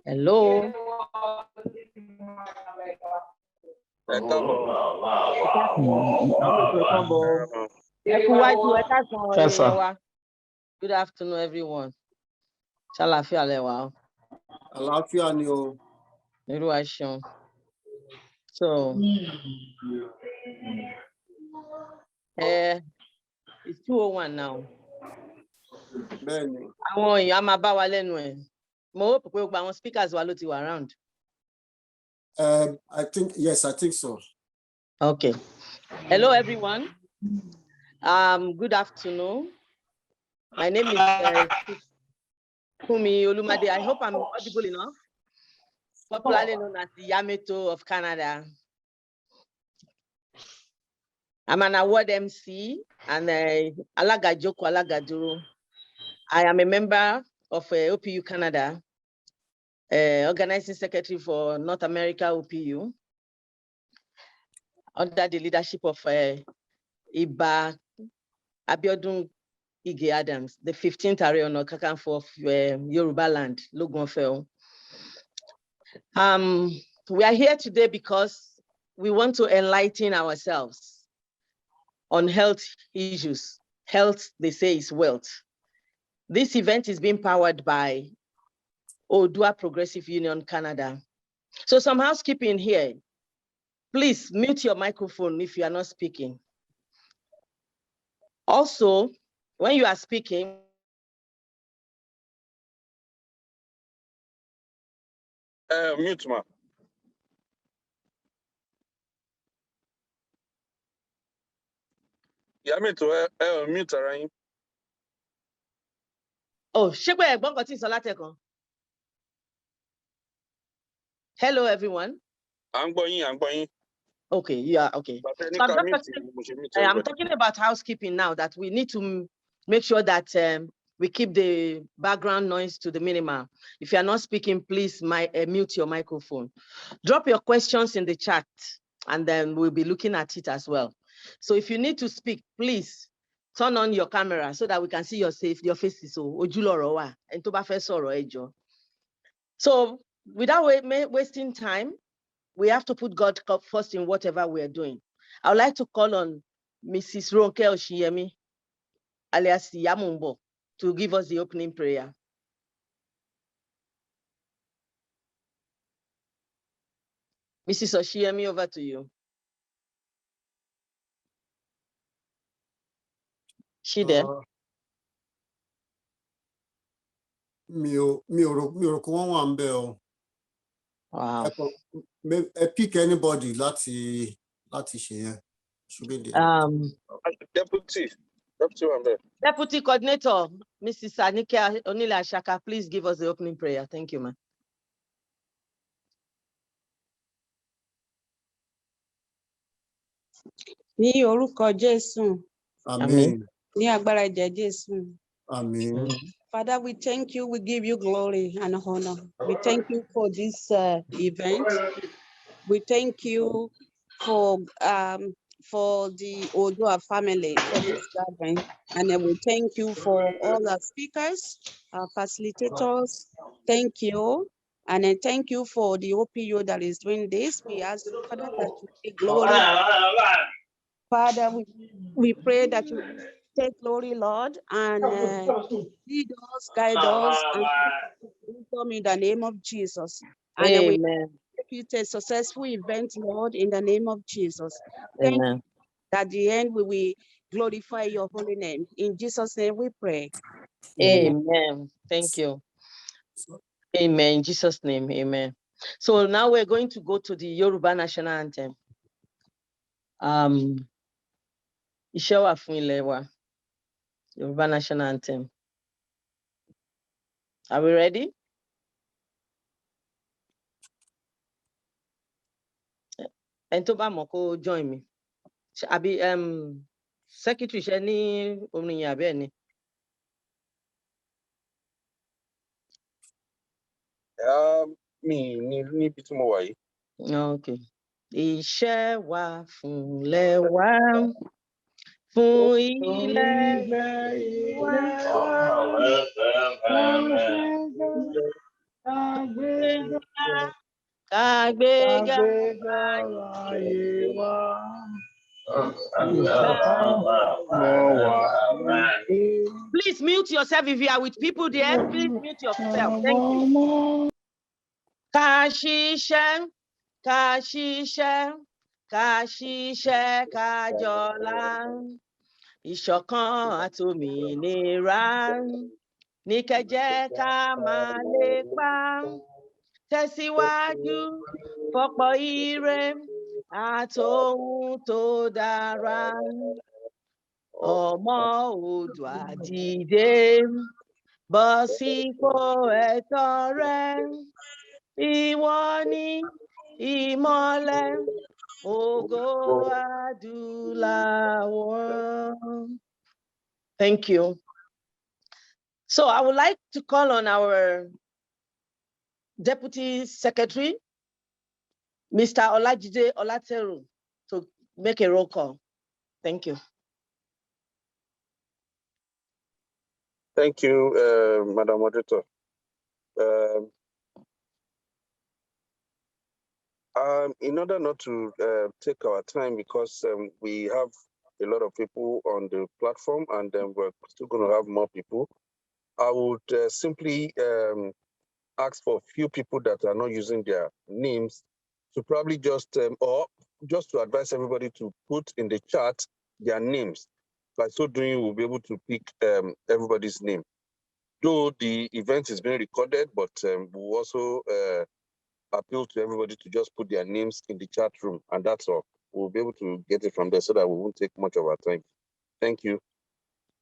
Hello. Good afternoon, everyone. Ṣàlàáfíà lẹ wà o. Àlàáfíà ni o. Olúwa ṣeun. So, it's 2:01 now. Bẹ́ẹ̀ni. Àwọn èèyàn á máa bá wa lẹ́nu ẹ̀. Mo hope pé gbogbo àwọn speakers wa ló ti wà around. I think so. Okay. Hello, everyone. Good afternoon. My name is Kumi Olumade. I hope I'm audible enough. Popularly known as the Yameto of Canada. I'm an award MC and Alaga Joko Alagaduro. I am a member of OPU Canada, organizing secretary for North America OPU, under the leadership of Iba Abiodun Ige Adams, the 15th Ààrẹ Ọ̀nà Kakanfò of Yoruba land, Logunfe. We are here today because we want to enlighten ourselves on health issues. Health, they say, is wealth. This event is being powered by Odua Progressive Union Canada. So some housekeeping here. Please mute your microphone if you are not speaking. Also, when you are speaking, mute, ma. Yeah, mute, mute, right? Oh, hello, everyone. I'm going. Okay, yeah, okay. So I'm talking about housekeeping now, that we need to make sure that we keep the background noise to the minimum. If you're not speaking, please mute your microphone. Drop your questions in the chat, and then we'll be looking at it as well. So if you need to speak, please turn on your camera so that we can see your faces. So without wasting time, we have to put God first in whatever we are doing. I would like to call on Mrs. Ronke Oshiyemi, alias Yamumbo, to give us the opening prayer. Mrs. Oshiyemi, over to you. She there? Wow. Pick anybody láti share. Should be there. Deputy Coordinator, Mrs. Anike Onile Ashaka, please give us the opening prayer. Thank you, ma'am. Ní orúkọ Jésù. Amen. Ní agbára ẹ̀jẹ̀ Jésù. Amen. Father, we thank you. We give you glory and honor. We thank you for this event. We thank you for the Odua family for this gathering. And then we thank you for all our speakers, our facilitators. Thank you. And then thank you for the OPU that is doing this. We ask, Father, that you take glory. Father, we pray that you take glory, Lord, and lead us, guide us, and wisdom in the name of Jesus. And Amen. we make it a successful event, Lord, in the name of Jesus. Thank you. At the end, we will glorify your holy name. In Jesus' name we pray. Amen. Thank you. Amen. In Jesus' name, amen. So now we're going to go to the Yoruba National Anthem. Ishewa Funilewa, Yoruba National Anthem. Are we ready? And to Moko join me. Abi secretary Shani Omniya Beni. Okay. Ishewa Funilewa. Fún ilẹ̀ wa, Please mute yourself if you are with people there. Please mute yourself. Thank you. Kashisha, Kashisha, Kashisha, Kajola. Ìṣọ̀kan àtòmìnira ní kẹ́ jẹ́ ká máa lépa. Tẹ̀síwájú fọ́pọ̀ ire àtòhun tó dára. Ọmọ Oòduà dìde bọ́ sípò ẹ̀tọ́ rẹ. Ìwọ ni ìmọ́lẹ̀ ògo adúláwọ̀. Thank you. So I would like to call on our Deputy Secretary, Mr. Olajide Olateru, to make a roll call. Thank you. Thank you, Madam Moderator. In order not to take our time, because we have a lot of people on the platform and then we're still going to have more people, I would simply ask for a few people that are not using their names to probably just, or just to advise everybody to put in the chat their names. By so doing, we'll be able to pick everybody's name. Though the event is being recorded, but we'll also appeal to everybody to just put their names in the chat room, and that's all. We'll be able to get it from there so that we won't take much of our time. Thank you.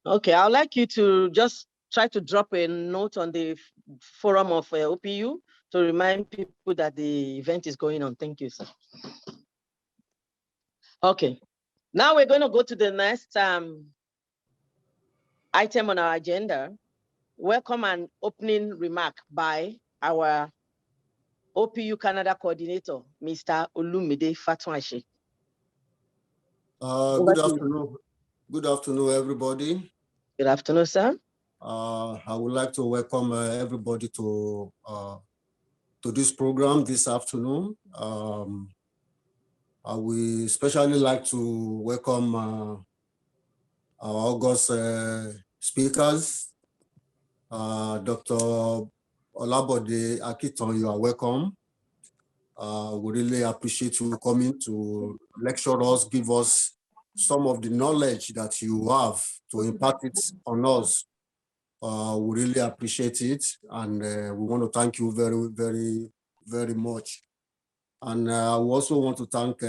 Okay, I'd like you to just try to drop a note on the forum of OPU to remind people that the event is going on. Thank you, sir. Okay, now we're going to go to the next item on our agenda. Welcome and opening remark by our OPU Canada coordinator, Mr. Olumide Fatwashi. Good afternoon. Good afternoon, everybody. Good afternoon, sir. I would like to welcome everybody to this program this afternoon. I would especially like to welcome our August speakers. Dr. Olabode Akiton, you are welcome. We really appreciate you coming to lecture us, give us some of the knowledge that you have to impart it on us. We really appreciate it, and we want to thank you very, very, very much. And I also want to thank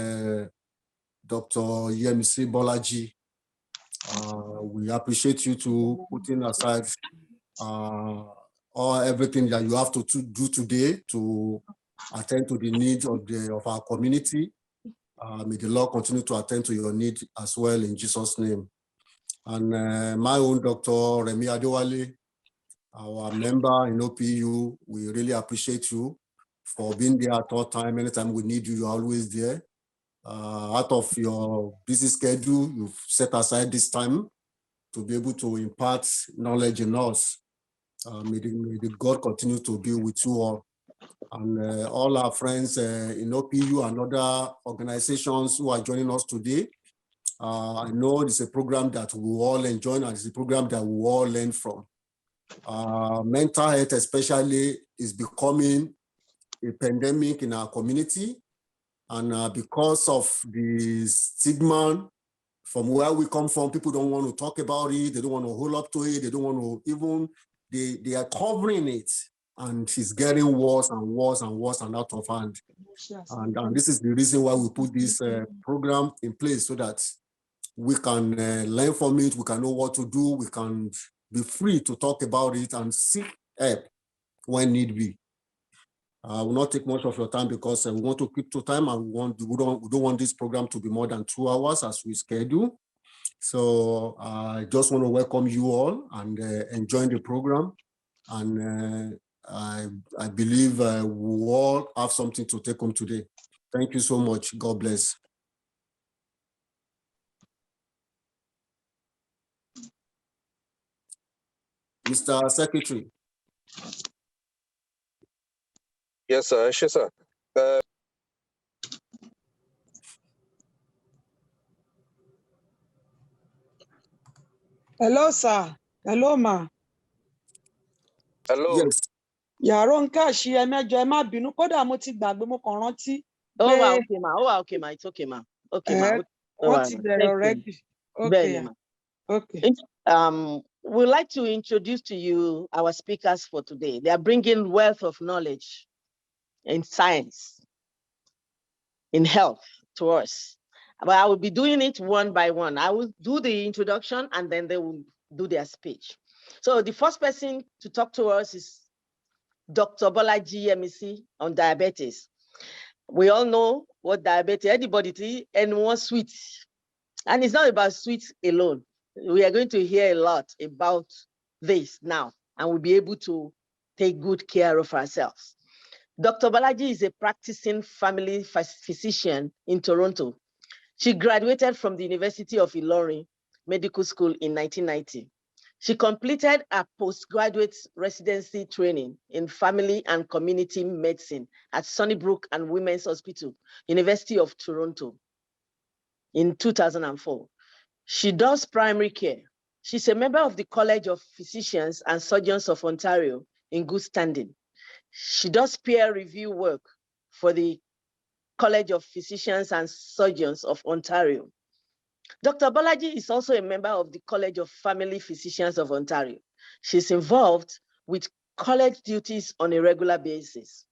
Dr. Yemisi Bolaji. We appreciate you to putting aside everything that you have to do today to attend to the needs of our community. May the Lord continue to attend to your need as well in Jesus' name. And my own Dr. Remi Adewale, our member in OPU, we really appreciate you for being there at all time. Anytime we need you, you're always there. Out of your busy schedule, you've set aside this time to be able to impart knowledge in us. May the God continue to be with you all. And all our friends in OPU and other organizations who are joining us today. I know it's a program that we all enjoy, and it's a program that we all learn from. Mental health especially is becoming a pandemic in our community. And because of the stigma from where we come from, people don't want to talk about it. They don't want to hold up to it. They don't want to even, they are covering it. And it's getting worse and worse and worse and out of hand. And this is the reason why we put this program in place, so that we can learn from it. We can know what to do. We can be free to talk about it and seek help when need be. I will not take much of your time because we want to keep to time, and we don't want this program to be more than 2 hours as we schedule. So I just want to welcome you all and enjoy the program. And I believe we all have something to take home today. Thank you so much. God bless. Mr. Secretary. Yes, sir. Yes, sir. Hello, sir. Hello, ma. Hello. Yes. Yàrá ń káàṣì ẹ mẹ́jọ ẹ má bínú kódà mo ti gbàgbé mo kàn rántí. Oh, wow, okay, ma. Oh, wow, okay, ma. It's okay, ma. Okay, ma. Wọ́n ti bẹ̀rẹ̀ already. Okay. Ma. Okay. We'd like to introduce to you our speakers for today. They are bringing wealth of knowledge in science, in health to us. But I will be doing it one by one. I will do the introduction and then they will do their speech. So the first person to talk to us is Dr. Bolaji Yemisi on diabetes. We all know what diabetes, anybody, anyone sweet. And it's not about sweets alone. We are going to hear a lot about this now, and we'll be able to take good care of ourselves. Dr. Bolaji is a practicing family physician in Toronto. She graduated from the University of Ilorin Medical School in 1990. She completed a postgraduate residency training in family and community medicine at Sunnybrook and Women's Hospital, University of Toronto in 2004. She does primary care. She's a member of the College of Physicians and Surgeons of Ontario in good standing. She does peer review work for the College of Physicians and Surgeons of Ontario. Dr. Bolaji is also a member of the College of Family Physicians of Ontario. She's involved with college duties on a regular basis.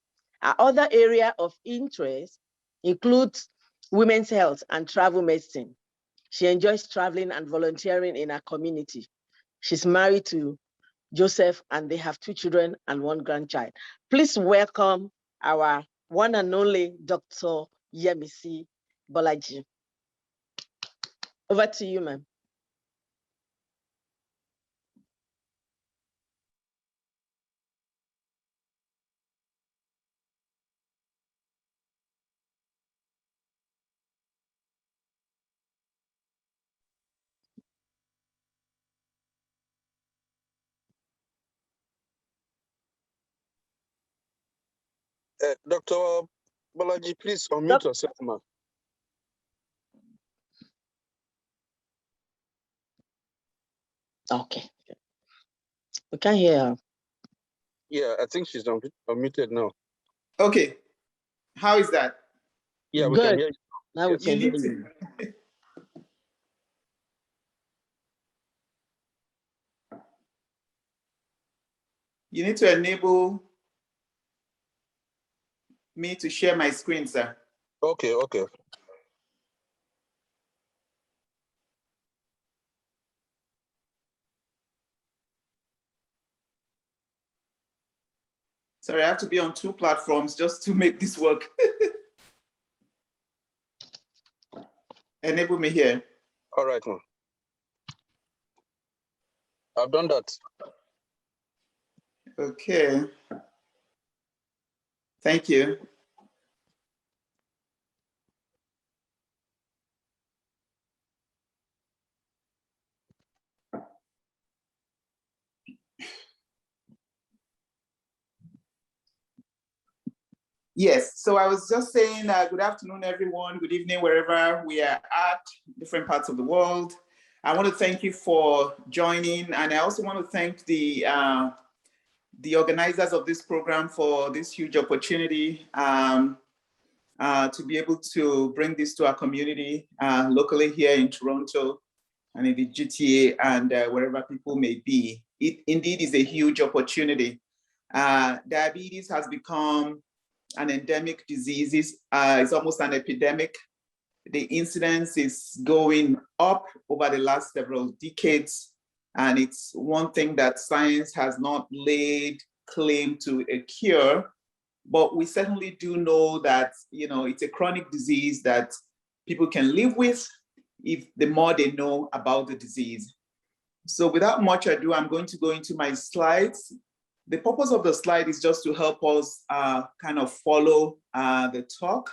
Her other area of interest includes women's health and travel medicine. She enjoys traveling and volunteering in her community. She's married to Joseph and they have 2 children and 1 grandchild. Please welcome our one and only Dr. Yemisi Bolaji. Over to you, ma'am. Dr. Bolaji, please unmute yourself, ma'am. Okay. We can hear her. Yeah, I think she's unmuted now. Okay. How is that? Yeah, we Good. can hear you. Now Yes. we can hear you. You need to enable me to share my screen, sir. Okay, okay. Sorry, I have to be on 2 platforms just to make this work. Enable me here. All right, ma'am. I've done that. Okay. Thank you. Yes, so I was just saying good afternoon, everyone. Good evening, wherever we are at, different parts of the world. I want to thank you for joining, and I also want to thank the organizers of this program for this huge opportunity to be able to bring this to our community locally here in Toronto and in the GTA and wherever people may be. It indeed is a huge opportunity. Diabetes has become an endemic disease. It's almost an epidemic. The incidence is going up over the last several decades. And it's one thing that science has not laid claim to a cure, but we certainly do know that, you know, it's a chronic disease that people can live with if the more they know about the disease. So without much ado, I'm going to go into my slides. The purpose of the slide is just to help us kind of follow the talk.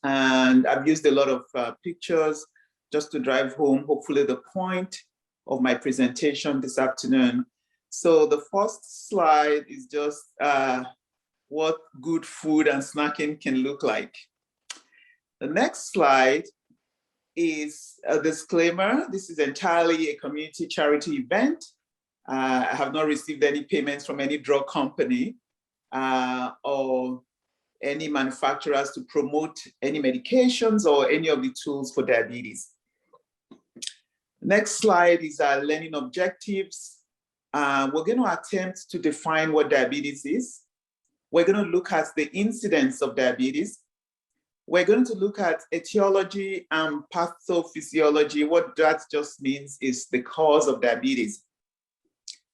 And I've used a lot of pictures just to drive home, hopefully, the point of my presentation this afternoon. So the first slide is just what good food and snacking can look like. The next slide is a disclaimer. This is entirely a community charity event. I have not received any payments from any drug company or any manufacturers to promote any medications or any of the tools for diabetes. Next slide is our learning objectives. We're going to attempt to define what diabetes is. We're going to look at the incidence of diabetes. We're going to look at etiology and pathophysiology. What that just means is the cause of diabetes.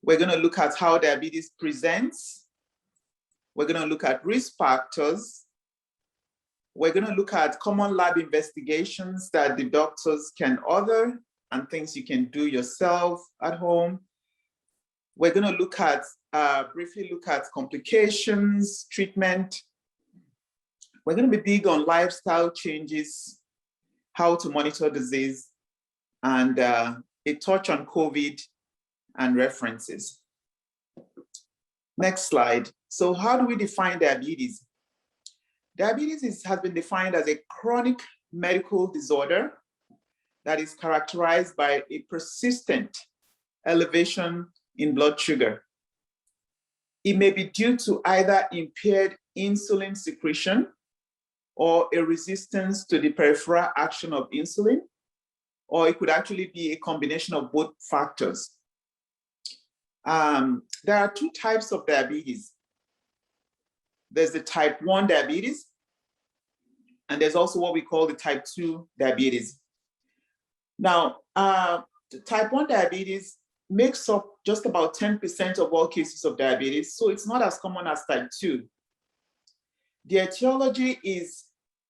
We're going to look at how diabetes presents. We're going to look at risk factors. We're going to look at common lab investigations that the doctors can order and things you can do yourself at home. We're going to look at, briefly look at complications, treatment. We're going to be big on lifestyle changes, how to monitor disease, and a touch on COVID and references. Next slide. So how do we define diabetes? Diabetes has been defined as a chronic medical disorder that is characterized by a persistent elevation in blood sugar. It may be due to either impaired insulin secretion or a resistance to the peripheral action of insulin, or it could actually be a combination of both factors. There are two types of diabetes. There's the type 1 diabetes, and there's also what we call the type 2 diabetes. Now, type 1 diabetes makes up just about 10% of all cases of diabetes, so it's not as common as type 2. The etiology is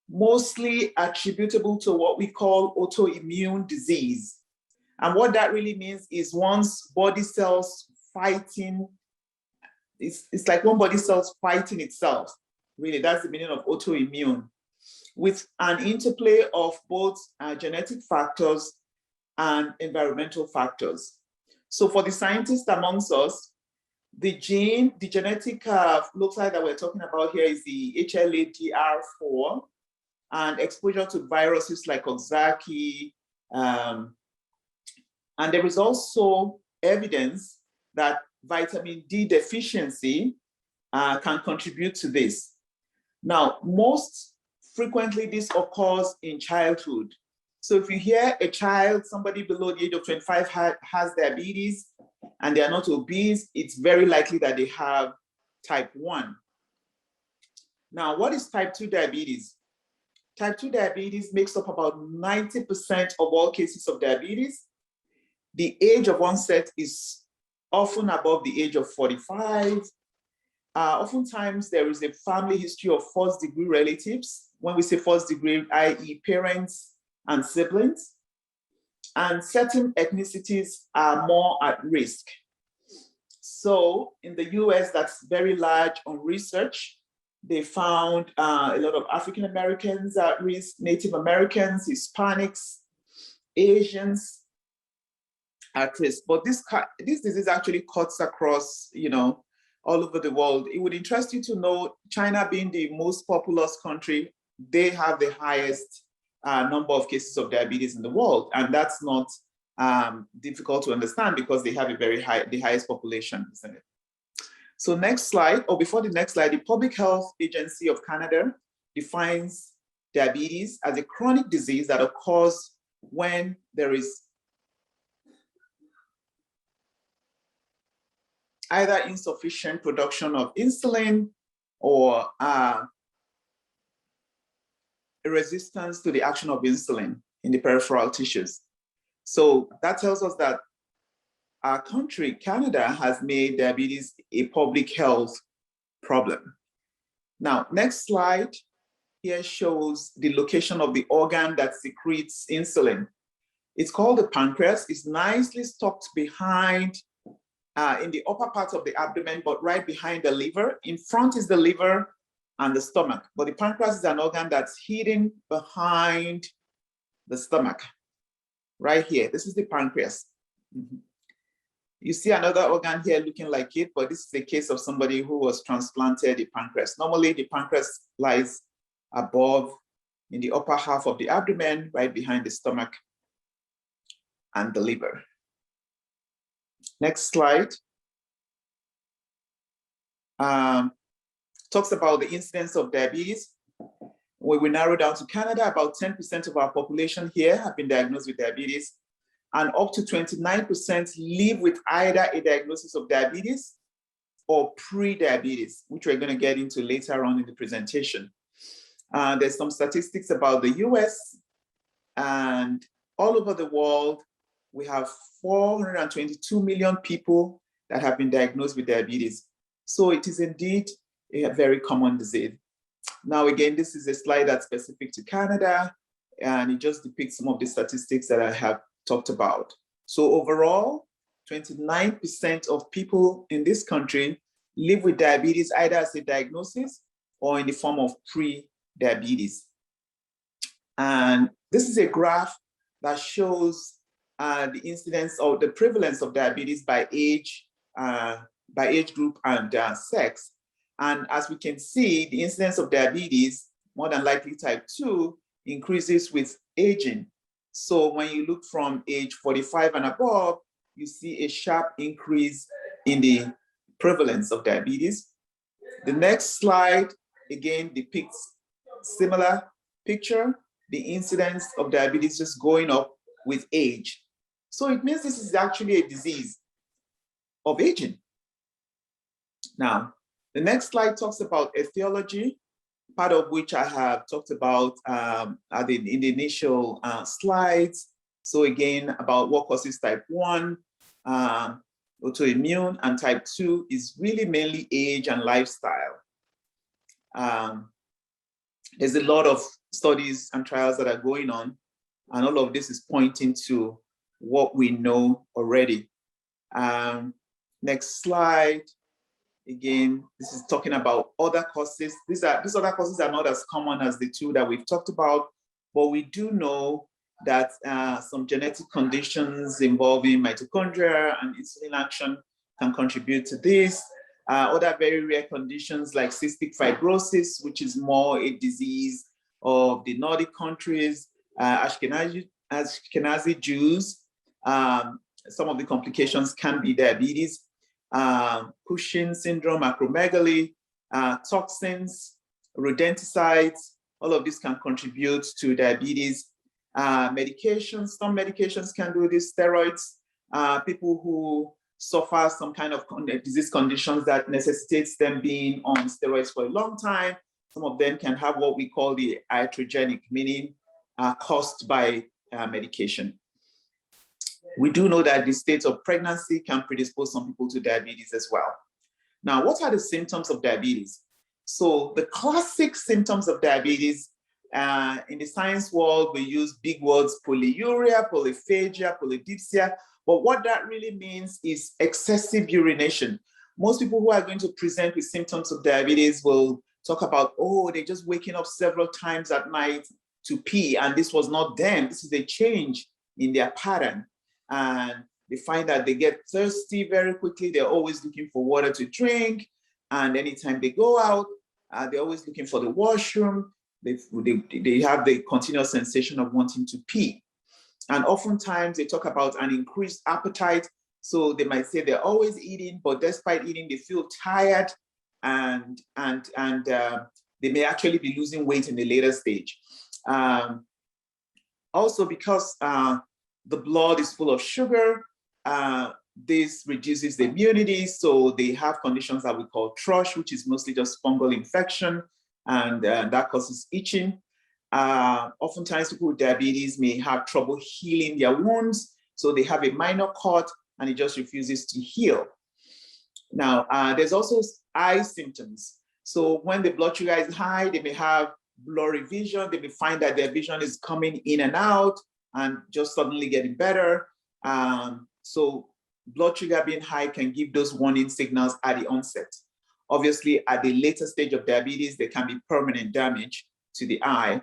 mostly attributable to what we call autoimmune disease. And what that really means is one's body cells fighting, it's like one body cell's fighting itself. Really, that's the meaning of autoimmune, with an interplay of both genetic factors and environmental factors. So for the scientists amongst us, the gene, the genetic lookalike that we're talking about here is the HLA-DR4, and exposure to viruses like Coxsackie. And there is also evidence that vitamin D deficiency can contribute to this. Now, most frequently this occurs in childhood. So if you hear a child, somebody below the age of 25 has diabetes and they are not obese, it's very likely that they have type 1. Now, what is type 2 diabetes? Type 2 diabetes makes up about 90% of all cases of diabetes. The age of onset is often above the age of 45. Oftentimes, there is a family history of first-degree relatives. When we say first-degree, i.e. parents and siblings. And certain ethnicities are more at risk. So in the US, that's very large on research. They found a lot of African Americans at risk, Native Americans, Hispanics, Asians at risk. But this disease actually cuts across, all over the world. It would interest you to know, China being the most populous country, they have the highest number of cases of diabetes in the world. And that's not difficult to understand because they have the highest population, isn't it? So next slide, or before the next slide, the Public Health Agency of Canada defines diabetes as a chronic disease that occurs when there is either insufficient production of insulin or a resistance to the action of insulin in the peripheral tissues. So that tells us that our country, Canada, has made diabetes a public health problem. Now, next slide here shows the location of the organ that secretes insulin. It's called the pancreas. It's nicely tucked behind in the upper part of the abdomen, but right behind the liver. In front is the liver and the stomach, but the pancreas is an organ that's hidden behind the stomach, right here. This is the pancreas. You see another organ here looking like it, but this is a case of somebody who was transplanted the pancreas. Normally, the pancreas lies above in the upper half of the abdomen, right behind the stomach and the liver. Next slide. Talks about the incidence of diabetes. When we narrow down to Canada, about 10% of our population here have been diagnosed with diabetes, and up to 29% live with either a diagnosis of diabetes or pre-diabetes, which we're going to get into later on in the presentation. There's some statistics about the US, and all over the world, we have 422 million people that have been diagnosed with diabetes. So it is indeed a very common disease. Now, again, this is a slide that's specific to Canada, and it just depicts some of the statistics that I have talked about. So overall, 29% of people in this country live with diabetes either as a diagnosis or in the form of pre-diabetes. And this is a graph that shows the incidence or the prevalence of diabetes by age group and sex. And as we can see, the incidence of diabetes, more than likely type 2, increases with aging. So when you look from age 45 and above, you see a sharp increase in the prevalence of diabetes. The next slide, again, depicts similar picture, the incidence of diabetes just going up with age. So it means this is actually a disease of aging. Now, the next slide talks about etiology, part of which I have talked about in the initial slides. So again, about what causes type 1, autoimmune, and type 2 is really mainly age and lifestyle. There's a lot of studies and trials that are going on, and all of this is pointing to what we know already. Next slide. Again, this is talking about other causes. These other causes are not as common as the two that we've talked about, but we do know that some genetic conditions involving mitochondria and insulin action can contribute to this. Other very rare conditions like cystic fibrosis, which is more a disease of the Nordic countries, Ashkenazi Jews. Some of the complications can be diabetes. Cushing syndrome, acromegaly, toxins, rodenticides, all of this can contribute to diabetes. Medications, some medications can do this, steroids, people who suffer some kind of disease conditions that necessitates them being on steroids for a long time. Some of them can have what we call the iatrogenic, meaning caused by medication. We do know that the state of pregnancy can predispose some people to diabetes as well. Now, what are the symptoms of diabetes? So the classic symptoms of diabetes, in the science world, we use big words, polyuria, polyphagia, polydipsia, but what that really means is excessive urination. Most people who are going to present with symptoms of diabetes will talk about, oh, they're just waking up several times at night to pee, and this was not them. This is a change in their pattern. And they find that they get thirsty very quickly. They're always looking for water to drink. And anytime they go out, they're always looking for the washroom. They have the continuous sensation of wanting to pee. And oftentimes they talk about an increased appetite. So they might say they're always eating, but despite eating, they feel tired, and they may actually be losing weight in the later stage. Also, because the blood is full of sugar, this reduces the immunity. So they have conditions that we call thrush, which is mostly just fungal infection, and that causes itching. Oftentimes people with diabetes may have trouble healing their wounds. So they have a minor cut and it just refuses to heal. Now, there's also eye symptoms. So when the blood sugar is high, they may have blurry vision. They may find that their vision is coming in and out and just suddenly getting better. So blood sugar being high can give those warning signals at the onset. Obviously, at the later stage of diabetes, there can be permanent damage to the eye.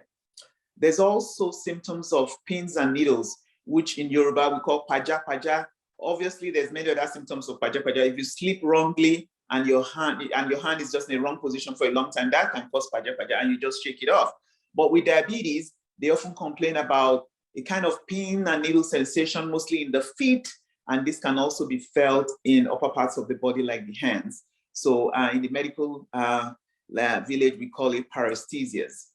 There's also symptoms of pins and needles, which in Yoruba we call paja paja, obviously there's many other symptoms of paja-paja. If you sleep wrongly and your hand is just in the wrong position for a long time, that can cause paja-paja, and you just shake it off. But with diabetes, they often complain about a kind of pin and needle sensation, mostly in the feet, and this can also be felt in upper parts of the body like the hands. So in the medical village, we call it paresthesias.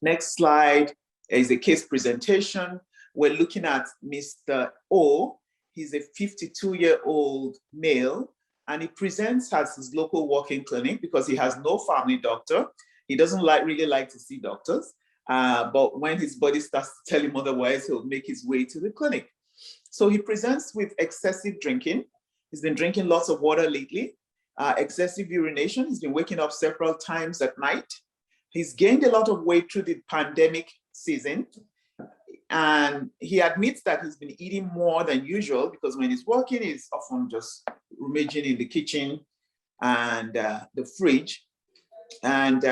Next slide is a case presentation. We're looking at Mr. O. He's a 52-year-old male, and he presents at his local walk-in clinic because he has no family doctor. He doesn't really like to see doctors, but when his body starts to tell him otherwise, he'll make his way to the clinic. So he presents with excessive drinking. He's been drinking lots of water lately, excessive urination. He's been waking up several times at night. He's gained a lot of weight through the pandemic season. And he admits that he's been eating more than usual because when he's working, he's often just rummaging in the kitchen and the fridge. And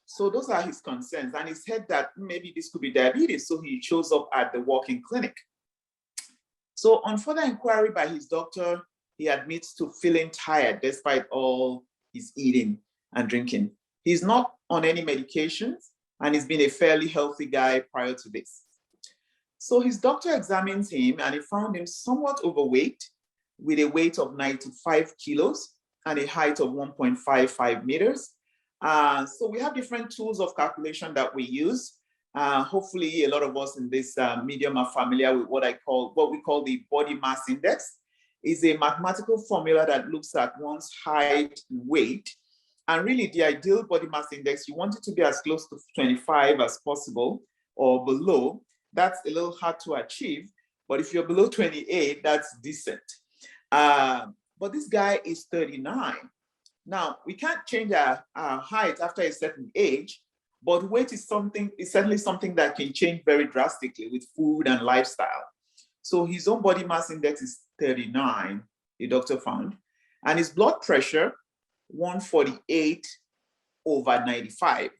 so those are his concerns. And he said that maybe this could be diabetes. So he shows up at the walk-in clinic. So on further inquiry by his doctor, he admits to feeling tired despite all his eating and drinking. He's not on any medications, and he's been a fairly healthy guy prior to this. So his doctor examines him, and he found him somewhat overweight with a weight of 95 kilos and a height of 1.55 meters. So we have different tools of calculation that we use. Hopefully a lot of us in this medium are familiar with what we call the body mass index. Is a mathematical formula that looks at one's height and weight. And really the ideal body mass index, you want it to be as close to 25 as possible or below. That's a little hard to achieve, but if you're below 28, that's decent. But this guy is 39. Now, we can't change our height after a certain age, but weight is certainly something that can change very drastically with food and lifestyle. So his own body mass index is 39, the doctor found, and his blood pressure, 148/95.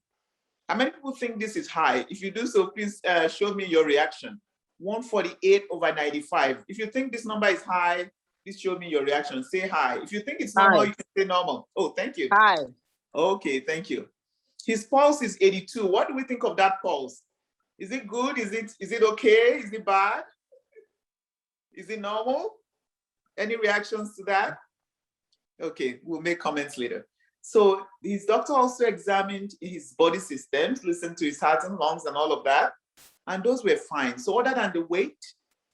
How many people think this is high? If you do so, please show me your reaction. 148/95. If you think this number is high, please show me your reaction. Say hi. If you think it's normal, Hi. you can say normal. Oh, thank you. Hi. Okay, thank you. His pulse is 82. What do we think of that pulse? Is it good? Is it okay? Is it bad? Is it normal? Any reactions to that? Okay, we'll make comments later. So his doctor also examined his body systems, listened to his heart and lungs and all of that, and those were fine. So other than the weight,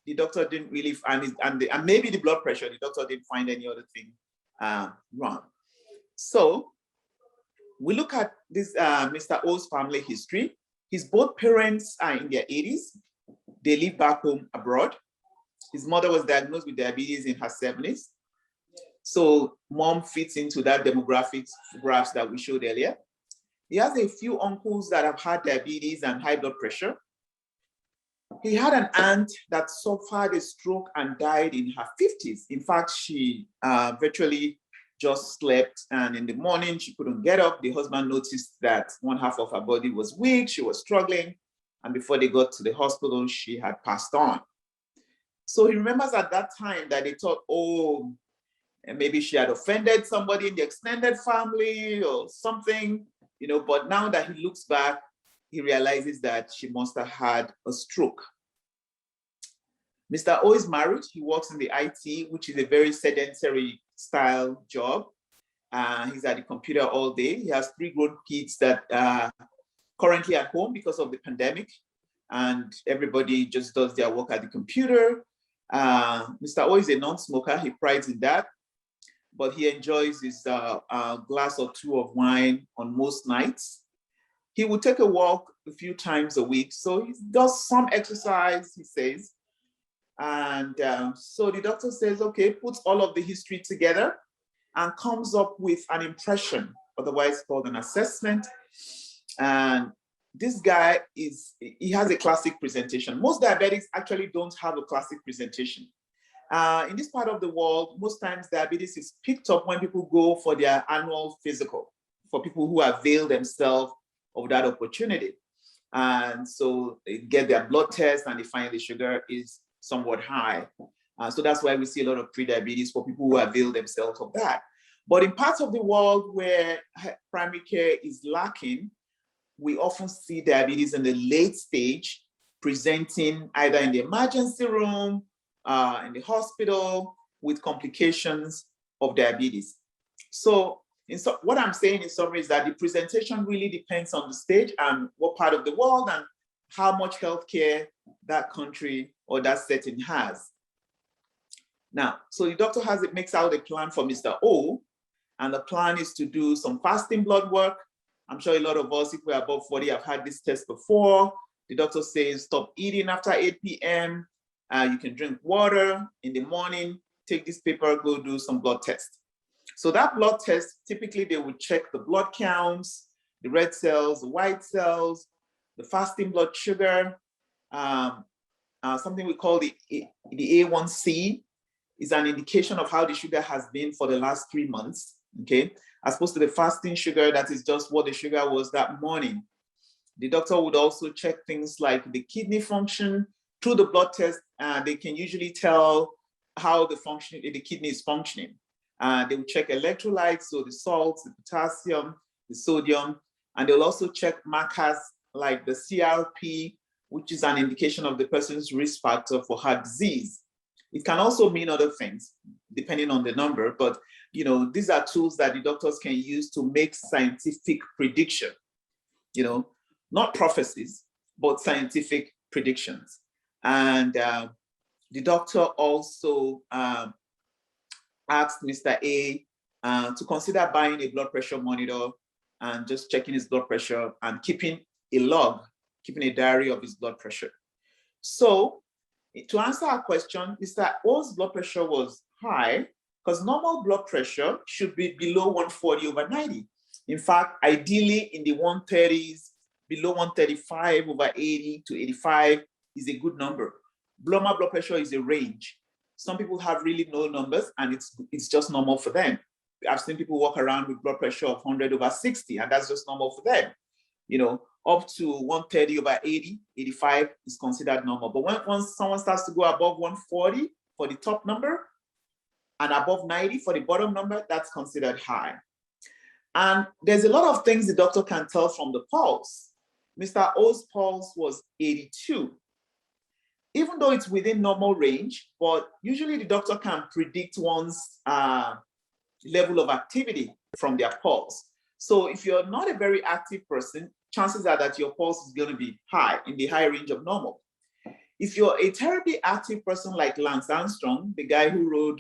the doctor didn't really, and maybe the blood pressure, the doctor didn't find any other thing wrong. So we look at this Mr. O's family history. His both parents are in their 80s. They live back home abroad. His mother was diagnosed with diabetes in her 70s. So mom fits into that demographics graphs that we showed earlier. He has a few uncles that have had diabetes and high blood pressure. He had an aunt that suffered a stroke and died in her 50s. In fact, she virtually just slept, and in the morning she couldn't get up. The husband noticed that one half of her body was weak, she was struggling, and before they got to the hospital, she had passed on. So he remembers at that time that they thought, oh, and maybe she had offended somebody in the extended family or something, but now that he looks back, he realizes that she must have had a stroke. Mr. O is married. He works in the IT, which is a very sedentary style job. He's at the computer all day. He has 3 grown kids that are currently at home because of the pandemic, and everybody just does their work at the computer. Mr. O is a non-smoker. He prides in that, but he enjoys his glass or 2 of wine on most nights. He will take a walk a few times a week. So he does some exercise, he says. And so the doctor says, okay, puts all of the history together and comes up with an impression, otherwise called an assessment. And this guy he has a classic presentation. Most diabetics actually don't have a classic presentation. In this part of the world, most times diabetes is picked up when people go for their annual physical, for people who avail themselves of that opportunity. And so they get their blood test and they find the sugar is somewhat high. So that's why we see a lot of prediabetes for people who avail themselves of that. But in parts of the world where primary care is lacking, we often see diabetes in the late stage, presenting either in the emergency room, in the hospital, with complications of diabetes. So what I'm saying in summary is that the presentation really depends on the stage and what part of the world and how much healthcare that country or that setting has. Now, so the doctor makes out a plan for Mr. O, and the plan is to do some fasting blood work. I'm sure a lot of us, if we're above 40, have had this test before. The doctor says, stop eating after 8 p.m. You can drink water in the morning, take this paper, go do some blood test. So that blood test, typically they would check the blood counts, the red cells, the white cells, the fasting blood sugar, something we call the A1C is an indication of how the sugar has been for the last 3 months, okay? As opposed to the fasting sugar, that is just what the sugar was that morning. The doctor would also check things like the kidney function. Through the blood test, they can usually tell how the kidney is functioning. They will check electrolytes, so the salts, the potassium, the sodium, and they'll also check markers like the CRP, which is an indication of the person's risk factor for heart disease. It can also mean other things, depending on the number, but these are tools that the doctors can use to make scientific prediction, not prophecies, but scientific predictions. And the doctor also asked Mr. A to consider buying a blood pressure monitor and just checking his blood pressure and keeping a diary of his blood pressure. So to answer our question, Mr. O's blood pressure was high because normal blood pressure should be below 140/90. In fact, ideally in the 130s, below 135/80 to 85 is a good number. Normal blood pressure is a range. Some people have really low numbers and it's just normal for them. I've seen people walk around with blood pressure of 100/60 and that's just normal for them. Up to 130/80, 85 is considered normal. But once someone starts to go above 140 for the top number and above 90 for the bottom number, that's considered high. And there's a lot of things the doctor can tell from the pulse. Mr. O's pulse was 82. Even though it's within normal range, but usually the doctor can predict one's level of activity from their pulse. So if you're not a very active person, chances are that your pulse is going to be high, in the high range of normal. If you're a terribly active person like Lance Armstrong, the guy who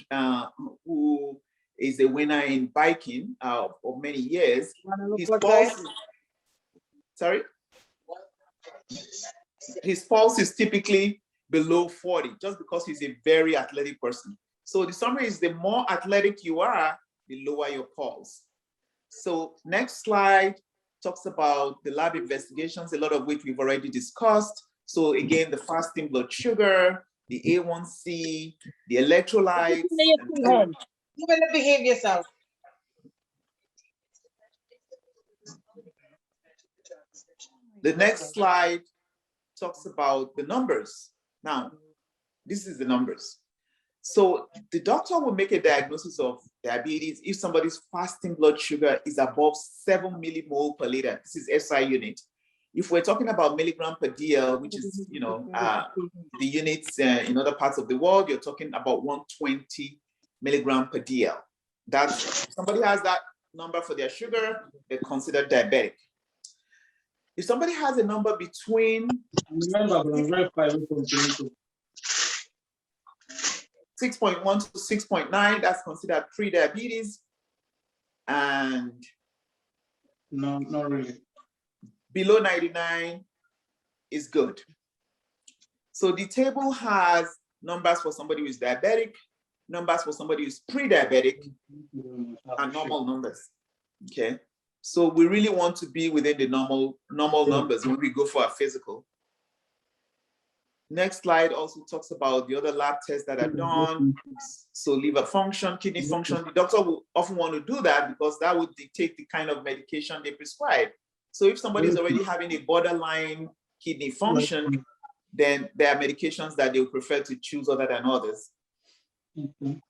is a winner in biking for many years, his pulse is typically below 40, just because he's a very athletic person. So the summary is the more athletic you are, the lower your pulse. So next slide talks about the lab investigations, a lot of which we've already discussed. So again, the fasting blood sugar, the A1C, the electrolytes. You better behave yourself. The next slide talks about the numbers. Now, this is the numbers. So the doctor will make a diagnosis of diabetes if somebody's fasting blood sugar is above 7 millimole per liter. This is SI unit. If we're talking about milligram per DL, which is, the units in other parts of the world, you're talking about 120 milligram per DL. If somebody has that number for their sugar, they're considered diabetic. If somebody has a number between 6.1 to 6.9, that's considered pre-diabetes. And no, not really. Below 99 is good. So the table has numbers for somebody who is diabetic, numbers for somebody who is pre-diabetic, and normal numbers. Okay. So we really want to be within the normal numbers when we go for a physical. Next slide also talks about the other lab tests that are done. So liver function, kidney function. The doctor will often want to do that because that would dictate the kind of medication they prescribe. So if somebody is already having a borderline kidney function, then there are medications that they would prefer to choose other than others. Okay.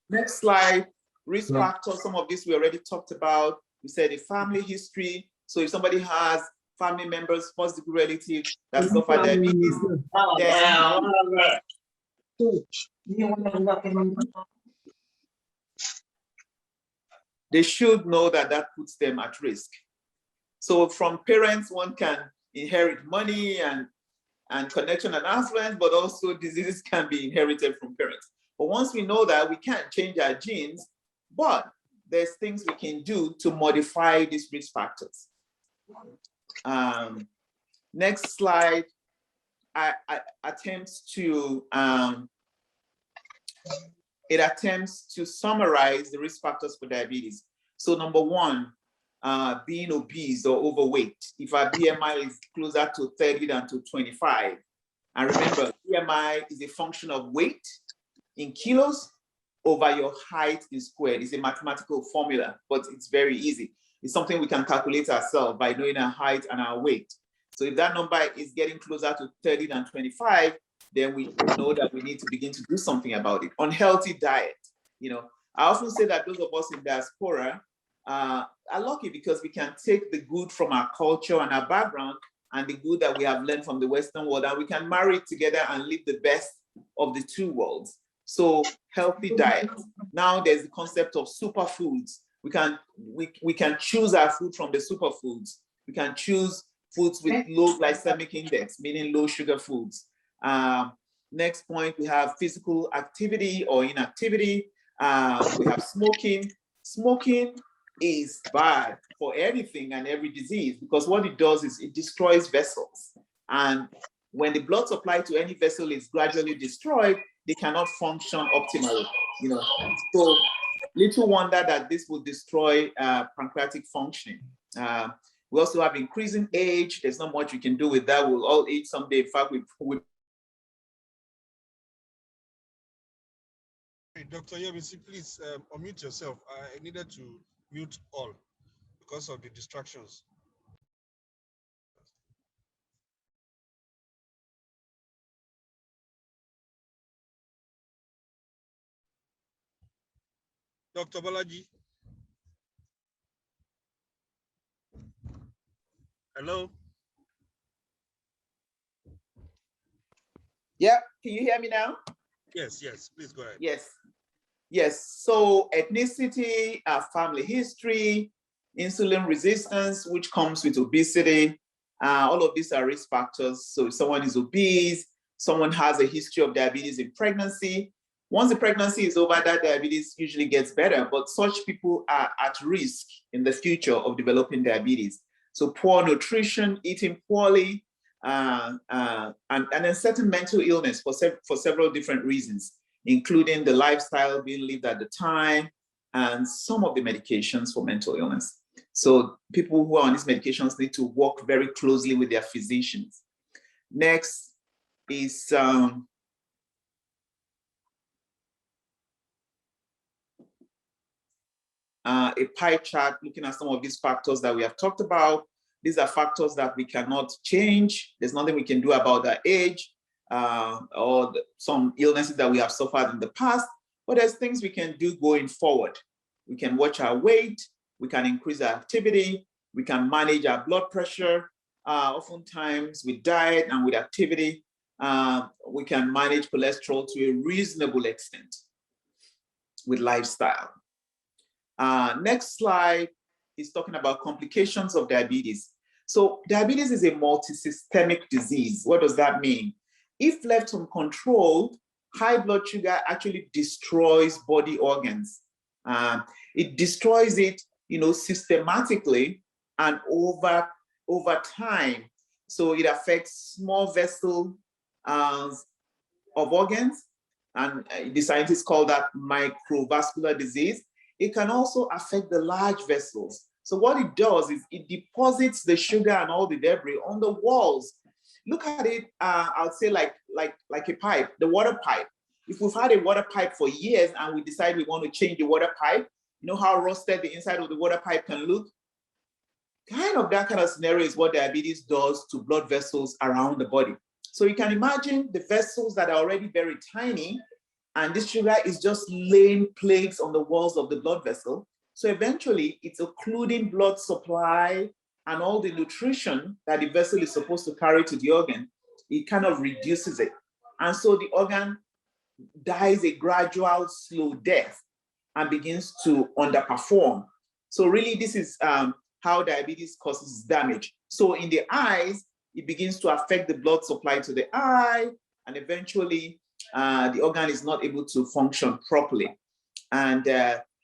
Next slide, risk factors. Some of this we already talked about. We said a family history. So if somebody has family members, first degree relatives that suffer diabetes, then they should know that that puts them at risk. So from parents, one can inherit money and connection and affluence, but also diseases can be inherited from parents. But once we know that, we can't change our genes, but there's things we can do to modify these risk factors. Next slide, I attempts to summarize the risk factors for diabetes. So number one, being obese or overweight. If our BMI is closer to 30 than to 25, and remember, BMI is a function of weight in kilos over your height in squared. It's a mathematical formula, but it's very easy. It's something we can calculate ourselves by knowing our height and our weight. So if that number is getting closer to 30 than 25, then we know that we need to begin to do something about it. Unhealthy diet. You know, I often say that those of us in diaspora are lucky because we can take the good from our culture and our background and the good that we have learned from the Western world, and we can marry it together and live the best of the two worlds. So healthy diet. Now there's the concept of superfoods. We can choose our food from the superfoods. We can choose foods with low glycemic index, meaning low sugar foods. Next point, we have physical activity or inactivity. We have smoking. Smoking is bad for everything and every disease because what it does is it destroys vessels. And when the blood supply to any vessel is gradually destroyed, they cannot function optimally. You know, so little wonder that this will destroy pancreatic functioning. We also have increasing age. There's not much we can do with that. We'll all age someday. In fact, we Dr. Yebisi, please unmute yourself. I needed to mute all because of the distractions. Dr. Balaji. Hello. Yeah, can you hear me now? Yes, please go ahead. Yes, so ethnicity, family history, insulin resistance, which comes with obesity, all of these are risk factors. So if someone is obese, someone has a history of diabetes in pregnancy, once the pregnancy is over, that diabetes usually gets better, but such people are at risk in the future of developing diabetes. So poor nutrition, eating poorly, and then certain mental illness for several different reasons, including the lifestyle being lived at the time and some of the medications for mental illness. So people who are on these medications need to work very closely with their physicians. Next is a pie chart looking at some of these factors that we have talked about. These are factors that we cannot change. There's nothing we can do about our age or some illnesses that we have suffered in the past, but there's things we can do going forward. We can watch our weight, we can increase our activity, we can manage our blood pressure. Oftentimes with diet and with activity, we can manage cholesterol to a reasonable extent with lifestyle. Next slide is talking about complications of diabetes. So diabetes is a multisystemic disease. What does that mean? If left uncontrolled, high blood sugar actually destroys body organs. It destroys it, systematically and over time. So it affects small vessels of organs, and the scientists call that microvascular disease. It can also affect the large vessels. So what it does is it deposits the sugar and all the debris on the walls. Look at it, I would say like a pipe, the water pipe. If we've had a water pipe for years and we decide we want to change the water pipe, you know how rusted the inside of the water pipe can look? That kind of scenario is what diabetes does to blood vessels around the body. So you can imagine the vessels that are already very tiny, and this sugar is just laying plagues on the walls of the blood vessel. So eventually it's occluding blood supply and all the nutrition that the vessel is supposed to carry to the organ. It kind of reduces it. And so the organ dies a gradual, slow death and begins to underperform. So really this is how diabetes causes damage. So in the eyes, it begins to affect the blood supply to the eye, and eventually the organ is not able to function properly. And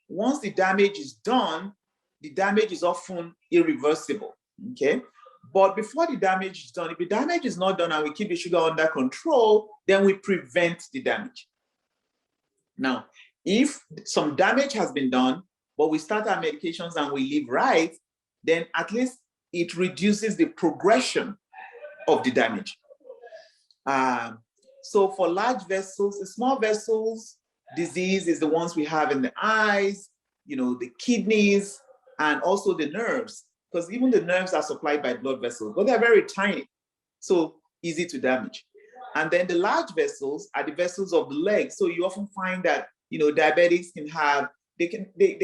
once the damage is done, the damage is often irreversible, okay? But before the damage is done, if the damage is not done and we keep the sugar under control, then we prevent the damage. Now, if some damage has been done, but we start our medications and we live right, then at least it reduces the progression of the damage. So for large vessels, the small vessels disease is the ones we have in the eyes, the kidneys, and also the nerves, because even the nerves are supplied by blood vessels, but they're very tiny, so easy to damage. And then the large vessels are the vessels of the legs. So you often find that, diabetics can have, they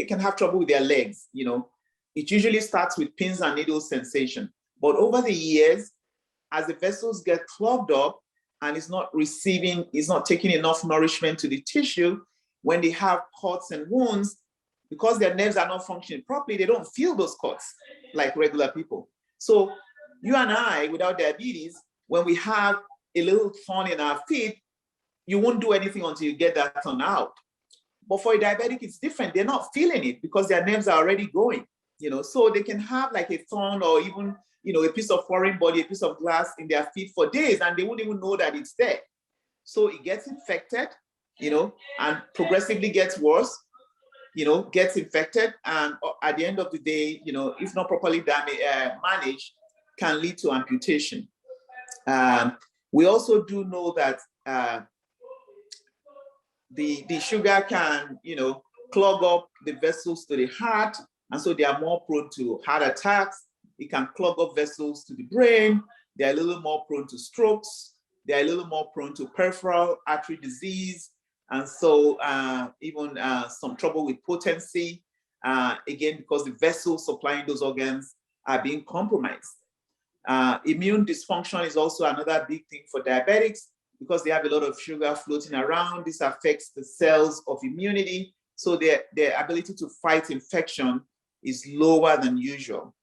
can have trouble with their legs, It usually starts with pins and needles sensation. But over the years, as the vessels get clogged up and it's not taking enough nourishment to the tissue, when they have cuts and wounds, because their nerves are not functioning properly, they don't feel those cuts like regular people. So you and I, without diabetes, when we have a little thorn in our feet, you won't do anything until you get that thorn out. But for a diabetic, it's different. They're not feeling it because their nerves are already going, so they can have like a thorn or even, a piece of foreign body, a piece of glass in their feet for days, and they won't even know that it's there. So it gets infected, and progressively gets worse, gets infected, and at the end of the day, if not properly managed, can lead to amputation. We also do know that the sugar can, clog up the vessels to the heart, and so they are more prone to heart attacks. It can clog up vessels to the brain. They're a little more prone to strokes. They're a little more prone to peripheral artery disease, and so even some trouble with potency, again, because the vessels supplying those organs are being compromised. Immune dysfunction is also another big thing for diabetics because they have a lot of sugar floating around. This affects the cells of immunity, so their ability to fight infection is lower than usual.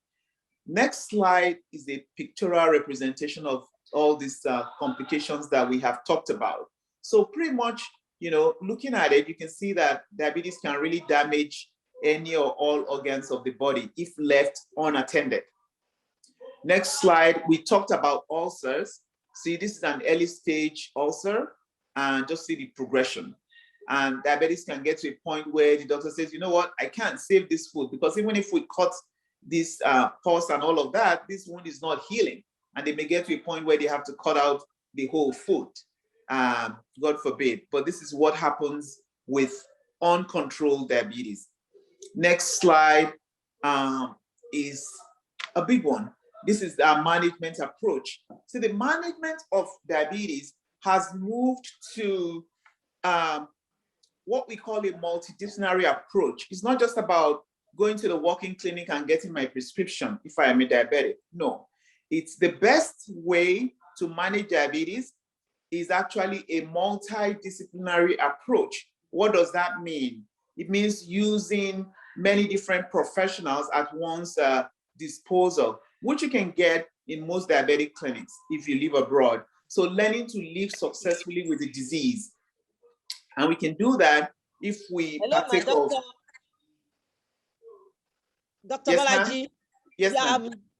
Next slide is a pictorial representation of all these complications that we have talked about. So pretty much, looking at it, you can see that diabetes can really damage any or all organs of the body if left unattended. Next slide, we talked about ulcers. See, this is an early stage ulcer, and just see the progression. And diabetes can get to a point where the doctor says, you know what, I can't save this food, because even if we cut this pus and all of that, this wound is not healing. And they may get to a point where they have to cut out the whole foot, God forbid. But this is what happens with uncontrolled diabetes. Next slide is a big one. This is our management approach. So the management of diabetes has moved to what we call a multidisciplinary approach. It's not just about going to the walk-in clinic and getting my prescription if I am a diabetic. No, it's the best way to manage diabetes is actually a multidisciplinary approach. What does that mean? It means using many different professionals at one's disposal, which you can get in most diabetic clinics if you live abroad. So learning to live successfully with the disease. And we can do that if we partake of... Dr. Yes, Balaji, yes,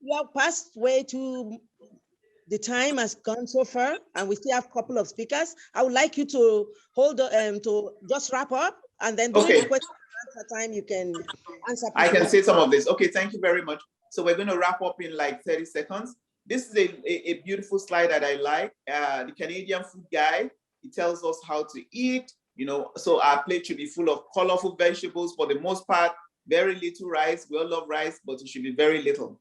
you have passed way to the time has gone so far, and we still have a couple of speakers. I would like you to hold to just wrap up, and then during the question and answer time, you can answer. I can say some of this. Okay, thank you very much. So we're going to wrap up in like 30 seconds. This is a beautiful slide that I like. The Canadian food guide, it tells us how to eat, so our plate should be full of colorful vegetables for the most part, very little rice. We all love rice, but it should be very little,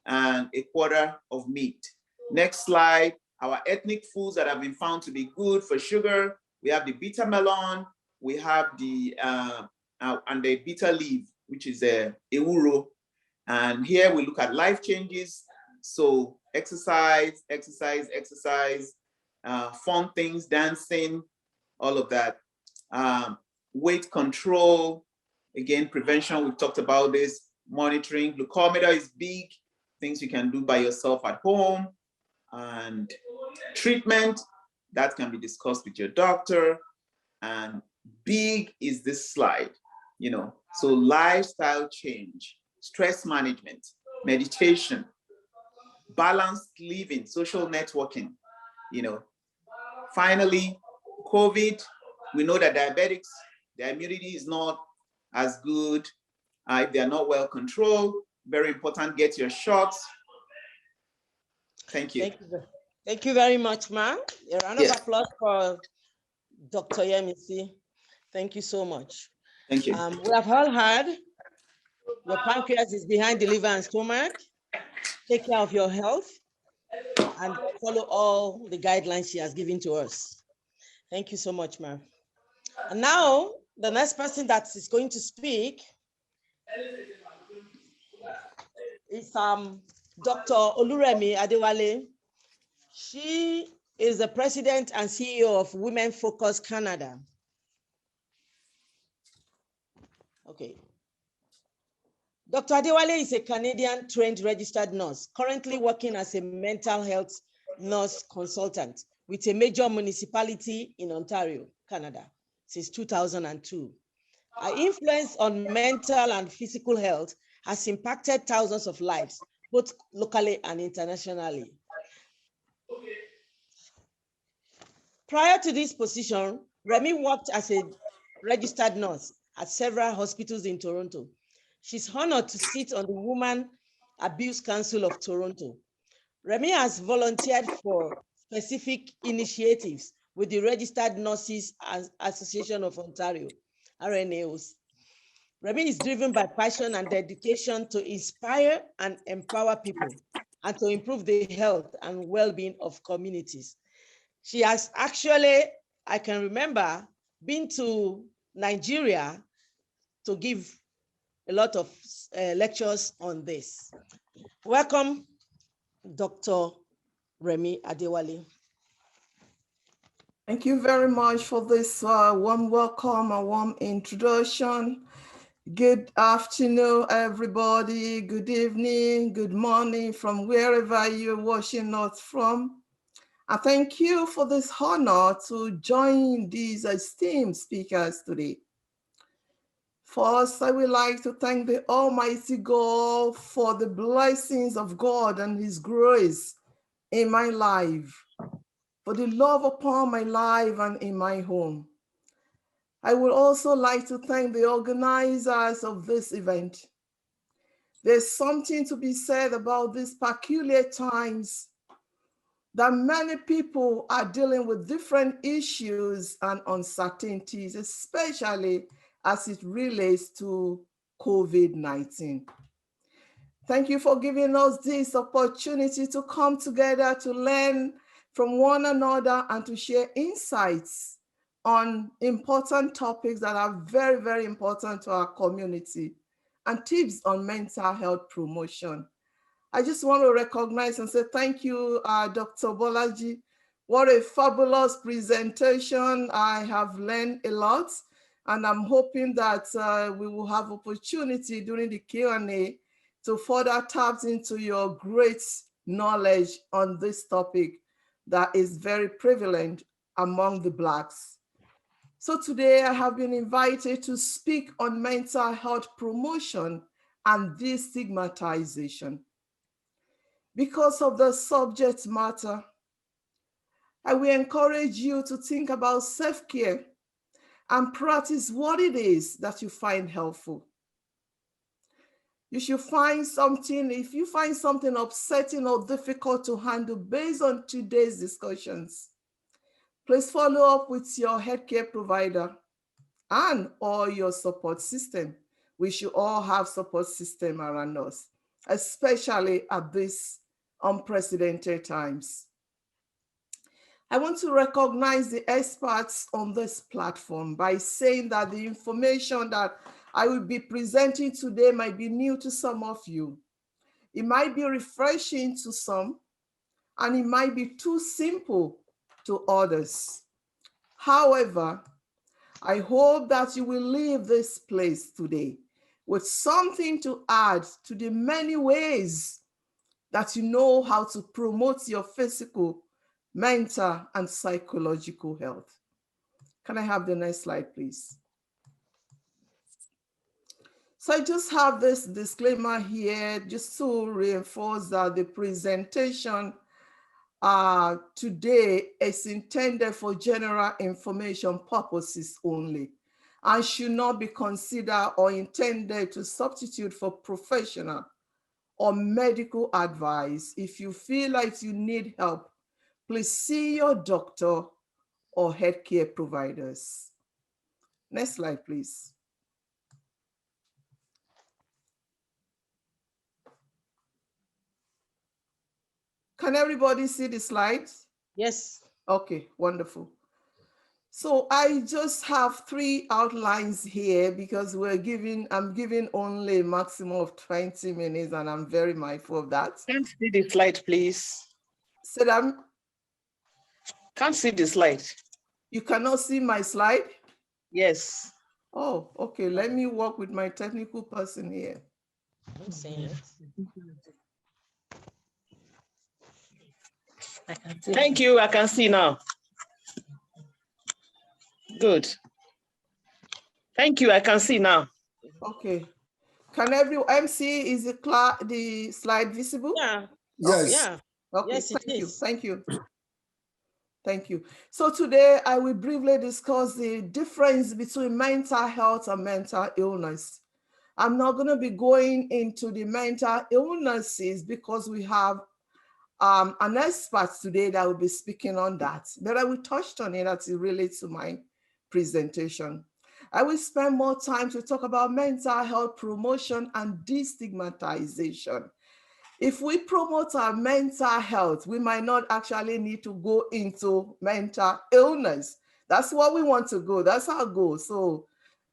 and a quarter of meat. Next slide, our ethnic foods that have been found to be good for sugar. We have the bitter melon, we have the, and the bitter leaf, which is a ewuro. And here we look at life changes. So exercise, fun things, dancing, all of that. Weight control, again, prevention, we've talked about this. Monitoring, glucometer is big, things you can do by yourself at home. And treatment, that can be discussed with your doctor. And big is this slide, you know, so lifestyle change, stress management, meditation, balanced living, social networking, you know. Finally, COVID, we know that diabetics, their immunity is not as good if they are not well controlled. Very important, get your shots. Thank you. Thank you very much, ma'am. A round of applause for Dr. Yemisi. Thank you so much. Thank you. We have all heard your pancreas is behind the liver and stomach. Take care of your health and follow all the guidelines she has given to us. Thank you so much, ma'am. And now, the next person that is going to speak is Dr. Oluremi Adewale. She is the president and CEO of Women Focus Canada. Okay. Dr. Adewale is a Canadian trained registered nurse, currently working as a mental health nurse consultant with a major municipality in Ontario, Canada, since 2002. Her influence on mental and physical health has impacted thousands of lives, both locally and internationally. Prior to this position, Remi worked as a registered nurse at several hospitals in Toronto. She's honored to sit on the Women Abuse Council of Toronto. Remi has volunteered for specific initiatives with the Registered Nurses Association of Ontario, RNAOs. Remi is driven by passion and dedication to inspire and empower people and to improve the health and well-being of communities. She has actually, I can remember, been to Nigeria to give a lot of lectures on this. Welcome, Dr. Remi Adewale. Thank you very much for this warm welcome and warm introduction. Good afternoon, everybody. Good evening, good morning from wherever you're watching us from. I thank you for this honor to join these esteemed speakers today. First, I would like to thank the Almighty God for the blessings of God and His grace in my life, for the love upon my life and in my home. I would also like to thank the organizers of this event. There's something to be said about these peculiar times that many people are dealing with different issues and uncertainties, especially as it relates to COVID-19. Thank you for giving us this opportunity to come together to learn from one another and to share insights on important topics that are very, very important to our community and tips on mental health promotion. I just want to recognize and say thank you, Dr. Bolaji. What a fabulous presentation. I have learned a lot, and I'm hoping that we will have opportunity during the Q&A to further tap into your great knowledge on this topic that is very prevalent among the Blacks. So today I have been invited to speak on mental health promotion and destigmatization. Because of the subject matter, I will encourage you to think about self-care and practice what it is that you find helpful. You should find something, if you find something upsetting or difficult to handle based on today's discussions, please follow up with your healthcare provider and or your support system. We should all have support system around us, especially at this unprecedented times. I want to recognize the experts on this platform by saying that the information that I will be presenting today might be new to some of you. It might be refreshing to some, and it might be too simple to others. However, I hope that you will leave this place today with something to add to the many ways that you know how to promote your physical, mental, and psychological health. Can I have the next slide, please? So I just have this disclaimer here just to reinforce that the presentation today is intended for general information purposes only and should not be considered or intended to substitute for professional or medical advice. If you feel like you need help, please see your doctor or healthcare providers. Next slide, please. Can everybody see the slides? Yes. Okay, wonderful. So I just have 3 outlines here because I'm giving only a maximum of 20 minutes and I'm very mindful of that. Can't see the slide, please. So that Can't see the slide. you cannot see my slide? Yes. Oh, okay. Let me work with my technical person here. I'm saying it. Thank you. I can see now. Good. Thank you. I can see now. Okay. Can everyone MC, is the slide visible? Yeah. Yes. Yeah. Okay. Yes, it Thank you. is. Thank you. Thank you. So today I will briefly discuss the difference between mental health and mental illness. I'm not going to be going into the mental illnesses because we have an expert today that will be speaking on that, but I will touch on it as it relates to my presentation. I will spend more time to talk about mental health promotion and destigmatization. If we promote our mental health, we might not actually need to go into mental illness. That's what we want to go. That's our goal. So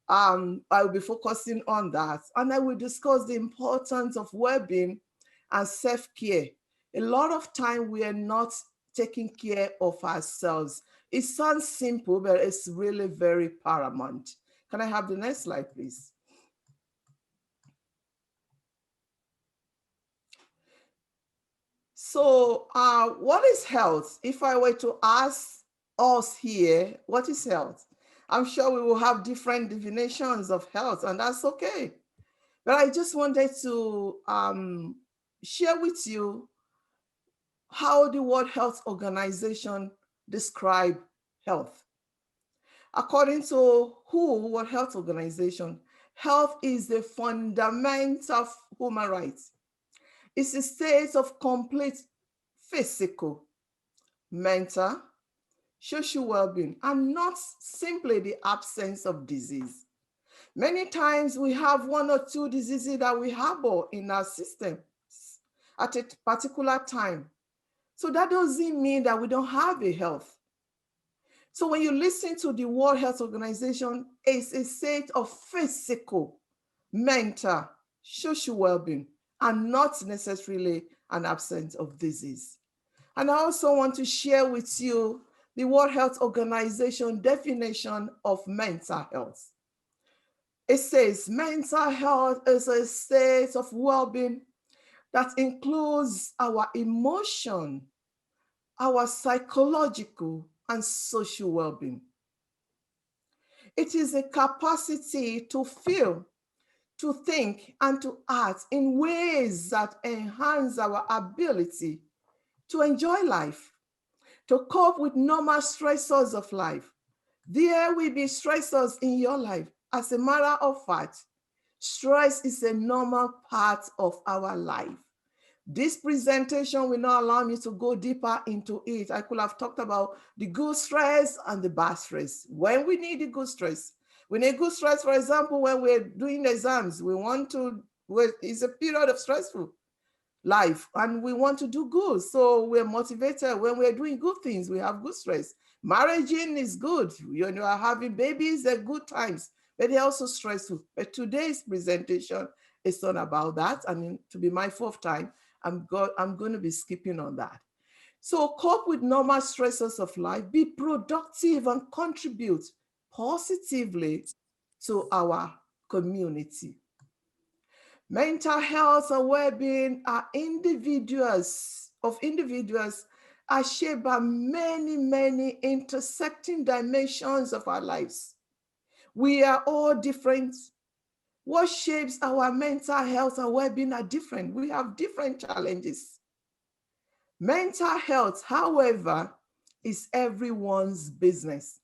I will be focusing on that. And I will discuss the importance of well-being and self-care. A lot of time we are not taking care of ourselves. It sounds simple, but it's really very paramount. Can I have the next slide, please? So what is health? If I were to ask us here, what is health? I'm sure we will have different definitions of health, and that's okay. But I just wanted to share with you how the World Health Organization describe health. According to WHO, World Health Organization, health is the fundamental human rights. It's a state of complete physical, mental, social well-being, and not simply the absence of disease. Many times we have 1 or 2 diseases that we harbor in our system at a particular time. So that doesn't mean that we don't have a health. So when you listen to the World Health Organization, it's a state of physical, mental, social well-being, and not necessarily an absence of disease. And I also want to share with you the World Health Organization definition of mental health. It says mental health is a state of well-being that includes our emotion, our psychological and social well-being. It is a capacity to feel, to think, and to act in ways that enhance our ability to enjoy life, to cope with normal stressors of life. There will be stressors in your life. As a matter of fact, stress is a normal part of our life. This presentation will not allow me to go deeper into it. I could have talked about the good stress and the bad stress. When we need the good stress, we need good stress, for example, when we're doing exams, it's a period of stressful. life and we want to do good. So we're motivated when we're doing good things. We have good stress. Marrying is good. You are having babies at good times, but they're also stressful. But today's presentation is not about that. I mean, to be mindful of time, I'm going to be skipping on that. So cope with normal stresses of life, be productive and contribute positively to our community. Mental health and well-being are individuals are shaped by many, many intersecting dimensions of our lives. We are all different. What shapes our mental health and well-being are different. We have different challenges. Mental health, however, is everyone's business.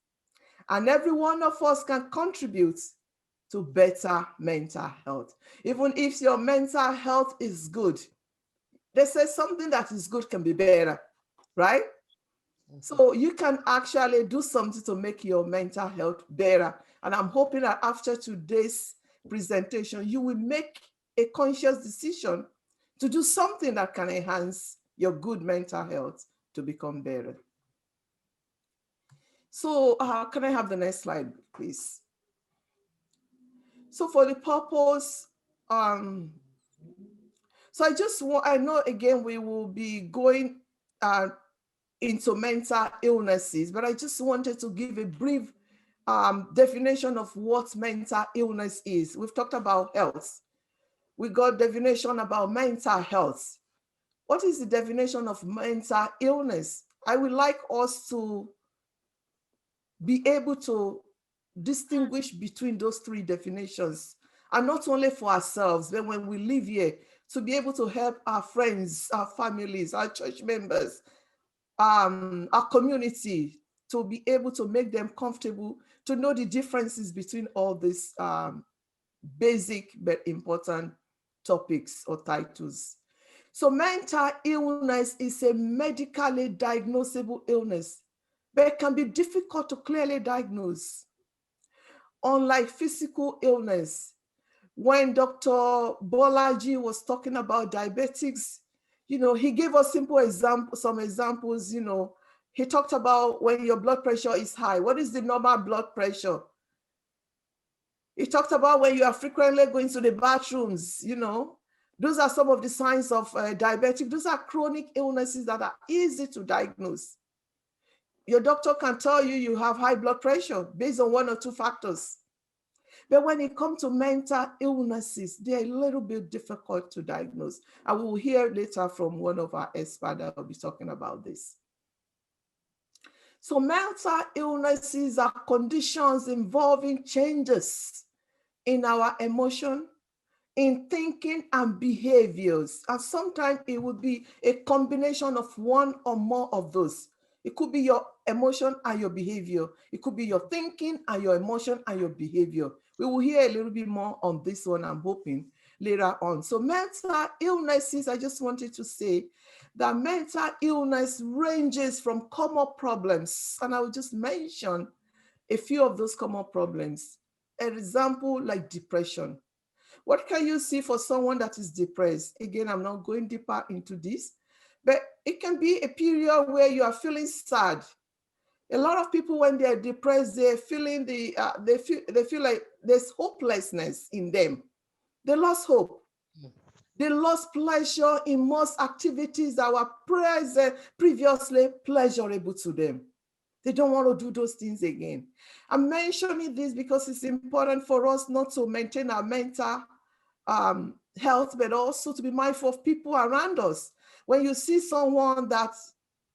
And every one of us can contribute to better mental health. Even if your mental health is good, they say something that is good can be better, right? So you can actually do something to make your mental health better. And I'm hoping that after today's presentation, you will make a conscious decision to do something that can enhance your good mental health to become better. So can I have the next slide, please? So for the purpose, so I know again, we will be going into mental illnesses, but I just wanted to give a brief definition of what mental illness is. We've talked about health. We got definition about mental health. What is the definition of mental illness? I would like us to be able to distinguish between those three definitions, and not only for ourselves, but when we live here, to be able to help our friends, our families, our church members, our community, to be able to make them comfortable, to know the differences between all these basic but important topics or titles. So mental illness is a medically diagnosable illness, but it can be difficult to clearly diagnose. Unlike physical illness, when Dr. Bolaji was talking about diabetics, he gave us simple examples, some examples, he talked about when your blood pressure is high. What is the normal blood pressure? He talked about when you are frequently going to the bathrooms, those are some of the signs of diabetic. Those are chronic illnesses that are easy to diagnose. Your doctor can tell you have high blood pressure based on one or two factors. But when it comes to mental illnesses, they're a little bit difficult to diagnose. I will hear later from one of our experts that will be talking about this. So mental illnesses are conditions involving changes in our emotion, in thinking and behaviors. And sometimes it would be a combination of one or more of those. It could be your emotion and your behavior. It could be your thinking and your emotion and your behavior. We will hear a little bit more on this one, I'm hoping, later on. So mental illnesses, I just wanted to say that mental illness ranges from common problems. And I will just mention a few of those common problems. An example like depression. What can you see for someone that is depressed? Again, I'm not going deeper into this, but it can be a period where you are feeling sad. A lot of people, when they're depressed, they're feeling they feel like there's hopelessness in them. They lost hope. They lost pleasure in most activities that were previously pleasurable to them. They don't want to do those things again. I'm mentioning this because it's important for us not to maintain our mental health, but also to be mindful of people around us. When you see someone that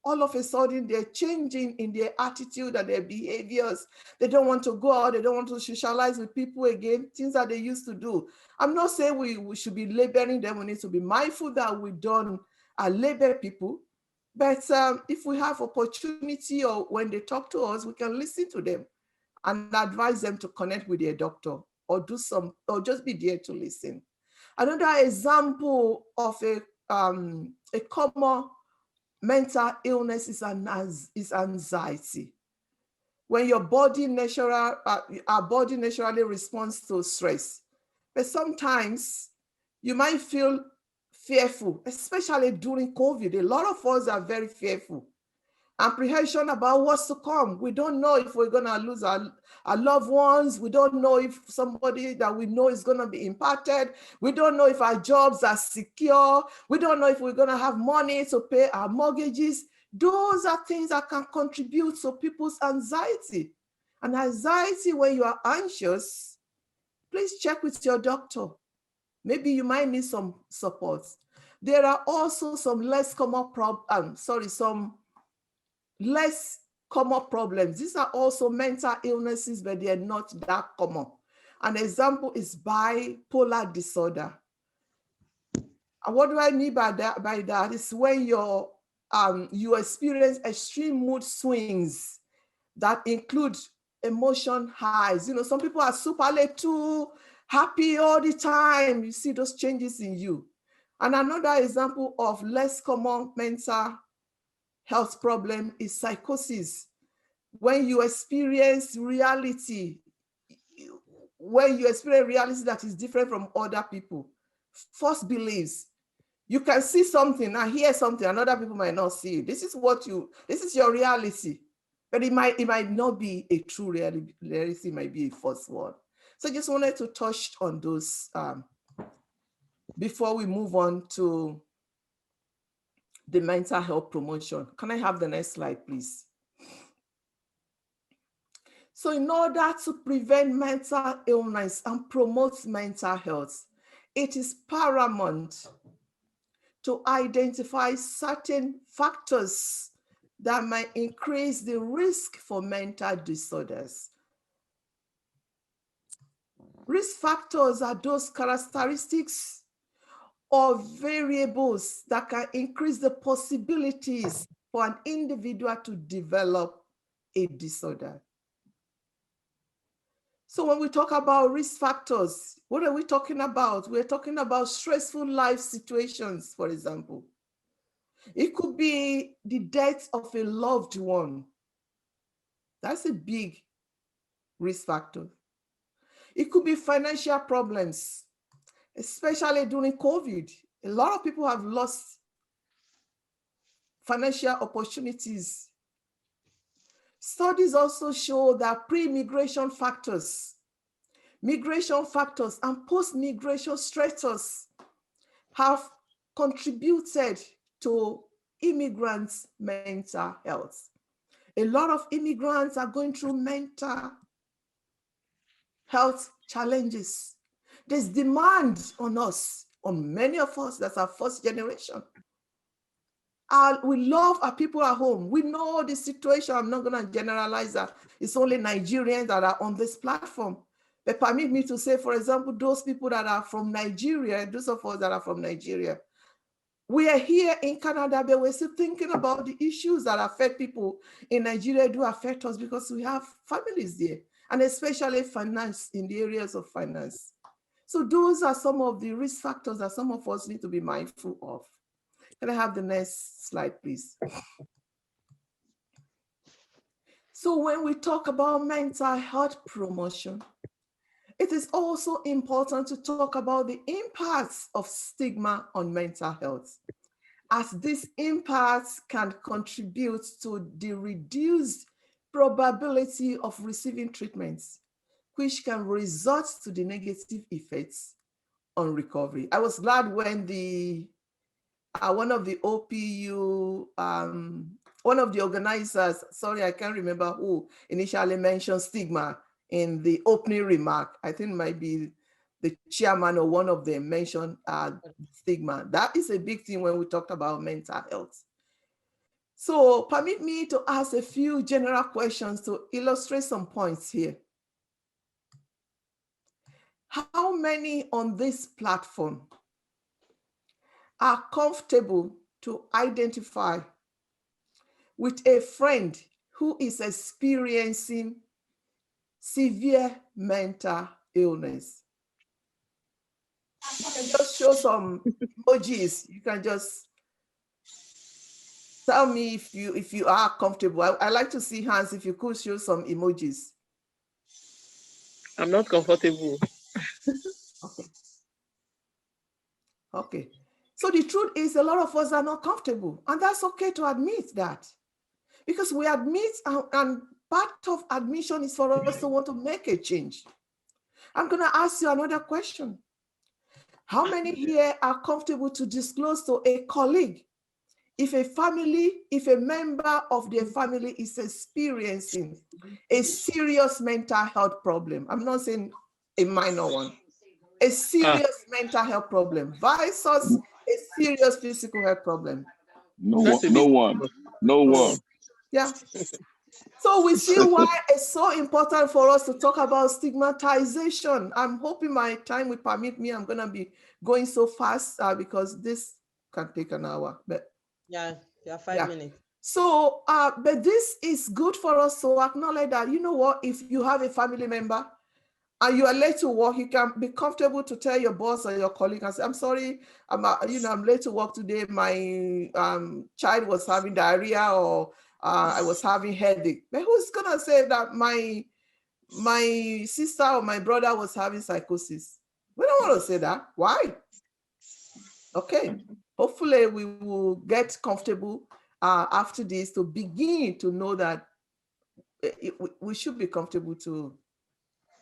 all of a sudden they're changing in their attitude and their behaviors, they don't want to go out, they don't want to socialize with people again, things that they used to do. I'm not saying we should be labeling them. We need to be mindful that we don't label people. But if we have opportunity or when they talk to us, we can listen to them and advise them to connect with their doctor or just be there to listen. Another example of a common mental illness is anxiety. When our body naturally responds to stress. But sometimes you might feel fearful, especially during COVID. A lot of us are very fearful. Apprehension about what's to come. We don't know if we're going to lose our loved ones. We don't know if somebody that we know is going to be impacted. We don't know if our jobs are secure. We don't know if we're going to have money to pay our mortgages. Those are things that can contribute to people's anxiety. And anxiety, when you are anxious, please check with your doctor. Maybe you might need some support. There are also some less common less common problems. These are also mental illnesses, but they are not that common. An example is bipolar disorder. And what do I mean by that? Is when you experience extreme mood swings that include emotion highs. You know, some people are superlative, happy all the time. You see those changes in you. And another example of less common mental health problem is psychosis. When you experience reality, that is different from other people, false beliefs. You can see something and hear something, and other people might not see it. This is your reality, but it might not be a true reality. It might be a false one. So I just wanted to touch on those before we move on to the mental health promotion. Can I have the next slide, please? So in order to prevent mental illness and promote mental health, it is paramount to identify certain factors that might increase the risk for mental disorders. Risk factors are those characteristics or variables that can increase the possibilities for an individual to develop a disorder. So when we talk about risk factors, what are we talking about? We're talking about stressful life situations, for example. It could be the death of a loved one. That's a big risk factor. It could be financial problems, especially during COVID. A lot of people have lost financial opportunities. Studies also show that pre-migration factors, migration factors, and post-migration stressors have contributed to immigrants' mental health. A lot of immigrants are going through mental health challenges. There's demand on us, on many of us that are first generation. We love our people at home. We know the situation. I'm not going to generalize that. It's only Nigerians that are on this platform. But permit me to say, for example, those people that are from Nigeria, those of us that are from Nigeria, we are here in Canada, but we're still thinking about the issues that affect people in Nigeria do affect us because we have families there, and especially finance, in the areas of finance. So those are some of the risk factors that some of us need to be mindful of. Can I have the next slide, please? So when we talk about mental health promotion, it is also important to talk about the impacts of stigma on mental health, as these impacts can contribute to the reduced probability of receiving treatments, which can result to the negative effects on recovery. I was glad when one of the OPU, one of the organizers, sorry, I can't remember who, initially mentioned stigma in the opening remark. I think it might be the chairman or one of them mentioned stigma. That is a big thing when we talked about mental health. So permit me to ask a few general questions to illustrate some points here. How many on this platform are comfortable to identify with a friend who is experiencing severe mental illness? You can just show some emojis. You can just tell me if you are comfortable. I like to see hands. If you could show some emojis. I'm not comfortable. Okay. Okay. So the truth is a lot of us are not comfortable, and that's okay to admit that, because we admit, and part of admission is for us to want to make a change. I'm going to ask you another question. How many here are comfortable to disclose to a colleague if a member of their family is experiencing a serious mental health problem? I'm not saying a minor one, a serious mental health problem versus a serious physical health problem. No one. Yeah. So we see why it's so important for us to talk about stigmatization. I'm hoping my time will permit me. I'm going to be going so fast because this can take an hour. But yeah, 5 minutes. So, but this is good for us to acknowledge that, you know what, if you have a family member and you are late to work, you can be comfortable to tell your boss or your colleague and say, I'm sorry, I'm late to work today. My child was having diarrhea, or I was having headache. But who's gonna say that my sister or my brother was having psychosis? We don't want to say that. Why? Okay. Hopefully we will get comfortable after this to begin to know that we should be comfortable to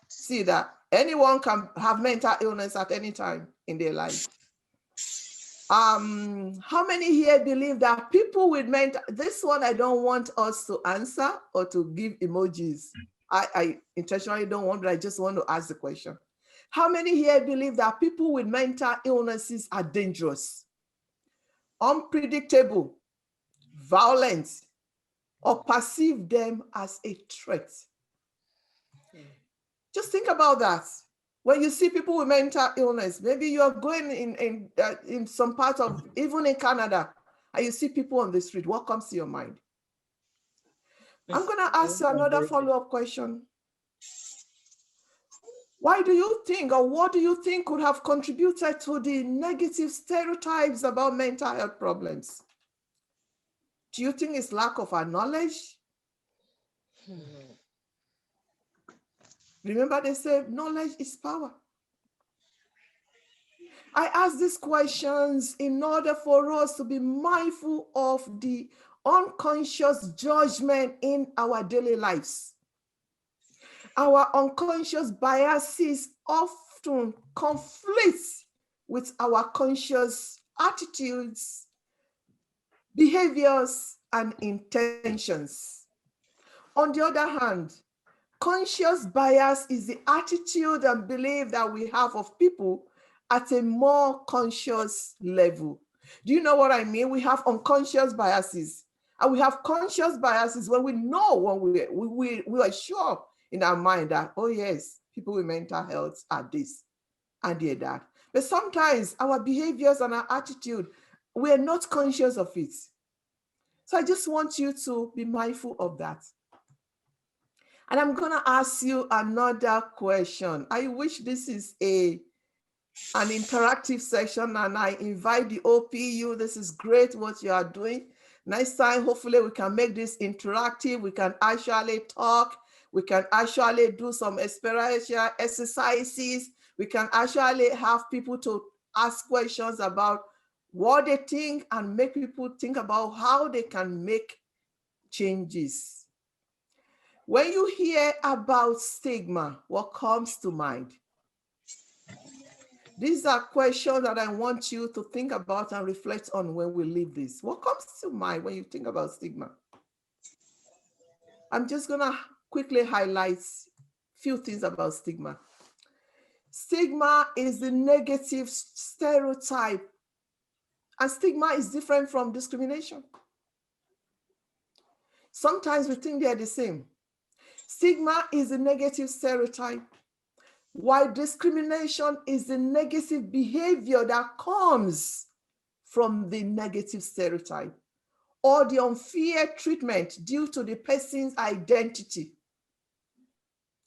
see that anyone can have mental illness at any time in their life. How many here believe that people with mental, this one I don't want us to answer or to give emojis. I intentionally don't want, but I just want to ask the question. How many here believe that people with mental illnesses are dangerous, unpredictable, violent, or perceive them as a threat? Just think about that. When you see people with mental illness, maybe you're going in some part of, even in Canada, and you see people on the street, what comes to your mind? I'm going to ask you another follow-up question. Why do you think, or what do you think could have contributed to the negative stereotypes about mental health problems? Do you think it's lack of our knowledge? Remember, they say knowledge is power. I ask these questions in order for us to be mindful of the unconscious judgment in our daily lives. Our unconscious biases often conflict with our conscious attitudes, behaviors, and intentions. On the other hand, conscious bias is the attitude and belief that we have of people at a more conscious level. Do you know what I mean? We have unconscious biases, and we have conscious biases when we know, when we are sure in our mind that, oh yes, people with mental health are this and they're that. But sometimes our behaviors and our attitude, we're not conscious of it. So I just want you to be mindful of that. And I'm going to ask you another question. I wish this is an interactive session, and I invite the OPU. This is great what you are doing. Next time, hopefully we can make this interactive. We can actually talk. We can actually do some experiential exercises. We can actually have people to ask questions about what they think and make people think about how they can make changes. When you hear about stigma, what comes to mind? These are questions that I want you to think about and reflect on when we leave this. What comes to mind when you think about stigma? I'm just going to quickly highlight a few things about stigma. Stigma is the negative stereotype, and stigma is different from discrimination. Sometimes we think they're the same. Stigma is a negative stereotype, while discrimination is the negative behavior that comes from the negative stereotype or the unfair treatment due to the person's identity,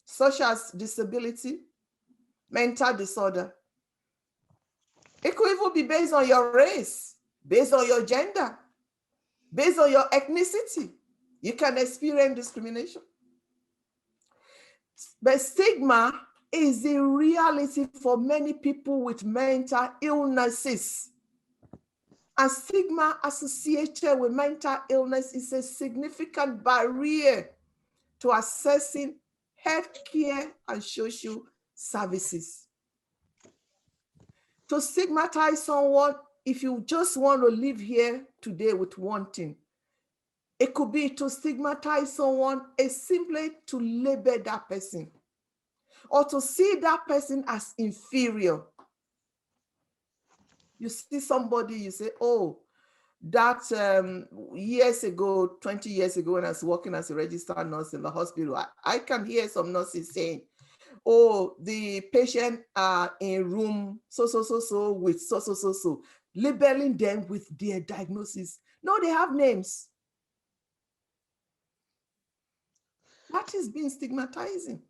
such as disability, mental disorder. It could even be based on your race, based on your gender, based on your ethnicity. You can experience discrimination. But stigma is the reality for many people with mental illnesses. And stigma associated with mental illness is a significant barrier to accessing healthcare and social services. To stigmatize someone, if you just want to live here today with one thing, it could be to stigmatize someone is simply to label that person or to see that person as inferior. You see somebody, you say, oh, that years ago, 20 years ago, when I was working as a registered nurse in the hospital, I can hear some nurses saying, oh, the patient are in room so with so, labeling them with their diagnosis. No, they have names. That is being stigmatizing.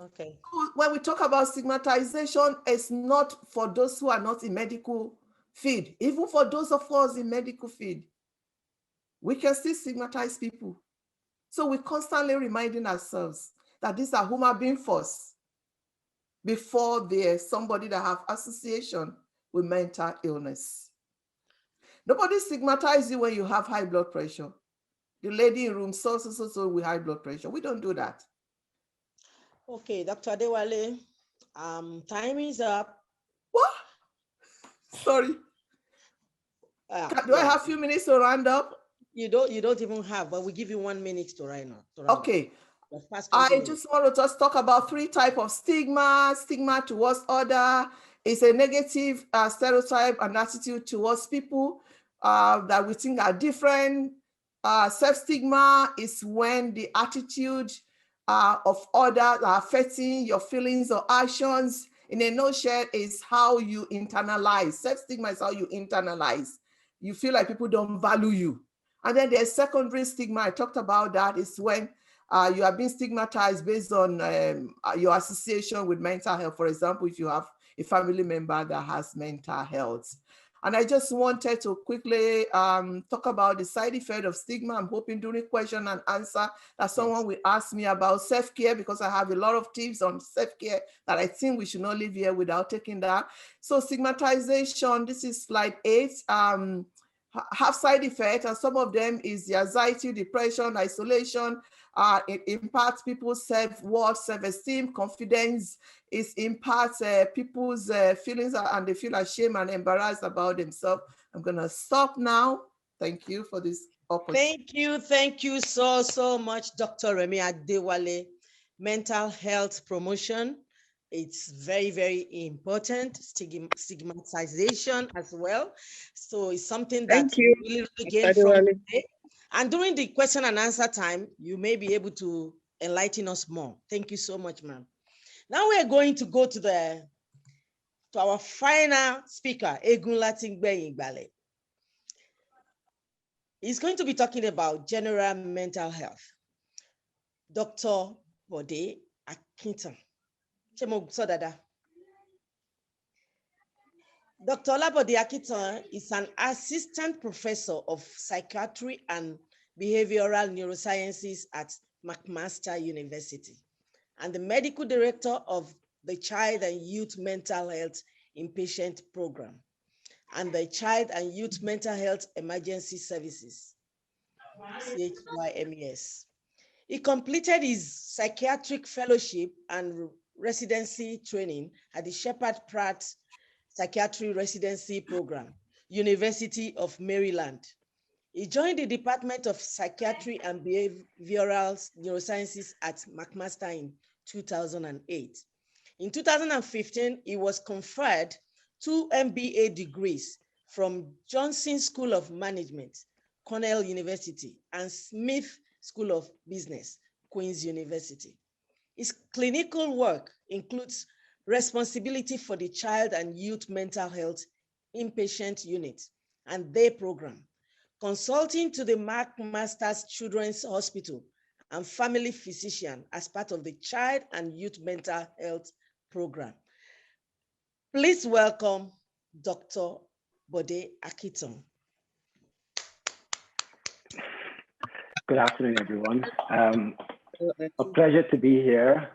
Okay. When we talk about stigmatization, it's not for those who are not in medical field. Even for those of us in medical field, we can still stigmatize people. So we're constantly reminding ourselves that these are human beings first before there's somebody that have association with mental illness. Nobody stigmatizes you when you have high blood pressure. The lady in room so with high blood pressure. We don't do that. Okay, Dr. Adewale, time is up. What? Sorry. Do I have a few minutes to round up? You don't even have, but we give you 1 minute to right now. Okay. I just want to just talk about 3 types of stigma. Stigma towards other is a negative stereotype and attitude towards people that we think are different. Self-stigma is when the attitude of others are affecting your feelings or actions. In a nutshell, is how you internalize. Self-stigma is how you internalize. You feel like people don't value you. And then there's secondary stigma. I talked about that. Is when you are being stigmatized based on your association with mental health. For example, if you have a family member that has mental health. And I just wanted to quickly talk about the side effect of stigma. I'm hoping during question and answer that someone will ask me about self-care, because I have a lot of tips on self-care that I think we should not leave here without taking that. So stigmatization, this is slide 8, have side effects, and some of them is the anxiety, depression, isolation. It impacts people's self-worth, self-esteem, confidence. It impacts people's feelings, and they feel ashamed and embarrassed about themselves. I'm gonna stop now. Thank you for this opportunity. Thank you so much, Dr. Remi Adewale. Mental health promotion, it's very, very important. Stigmatization as well. So it's something that we really gain from today. And during the question and answer time, you may be able to enlighten us more. Thank you so much, ma'am. Now we're going to go to our final speaker, Egunlatingbe Igbale. He's going to be talking about general mental health. Dr. Bode Akintan. Dr. Olabode Akintan is an assistant professor of psychiatry and behavioral neurosciences at McMaster University and the medical director of the Child and Youth Mental Health Inpatient Program and the Child and Youth Mental Health Emergency Services, CHYMES. He completed his psychiatric fellowship and residency training at the Shepherd Pratt Psychiatry Residency Program, University of Maryland. He joined the Department of Psychiatry and Behavioral Neurosciences at McMaster in 2008. In 2015, he was conferred 2 MBA degrees from Johnson School of Management, Cornell University, and Smith School of Business, Queen's University. His clinical work includes responsibility for the Child and Youth Mental Health Inpatient Unit and their program, consulting to the McMaster's Children's Hospital and family physician as part of the Child and Youth Mental Health Program. Please welcome Dr. Bode Akintan. Good afternoon, everyone. A pleasure to be here.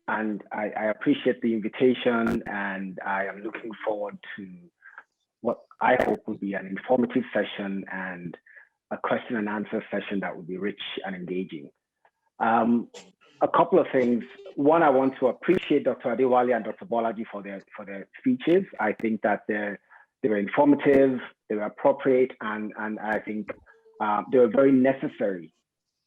And I appreciate the invitation, and I am looking forward to what I hope will be an informative session and a question and answer session that will be rich and engaging. A couple of things. One, I want to appreciate Dr. Adewale and Dr. Bolaji for their speeches. I think that they were informative, they were appropriate, and I think they were very necessary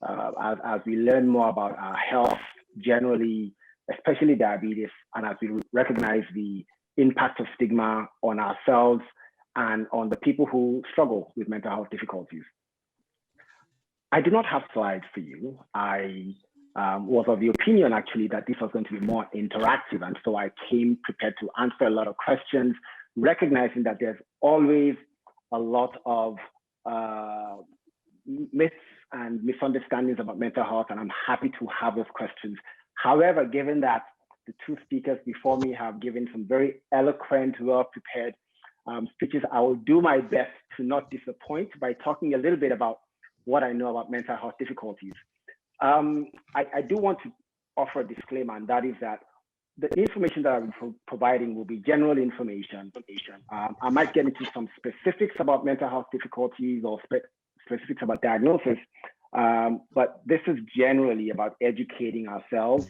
as we learn more about our health generally, especially diabetes, and as we recognize the impact of stigma on ourselves and on the people who struggle with mental health difficulties. I do not have slides for you. I was of the opinion actually that this was going to be more interactive, and so I came prepared to answer a lot of questions, recognizing that there's always a lot of myths and misunderstandings about mental health, and I'm happy to have those questions. However, given that the two speakers before me have given some very eloquent, well-prepared speeches, I will do my best to not disappoint by talking a little bit about what I know about mental health difficulties. I do want to offer a disclaimer, and that is that the information that I'm providing will be general information. I might get into some specifics about mental health difficulties or specifics about diagnosis, but this is generally about educating ourselves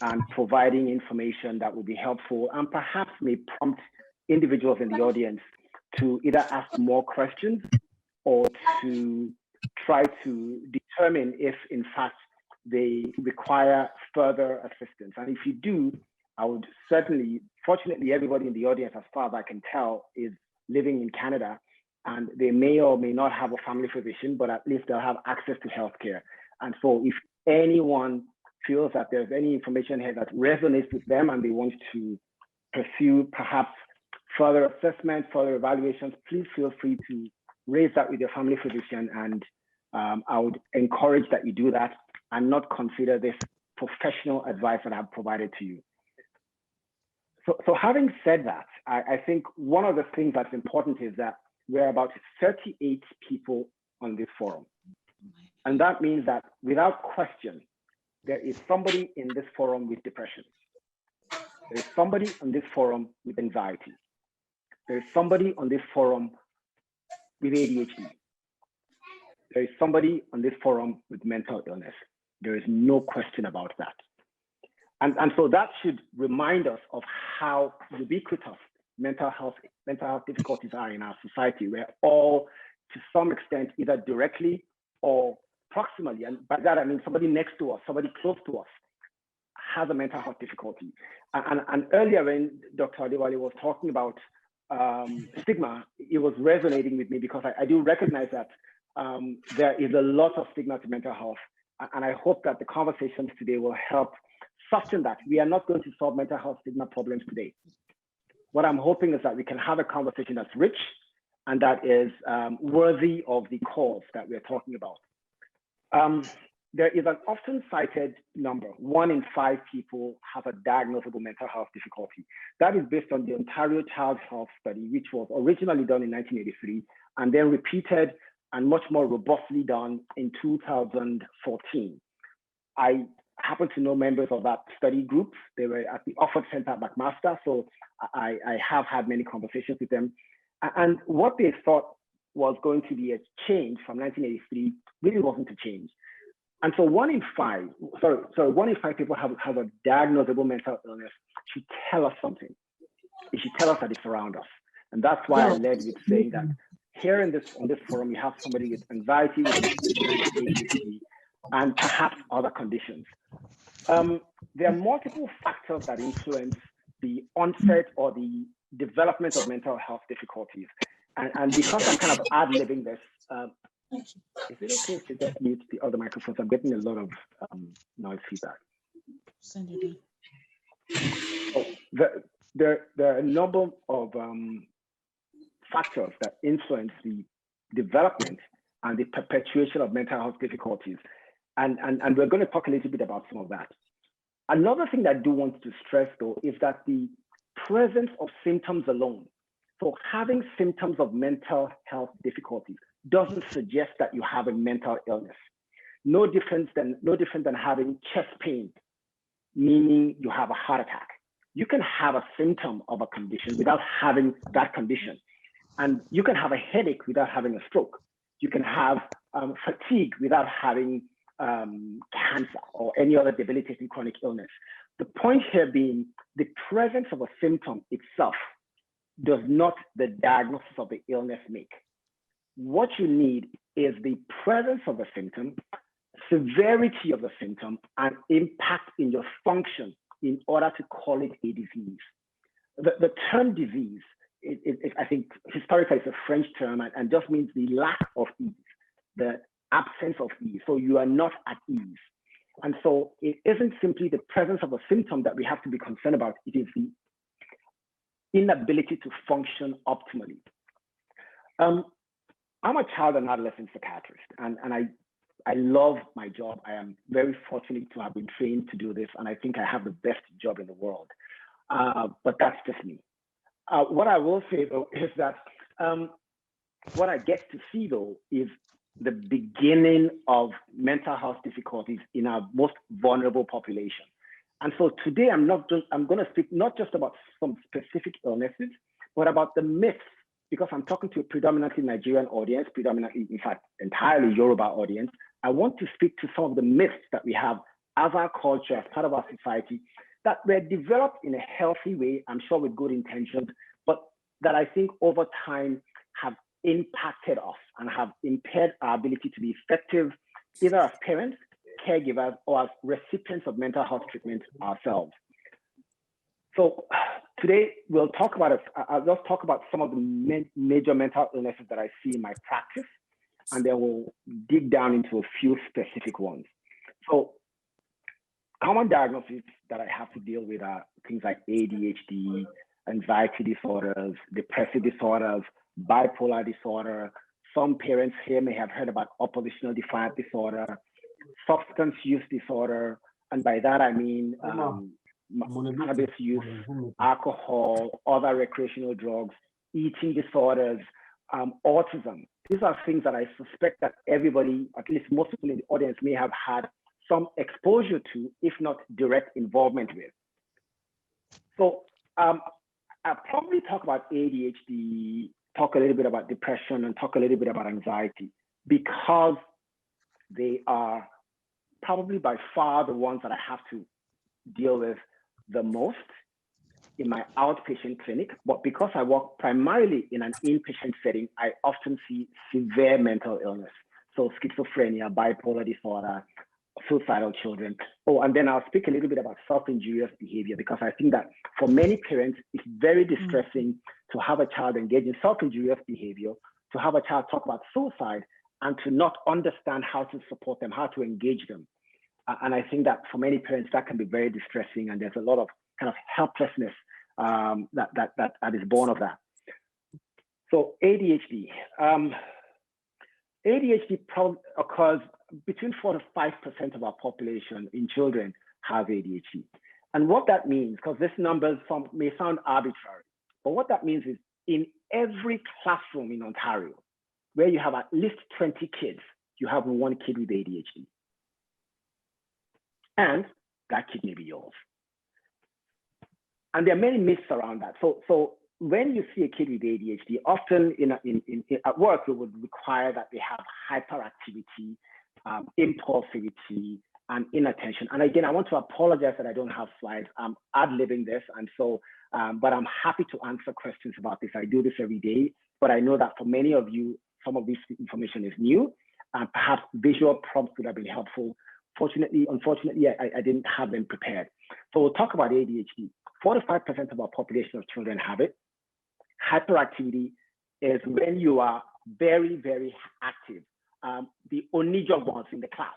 and providing information that will be helpful and perhaps may prompt individuals in the audience to either ask more questions or to try to determine if in fact they require further assistance. And if you do, I would certainly, fortunately, everybody in the audience, as far as I can tell, is living in Canada, and they may or may not have a family physician, but at least they'll have access to healthcare. And so if anyone feels that there's any information here that resonates with them and they want to pursue perhaps further assessment, further evaluations, please feel free to raise that with your family physician. And I would encourage that you do that and not consider this professional advice that I've provided to you. So having said that, I think one of the things that's important is that we're about 38 people on this forum. And that means that without question, there is somebody in this forum with depression. There is somebody on this forum with anxiety. There is somebody on this forum with ADHD. There is somebody on this forum with mental illness. There is no question about that. And so that should remind us of how ubiquitous mental health difficulties are in our society. We're all, to some extent, either directly or proximally, and by that I mean somebody next to us, somebody close to us, has a mental health difficulty. And earlier when Dr. Adewale was talking about stigma, it was resonating with me because I do recognize that there is a lot of stigma to mental health. And I hope that the conversations today will help soften that. We are not going to solve mental health stigma problems today. What I'm hoping is that we can have a conversation that's rich and that is worthy of the cause that we're talking about. There is an often cited number, 1 in 5 people have a diagnosable mental health difficulty. That is based on the Ontario Child Health Study, which was originally done in 1983 and then repeated and much more robustly done in 2014. I happen to know members of that study group. They were at the Offord Center at McMaster, so I have had many conversations with them. And what they thought was going to be a change from 1983 really wasn't a change. And so 1 in 5 people have a diagnosable mental illness should tell us something. It should tell us that it's around us. And that's why I led with saying that here on this forum, you have somebody with anxiety, with ADHD, and perhaps other conditions. There are multiple factors that influence the onset or the development of mental health difficulties. And because I'm kind of ad-libbing this, is it okay to just mute the other microphones? I'm getting a lot of noise feedback. Send it in. So there are a number of factors that influence the development and the perpetuation of mental health difficulties. And we're going to talk a little bit about some of that. Another thing that I do want to stress, though, is that the presence of symptoms alone, so having symptoms of mental health difficulties, doesn't suggest that you have a mental illness. No different than having chest pain, meaning you have a heart attack. You can have a symptom of a condition without having that condition. And you can have a headache without having a stroke. You can have fatigue without having cancer or any other debilitating chronic illness. The point here being the presence of a symptom itself does not the diagnosis of the illness make. What you need is the presence of a symptom, severity of the symptom, and impact in your function in order to call it a disease. The term disease, I think historically it's a French term and just means the lack of ease, the absence of ease. So you are not at ease. And so it isn't simply the presence of a symptom that we have to be concerned about. It is the inability to function optimally. I'm a child and adolescent psychiatrist, and I love my job. I am very fortunate to have been trained to do this, and I think I have the best job in the world. But that's just me. What I will say though is that what I get to see though is the beginning of mental health difficulties in our most vulnerable population. And so today I'm going to speak not just about some specific illnesses, but about the myths, because I'm talking to a predominantly Nigerian audience, predominantly, in fact, entirely Yoruba audience. I want to speak to some of the myths that we have as our culture, as part of our society, that were developed in a healthy way, I'm sure with good intentions, but that I think over time have impacted us and have impaired our ability to be effective, either as parents, caregivers, or as recipients of mental health treatment ourselves. So today we'll talk about I'll just talk about some of the major mental illnesses that I see in my practice, and then we'll dig down into a few specific ones. So common diagnoses that I have to deal with are things like ADHD, anxiety disorders, depressive disorders, bipolar disorder. Some parents here may have heard about oppositional defiant disorder, substance use disorder, and by that I mean cannabis use, alcohol, other recreational drugs, eating disorders, autism. These are things that I suspect that everybody, at least most people in the audience, may have had some exposure to, if not direct involvement with. So I'll probably talk about ADHD, talk a little bit about depression, and talk a little bit about anxiety, because they are probably by far the ones that I have to deal with the most in my outpatient clinic. But because I work primarily in an inpatient setting, I often see severe mental illness. So schizophrenia, bipolar disorder, suicidal children. Oh, and then I'll speak a little bit about self-injurious behavior, because I think that for many parents, it's very distressing to have a child engage in self-injurious behavior, to have a child talk about suicide, and to not understand how to support them, how to engage them. And I think that for many parents, that can be very distressing, and there's a lot of kind of helplessness that is born of that. So ADHD. ADHD occurs between 4 to 5% of our population in children have ADHD. And what that means, because this number may sound arbitrary, but what that means is in every classroom in Ontario, where you have at least 20 kids, you have one kid with ADHD. And that kid may be yours. And there are many myths around that. So when you see a kid with ADHD, often at work, we would require that they have hyperactivity, impulsivity, and inattention. And again, I want to apologize that I don't have slides. I'm ad-libbing this, and so, but I'm happy to answer questions about this. I do this every day, but I know that for many of you, some of this information is new, and perhaps visual prompts would have been helpful. Unfortunately, I didn't have them prepared. So we'll talk about ADHD. 4 to 5% of our population of children have it. Hyperactivity is when you are very, very active, the onijo ones in the class.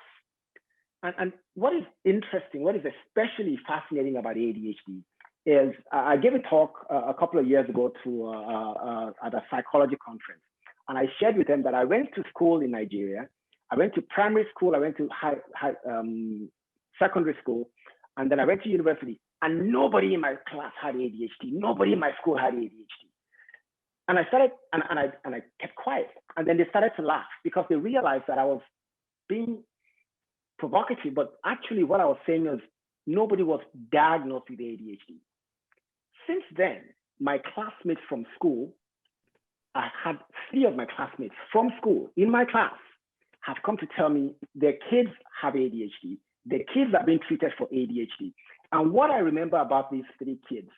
And what is interesting, what is especially fascinating about ADHD is I gave a talk a couple of years ago to at a psychology conference, and I shared with them that I went to school in Nigeria. I went to primary school, I went to secondary school, and then I went to university, and nobody in my class had ADHD. Nobody in my school had ADHD. And I started, and I kept quiet. And then they started to laugh because they realized that I was being provocative, but actually what I was saying is nobody was diagnosed with ADHD. Since then, my classmates from school I had 3 of my classmates from school in my class have come to tell me their kids have ADHD. Their kids are being treated for ADHD. And what I remember about these 3 kids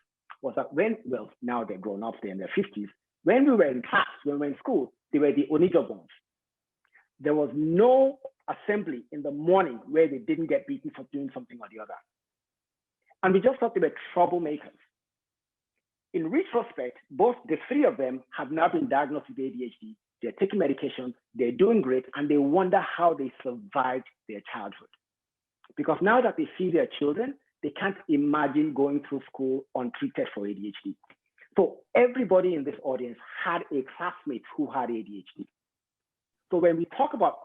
was that well, now they're grown up, they're in their 50s. When we were in class, when we were in school, they were the Onijobons. There was no assembly in the morning where they didn't get beaten for doing something or the other. And we just thought they were troublemakers. In retrospect, both the 3 of them have now been diagnosed with ADHD. They're taking medication, they're doing great, and they wonder how they survived their childhood. Because now that they see their children, they can't imagine going through school untreated for ADHD. So everybody in this audience had a classmate who had ADHD. So when we talk about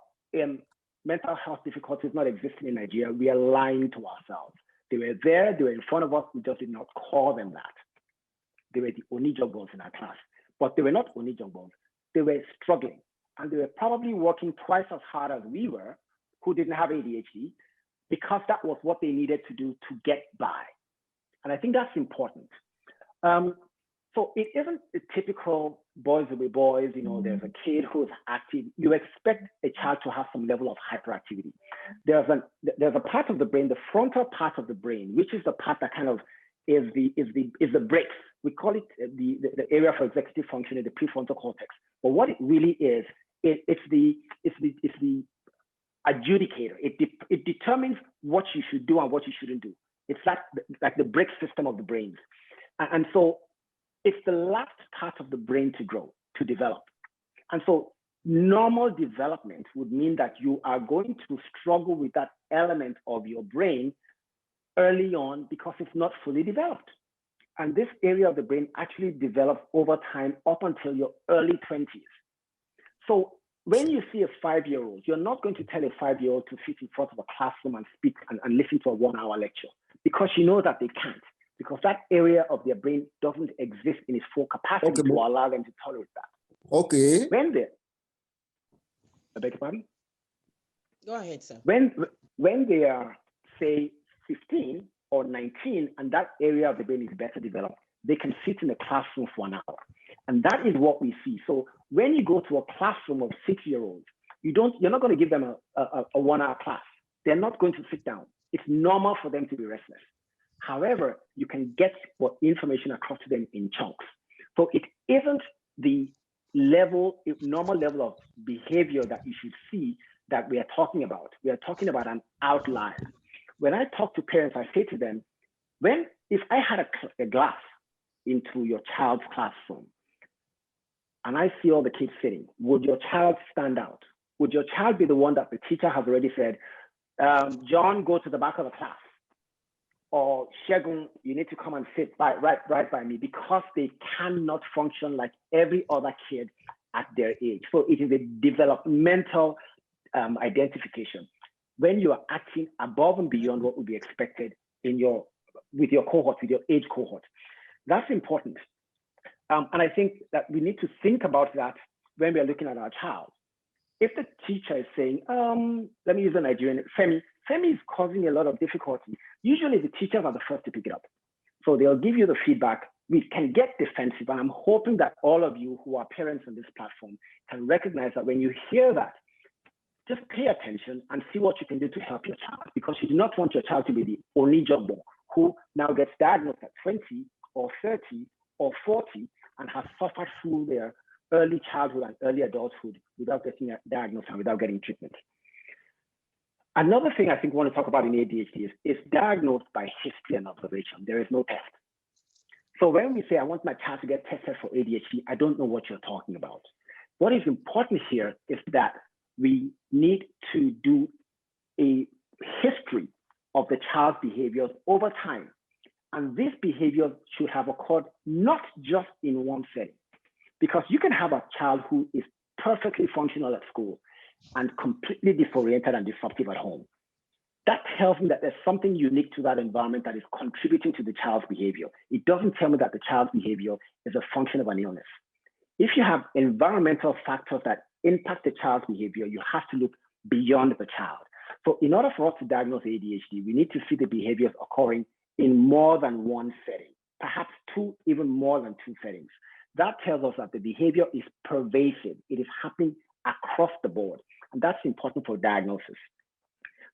mental health difficulties not existing in Nigeria, we are lying to ourselves. They were there, they were in front of us, we just did not call them that. They were the Onijobons in our class, but they were not Onijobons. They were struggling, and they were probably working twice as hard as we were, who didn't have ADHD, because that was what they needed to do to get by. And I think that's important. So it isn't a typical boys will be boys, you know, there's a kid who's active. You expect a child to have some level of hyperactivity. There's a part of the brain, the frontal part of the brain, which is the part that kind of is the brakes. We call it the area for executive functioning, the prefrontal cortex. But what it really is, it's the adjudicator. It determines what you should do and what you shouldn't do. It's like the brake system of the brains. And so it's the last part of the brain to grow, to develop. And so normal development would mean that you are going to struggle with that element of your brain early on because it's not fully developed. And this area of the brain actually develops over time up until your early 20s. So when you see a 5-year-old, you're not going to tell a 5-year-old to sit in front of a classroom and speak and listen to a 1-hour lecture, because you know that they can't, because that area of their brain doesn't exist in its full capacity to allow them to tolerate that. Okay. When they, I beg your pardon? Go ahead, sir. When they are, say, 15 or 19, and that area of the brain is better developed, they can sit in a classroom for an hour. And that is what we see. So when you go to a classroom of 6-year-olds, you're not going to give them a 1-hour class. They're not going to sit down. It's normal for them to be restless. However, you can get information across to them in chunks. So it isn't the normal level of behavior that you should see that we are talking about. We are talking about an outlier. When I talk to parents, I say to them, if I had a glass into your child's classroom and I see all the kids sitting, would your child stand out? Would your child be the one that the teacher has already said, John, go to the back of the class? Or Shegun, you need to come and sit right by me, because they cannot function like every other kid at their age. So it is a developmental identification. When you are acting above and beyond what would be expected with your cohort, with your age cohort, that's important. And I think that we need to think about that when we are looking at our child. If the teacher is saying, let me use a Nigerian, Femi is causing a lot of difficulty, usually the teachers are the first to pick it up. So they'll give you the feedback. We can get defensive, and I'm hoping that all of you who are parents on this platform can recognize that when you hear that, just pay attention and see what you can do to help your child, because you do not want your child to be the only Onijogbo who now gets diagnosed at 20 or 30 or 40 and has suffered through their early childhood and early adulthood without getting diagnosed and without getting treatment. Another thing I think we want to talk about in ADHD is diagnosed by history and observation. There is no test. So when we say, I want my child to get tested for ADHD, I don't know what you're talking about. What is important here is that we need to do a history of the child's behaviors over time. And these behaviors should have occurred not just in one setting, because you can have a child who is perfectly functional at school and completely disoriented and disruptive at home. That tells me that there's something unique to that environment that is contributing to the child's behavior. It doesn't tell me that the child's behavior is a function of an illness. If you have environmental factors that impact the child's behavior, you have to look beyond the child. So in order for us to diagnose ADHD, we need to see the behaviors occurring in more than one setting, perhaps two, even more than two settings. That tells us that the behavior is pervasive. It is happening across the board. And that's important for diagnosis.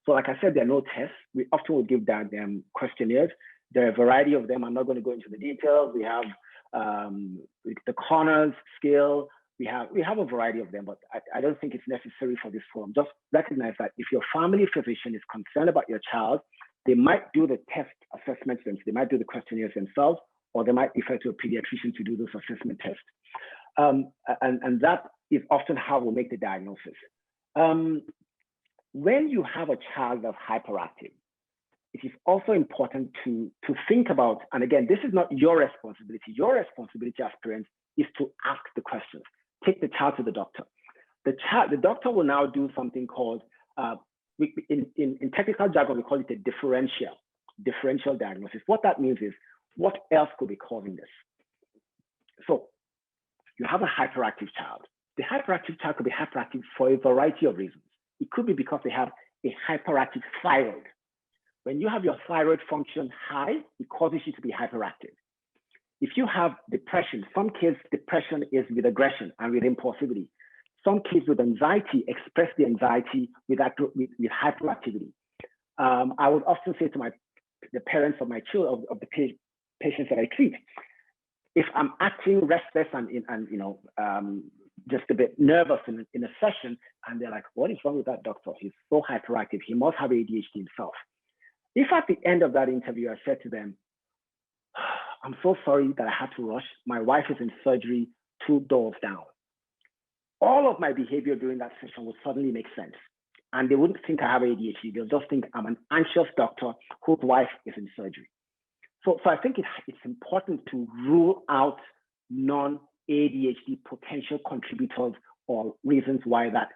So like I said, there are no tests. We often will give them questionnaires. There are a variety of them. I'm not going to go into the details. We have the Conners scale. We have a variety of them, but I don't think it's necessary for this forum. Just recognize that if your family physician is concerned about your child, they might do the test assessments themselves. They might do the questionnaires themselves, or they might refer to a pediatrician to do those assessment tests. And that is often how we'll make the diagnosis. When you have a child that's hyperactive, it is also important to think about, and again, this is not your responsibility. Your responsibility as parents is to ask the questions. Take the child to the doctor. The doctor will now do something called, in technical jargon, we call it a differential diagnosis. What that means is, what else could be causing this? So you have a hyperactive child. The hyperactive child could be hyperactive for a variety of reasons. It could be because they have a hyperactive thyroid. When you have your thyroid function high, it causes you to be hyperactive. If you have depression, some kids, depression is with aggression and with impulsivity. Some kids with anxiety express the anxiety with hyperactivity. I would often say to the parents of my children, of the patients that I treat, if I'm acting restless and just a bit nervous in a session, and they're like, what is wrong with that doctor? He's so hyperactive. He must have ADHD himself. If at the end of that interview, I said to them, I'm so sorry that I had to rush. My wife is in surgery 2 doors down. All of my behavior during that session would suddenly make sense. And they wouldn't think I have ADHD. They'll just think I'm an anxious doctor whose wife is in surgery. So I think it's important to rule out non-ADHD potential contributors or reasons why that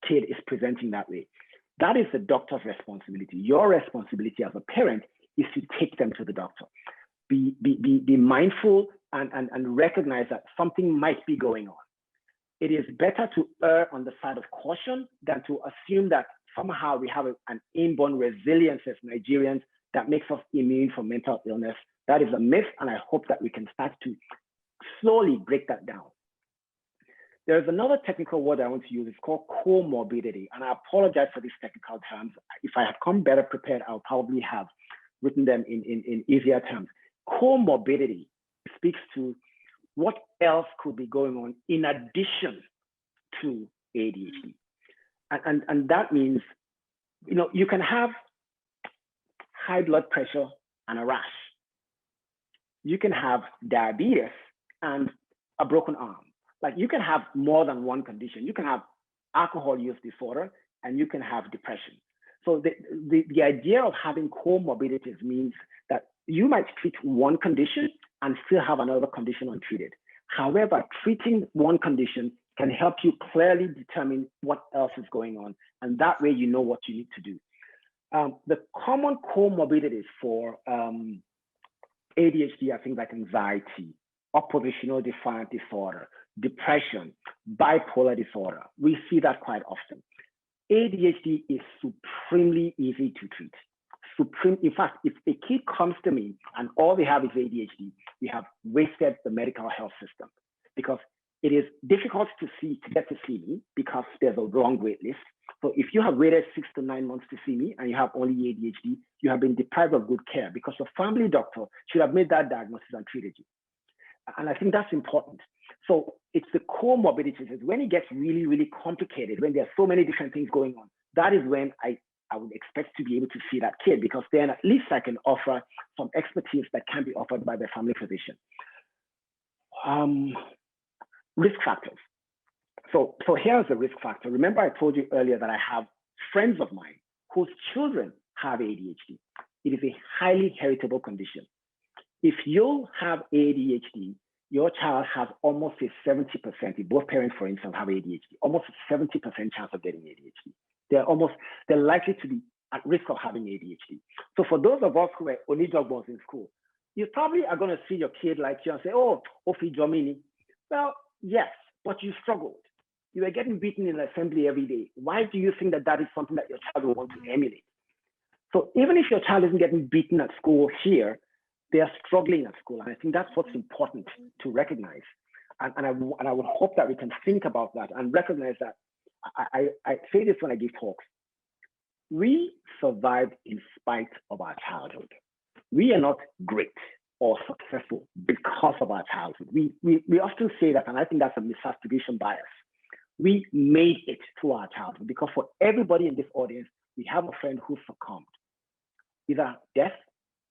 kid is presenting that way. That is the doctor's responsibility. Your responsibility as a parent is to take them to the doctor. Be mindful and recognize that something might be going on. It is better to err on the side of caution than to assume that somehow we have an inborn resilience as Nigerians that makes us immune from mental illness. That is a myth, and I hope that we can start to slowly break that down. There's another technical word I want to use. It's called comorbidity, and I apologize for these technical terms. If I had come better prepared, I'll probably have written them in easier terms. Comorbidity speaks to what else could be going on in addition to ADHD. And that means, you can have high blood pressure and a rash. You can have diabetes and a broken arm. Like, you can have more than one condition. You can have alcohol use disorder and you can have depression. So the idea of having comorbidities means that you might treat one condition and still have another condition untreated. However, treating one condition can help you clearly determine what else is going on. And that way you know what you need to do. The common comorbidities for ADHD are things like anxiety, oppositional defiant disorder, depression, bipolar disorder. We see that quite often. ADHD is supremely easy to treat. In fact, if a kid comes to me and all they have is ADHD, we have wasted the medical health system, because it is difficult to get to see me because there's a long wait list. So if you have waited 6 to 9 months to see me and you have only ADHD, you have been deprived of good care because your family doctor should have made that diagnosis and treated you. And I think that's important. So it's the comorbidities. It's when it gets really, really complicated, when there are so many different things going on, that is when I would expect to be able to see that kid, because then at least I can offer some expertise that can be offered by the family physician. Risk factors. So here's the risk factor. Remember, I told you earlier that I have friends of mine whose children have ADHD. It is a highly heritable condition. If you have ADHD, your child has almost a 70%, if both parents, for instance, have ADHD, almost a 70% chance of getting ADHD. They're likely to be at risk of having ADHD. So for those of us who were only jogbos in school, you probably are going to see your kid like you and say, oh, Ofi Jomini. Well, yes, but you struggled. You were getting beaten in assembly every day. Why do you think that is something that your child will want to emulate? So even if your child isn't getting beaten at school here, they are struggling at school. And I think that's what's important to recognize. And I would hope that we can think about that and recognize that. I say this when I give talks. We survived in spite of our childhood. We are not great or successful because of our childhood. We often say that, and I think that's a misattribution bias. We made it through our childhood, because for everybody in this audience, we have a friend who succumbed, either death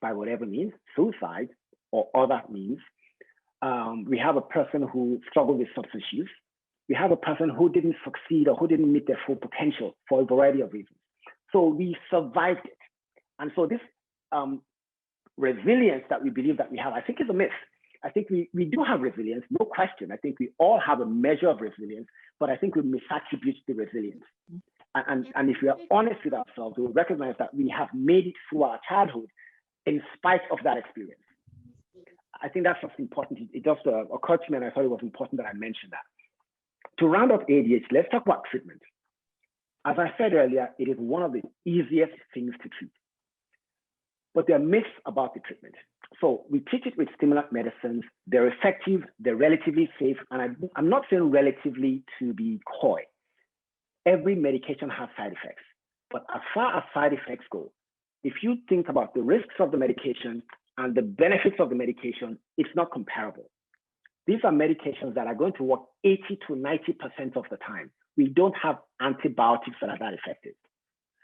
by whatever means, suicide, or other means. We have a person who struggled with substance use. We have a person who didn't succeed or who didn't meet their full potential for a variety of reasons. So we survived it. And so this resilience that we believe that we have, I think is a myth. I think we do have resilience, no question. I think we all have a measure of resilience, but I think we misattribute the resilience. And if we are honest with ourselves, we'll recognize that we have made it through our childhood in spite of that experience. I think that's what's important. It just occurred to me, and I thought it was important that I mentioned that. To round up ADHD, let's talk about treatment. As I said earlier, it is one of the easiest things to treat. But there are myths about the treatment. So we treat it with stimulant medicines. They're effective, they're relatively safe, and I'm not saying relatively to be coy. Every medication has side effects. But as far as side effects go, if you think about the risks of the medication and the benefits of the medication, it's not comparable. These are medications that are going to work 80 to 90% of the time. We don't have antibiotics that are that effective.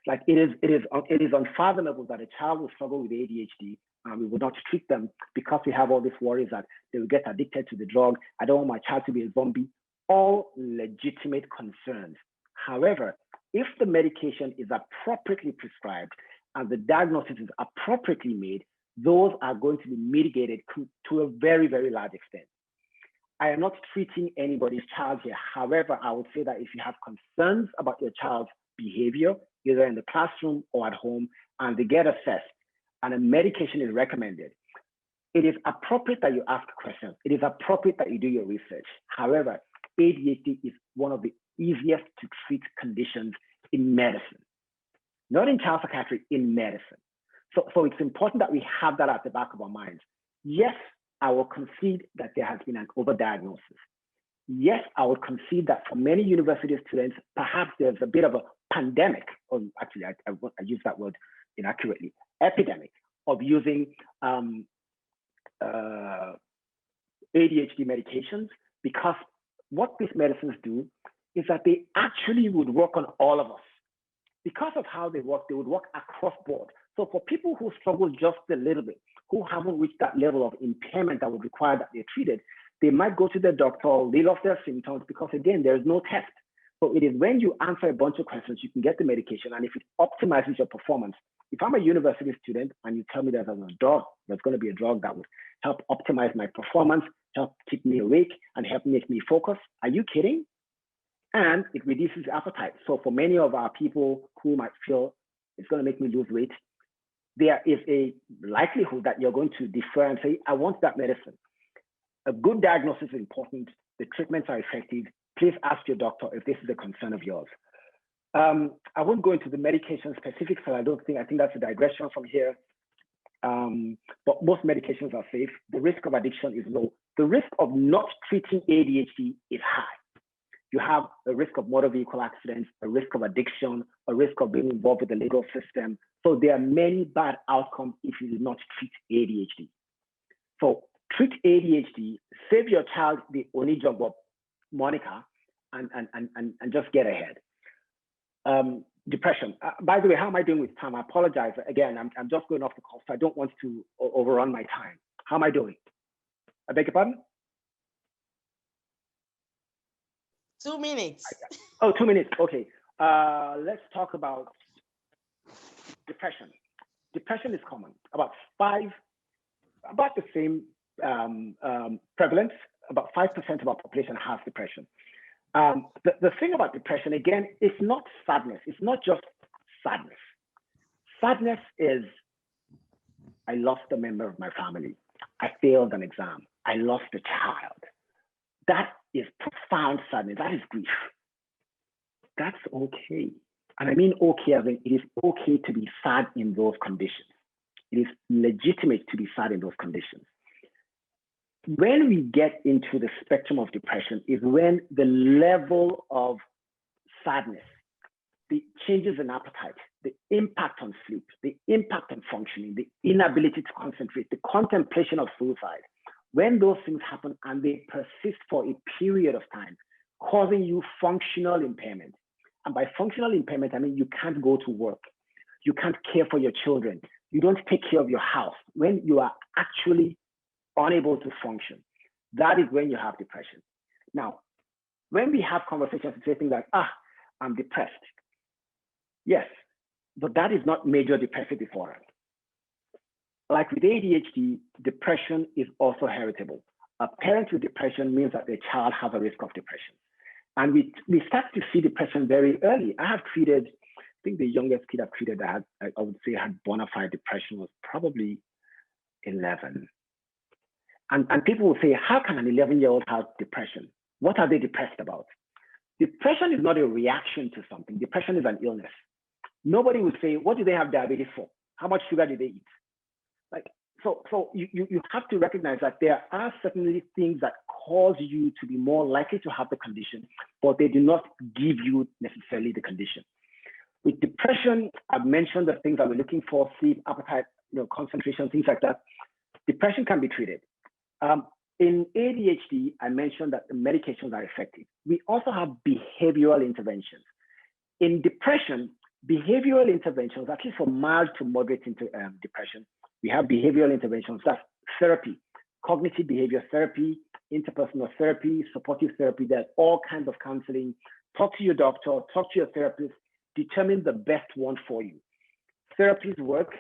Like it is unfathomable that a child will struggle with ADHD and we would not treat them because we have all these worries that they will get addicted to the drug. I don't want my child to be a zombie. All legitimate concerns. However, if the medication is appropriately prescribed and the diagnosis is appropriately made, those are going to be mitigated to a very, very large extent. I am not treating anybody's child here. However, I would say that if you have concerns about your child's behavior, either in the classroom or at home, and they get assessed and a medication is recommended, it is appropriate that you ask questions. It is appropriate that you do your research. However, ADHD is one of the easiest to treat conditions in medicine, not in child psychiatry, in medicine. So it's important that we have that at the back of our minds. Yes, I will concede that there has been an overdiagnosis. Yes, I would concede that for many university students, perhaps there's a bit of a pandemic, or actually I use that word inaccurately, epidemic of using ADHD medications, because what these medicines do is that they actually would work on all of us. Because of how they would work across board. So for people who struggle just a little bit, who haven't reached that level of impairment that would require that they're treated, they might go to their doctor, lead off their symptoms, because again, there's no test. So it is when you answer a bunch of questions, you can get the medication, and if it optimizes your performance. If I'm a university student and you tell me there's going to be a drug that would help optimize my performance, help keep me awake, and help make me focus, are you kidding? And it reduces appetite. So for many of our people who might feel it's going to make me lose weight, there is a likelihood that you're going to defer and say, I want that medicine. A good diagnosis is important. The treatments are effective. Please ask your doctor if this is a concern of yours. I won't go into the medication specifics, and I think that's a digression from here. But most medications are safe. The risk of addiction is low. The risk of not treating ADHD is high. You have a risk of motor vehicle accidents, a risk of addiction, a risk of being involved with the legal system. So there are many bad outcomes if you do not treat ADHD. So treat ADHD, save your child the Onijogbo moniker, and just get ahead. Depression. By the way, how am I doing with time? I apologize. Again, I'm just going off the call, so I don't want to overrun my time. How am I doing? I beg your pardon? 2 minutes. Oh, 2 minutes. Okay. Let's talk about depression. Depression is common. About the same prevalence. About 5% of our population has depression. The thing about depression, again, it's not sadness. It's not just sadness. Sadness is, I lost a member of my family. I failed an exam. I lost a child. That is profound sadness. That is grief. That's okay. And I mean okay, as in it is okay to be sad in those conditions. It is legitimate to be sad in those conditions. when we get into the spectrum of depression is when the level of sadness, the changes in appetite, the impact on sleep, the impact on functioning, the inability to concentrate, the contemplation of suicide, when those things happen and they persist for a period of time, causing you functional impairment. And by functional impairment, I mean you can't go to work, you can't care for your children, you don't take care of your house, when you are actually unable to function, that is when you have depression. Now, when we have conversations and say things like, I'm depressed. Yes, but that is not major depressive disorder. Like with ADHD, depression is also heritable. A parent with depression means that their child has a risk of depression. And we start to see depression very early. I have treated, I think the youngest kid I've treated that I would say had bona fide depression was probably 11. And people will say, how can an 11-year-old have depression? What are they depressed about? Depression is not a reaction to something. Depression is an illness. Nobody would say, what do they have diabetes for? How much sugar do they eat? Like, so you have to recognize that there are certainly things that cause you to be more likely to have the condition, but they do not give you necessarily the condition. With depression, I've mentioned the things that we're looking for, sleep, appetite, concentration, things like that. Depression can be treated. In ADHD, I mentioned that the medications are effective. We also have behavioral interventions. In depression, behavioral interventions, at least for mild to moderate depression, we have behavioral interventions, that's therapy, cognitive behavior therapy, interpersonal therapy, supportive therapy, there's all kinds of counseling. Talk to your doctor, talk to your therapist, determine the best one for you. Therapies work,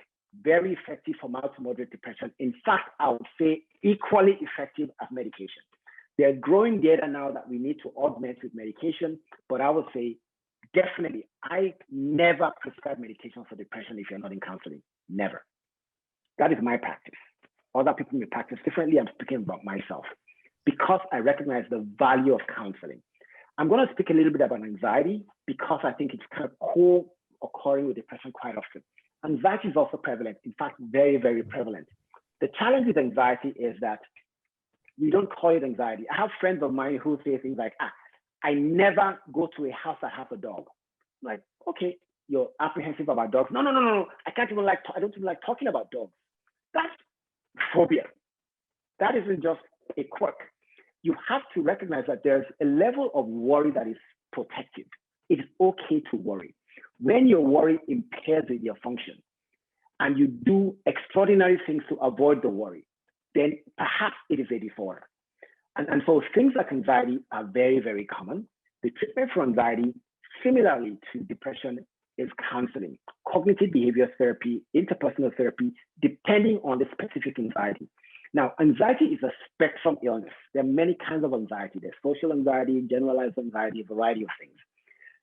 very effective for mild to moderate depression. In fact, I would say equally effective as medication. There's growing data now that we need to augment with medication, but I would say definitely, I never prescribe medication for depression if you're not in counseling, never. That is my practice. Other people may practice differently. I'm speaking about myself because I recognize the value of counseling. I'm going to speak a little bit about anxiety because I think it's kind of co-occurring with depression quite often. Anxiety is also prevalent, in fact, very, very prevalent. The challenge with anxiety is that we don't call it anxiety. I have friends of mine who say things like, I never go to a house that has a dog. I'm like, okay, you're apprehensive about dogs. No. I don't even like talking about dogs. That's phobia. That isn't just a quirk. You have to recognize that there's a level of worry that is protective. It's okay to worry. When your worry impairs your function and you do extraordinary things to avoid the worry, then perhaps it is a disorder. And so things like anxiety are very, very common. The treatment for anxiety, similarly to depression, is counseling, cognitive behavior therapy, interpersonal therapy, depending on the specific anxiety. Now, anxiety is a spectrum illness. There are many kinds of anxiety. There's social anxiety, generalized anxiety, a variety of things.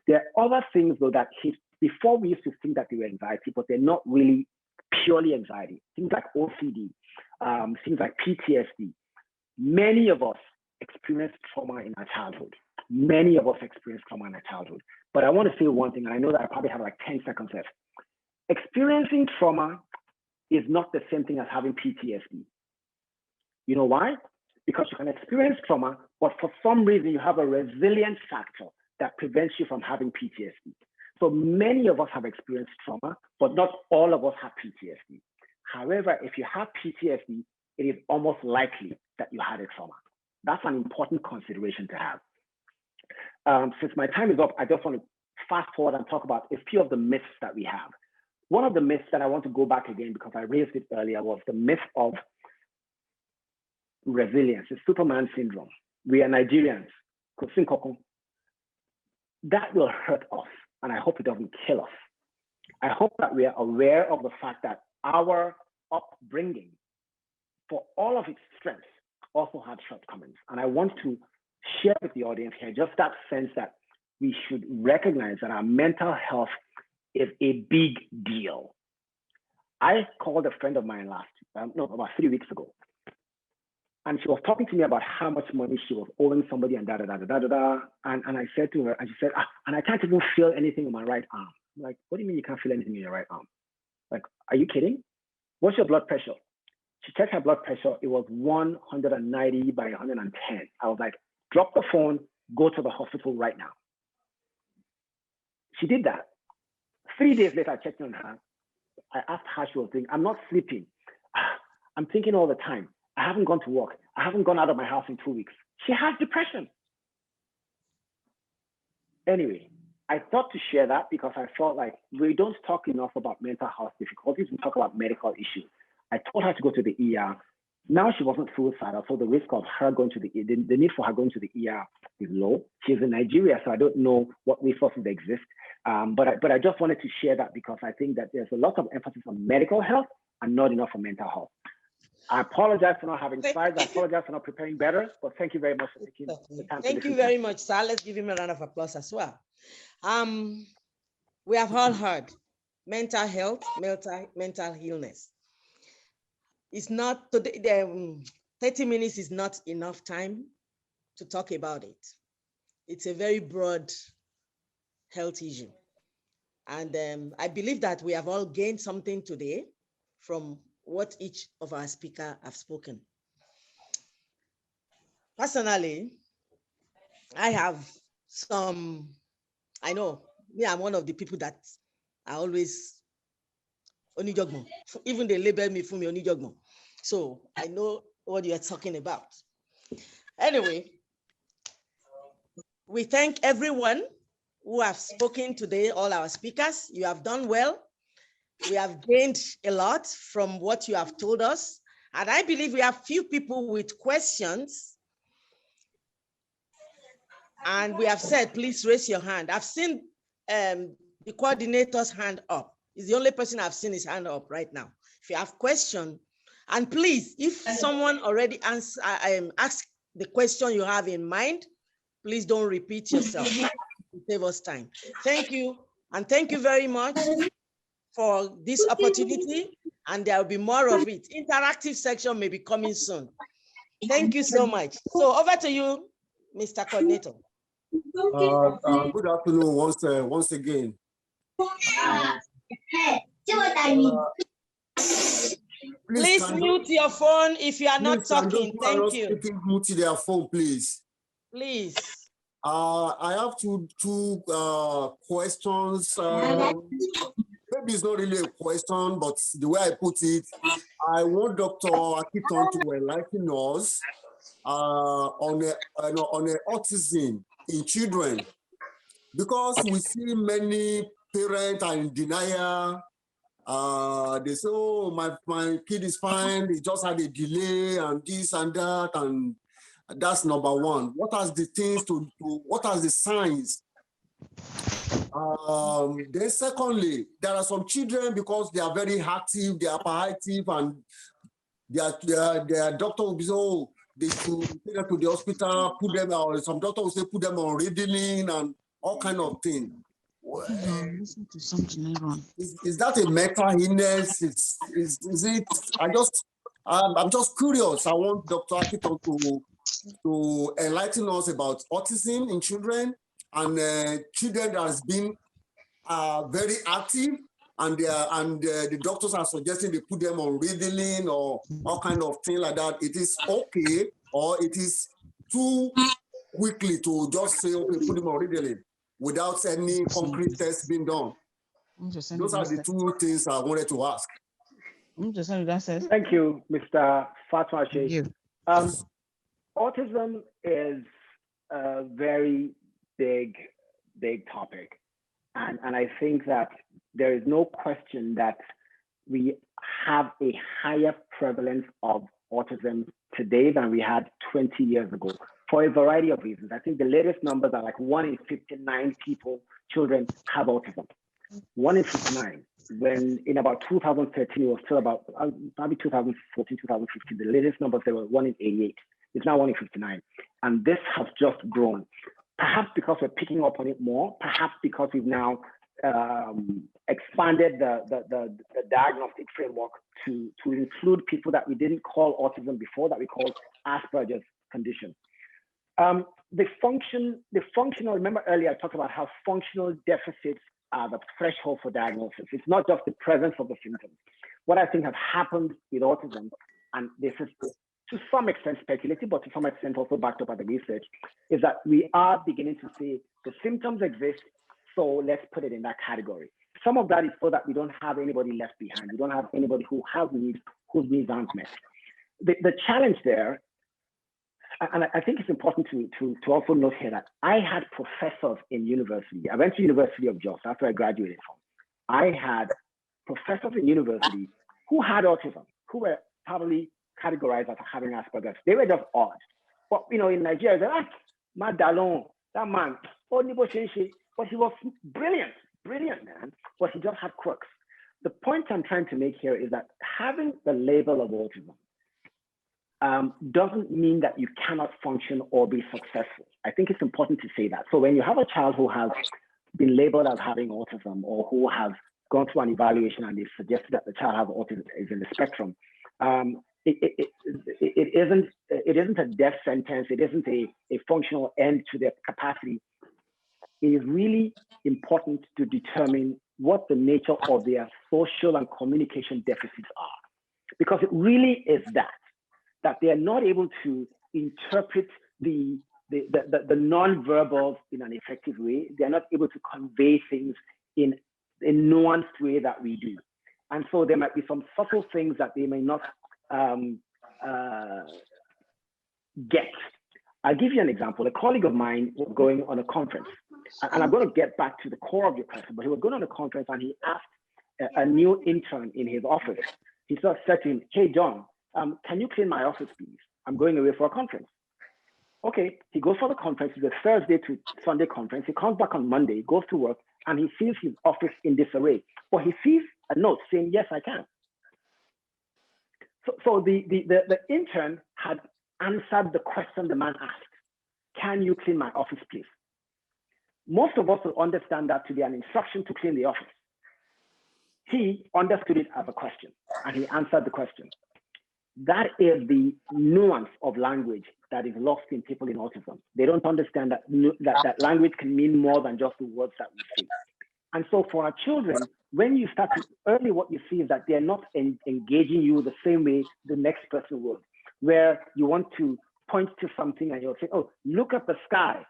There are other things, though, that before we used to think that they were anxiety, but they're not really purely anxiety. Things like OCD, things like PTSD. Many of us experience trauma in our childhood. Many of us experience trauma in our childhood. But I want to say one thing, and I know that I probably have like 10 seconds left. Experiencing trauma is not the same thing as having PTSD. You know why? Because you can experience trauma, but for some reason you have a resilience factor that prevents you from having PTSD. So many of us have experienced trauma, but not all of us have PTSD. However, if you have PTSD, it is almost likely that you had a trauma. That's an important consideration to have. Since my time is up, I just want to fast forward and talk about a few of the myths that we have. One of the myths that I want to go back again because I raised it earlier was the myth of resilience, the Superman syndrome. We are Nigerians. That will hurt us, and I hope it doesn't kill us. I hope that we are aware of the fact that our upbringing, for all of its strengths, also had shortcomings. And I want to share with the audience here just that sense that we should recognize that our mental health is a big deal. I called a friend of mine about 3 weeks ago. And she was talking to me about how much money she was owing somebody and And I said to her, and she said, and I can't even feel anything on my right arm. I'm like, what do you mean you can't feel anything in your right arm? Like, are you kidding? What's your blood pressure? She checked her blood pressure. It was 190 by 110. I was like, drop the phone, go to the hospital right now. She did that. 3 days later, I checked on her. I asked how she was doing. I'm not sleeping. I'm thinking all the time. I haven't gone to work. I haven't gone out of my house in 2 weeks. She has depression. Anyway, I thought to share that because I felt like we don't talk enough about mental health difficulties. We talk about medical issues. I told her to go to the ER. Now she wasn't suicidal, so the risk of her going to the need for her going to the ER is low. She's in Nigeria, so I don't know what resources exist. But I just wanted to share that because I think that there's a lot of emphasis on medical health and not enough on mental health. I apologize for not having slides. I apologize for not preparing better, but thank you very much for taking the time. Thank you very much, sir. Let's give him a round of applause as well. We have all heard mental health, mental illness. It's not, 30 minutes is not enough time to talk about it. It's a very broad health issue. And I believe that we have all gained something today from what each of our speakers have spoken. Personally, I have some, I know, I'm one of the people that are always Onijogmo. Even they label me Fumi Onijogmo. So I know what you're talking about. Anyway, we thank everyone who have spoken today, all our speakers. You have done well. We have gained a lot from what you have told us. And I believe we have few people with questions. And we have said, please raise your hand. I've seen the coordinator's hand up. He's the only person I've seen his hand up right now. If you have question, and please, if someone already asked the question you have in mind, please don't repeat yourself. Save us time. Thank you. And thank you very much for this opportunity. And there will be more of it. Interactive section may be coming soon. Thank you so much. So over to you, Mr. Coordinator. Good afternoon once again. Please mute your phone if you are not talking. Thank you. Mute their phone, please. Please. I have two questions. Maybe it's not really a question, but the way I put it, I want Dr. Akiton to enlighten us on autism in children, because we see many parents are in denial. They say, oh, my kid is fine, they just had a delay and this and that, and that's number one. What are the things what are the signs? Then secondly, there are some children, because they are very active, they are hyperactive, and their doctor will be so, oh, they should take them to the hospital, put them on, some doctor will say put them on Ritalin and all kind of things. Listen to something wrong. Is that a mental illness? Is it? I'm just curious. I want Dr. Akiton to enlighten us about autism in children and children that has been very active, and the doctors are suggesting they put them on Ritalin or all kind of thing like that. It is okay, or it is too quickly to just say, okay, put them on Ritalin without any concrete tests being done? Those are the two things I wanted to ask. Thank you, Mr. Fatwache. Autism is a very big topic. And I think that there is no question that we have a higher prevalence of autism today than we had 20 years ago, for a variety of reasons. I think the latest numbers are like 1 in 59 children have autism. 1 in 59. When in about 2013, it was still about probably 2014, 2015. The latest numbers, they were 1 in 88. It's now 1 in 59. And this has just grown. Perhaps because we're picking up on it more, perhaps because we've now expanded the diagnostic framework to include people that we didn't call autism before, that we called Asperger's condition. The functional, remember earlier I talked about how functional deficits are the threshold for diagnosis. It's not just the presence of the symptoms. What I think has happened with autism and this is to some extent speculative, but to some extent also backed up by the research, is that we are beginning to see the symptoms exist, so let's put it in that category. Some of that is so that we don't have anybody left behind. We don't have anybody who has needs, whose needs aren't met. The challenge there, and I think it's important to also note here that I had professors in university. I went to University of Jos after I graduated from. I had professors in university who had autism, who were probably categorized as having Asperger's. They were just odd. But in Nigeria, they're like, Madalon, that man, but he was brilliant man, but he just had quirks. The point I'm trying to make here is that having the label of autism doesn't mean that you cannot function or be successful. I think it's important to say that. So when you have a child who has been labeled as having autism, or who has gone through an evaluation and they suggested that the child has autism, is in the spectrum, it isn't a death sentence. It isn't a functional end to their capacity. It is really important to determine what the nature of their social and communication deficits are, because it really is that they are not able to interpret the non-verbals in an effective way. They are not able to convey things in a nuanced way that we do. And so there might be some subtle things that they may not get. I'll give you an example. A colleague of mine was going on a conference, and I'm going to get back to the core of your question, but he was going on a conference and he asked a new intern in his office. He sort of said to him, "Hey, John, can you clean my office, please? I'm going away for a conference." Okay, he goes for the conference. It's a Thursday to Sunday conference. He comes back on Monday, goes to work, and he sees his office in disarray. But he sees a note saying, "Yes, I can." So the intern had answered the question the man asked. "Can you clean my office, please?" Most of us will understand that to be an instruction to clean the office. He understood it as a question, and he answered the question. That is the nuance of language that is lost in people in autism. They don't understand that language can mean more than just the words that we say. And so for our children, when you start to, early what you see is that they're not engaging you the same way the next person would, where you want to point to something and you'll say, "Oh, look at the sky."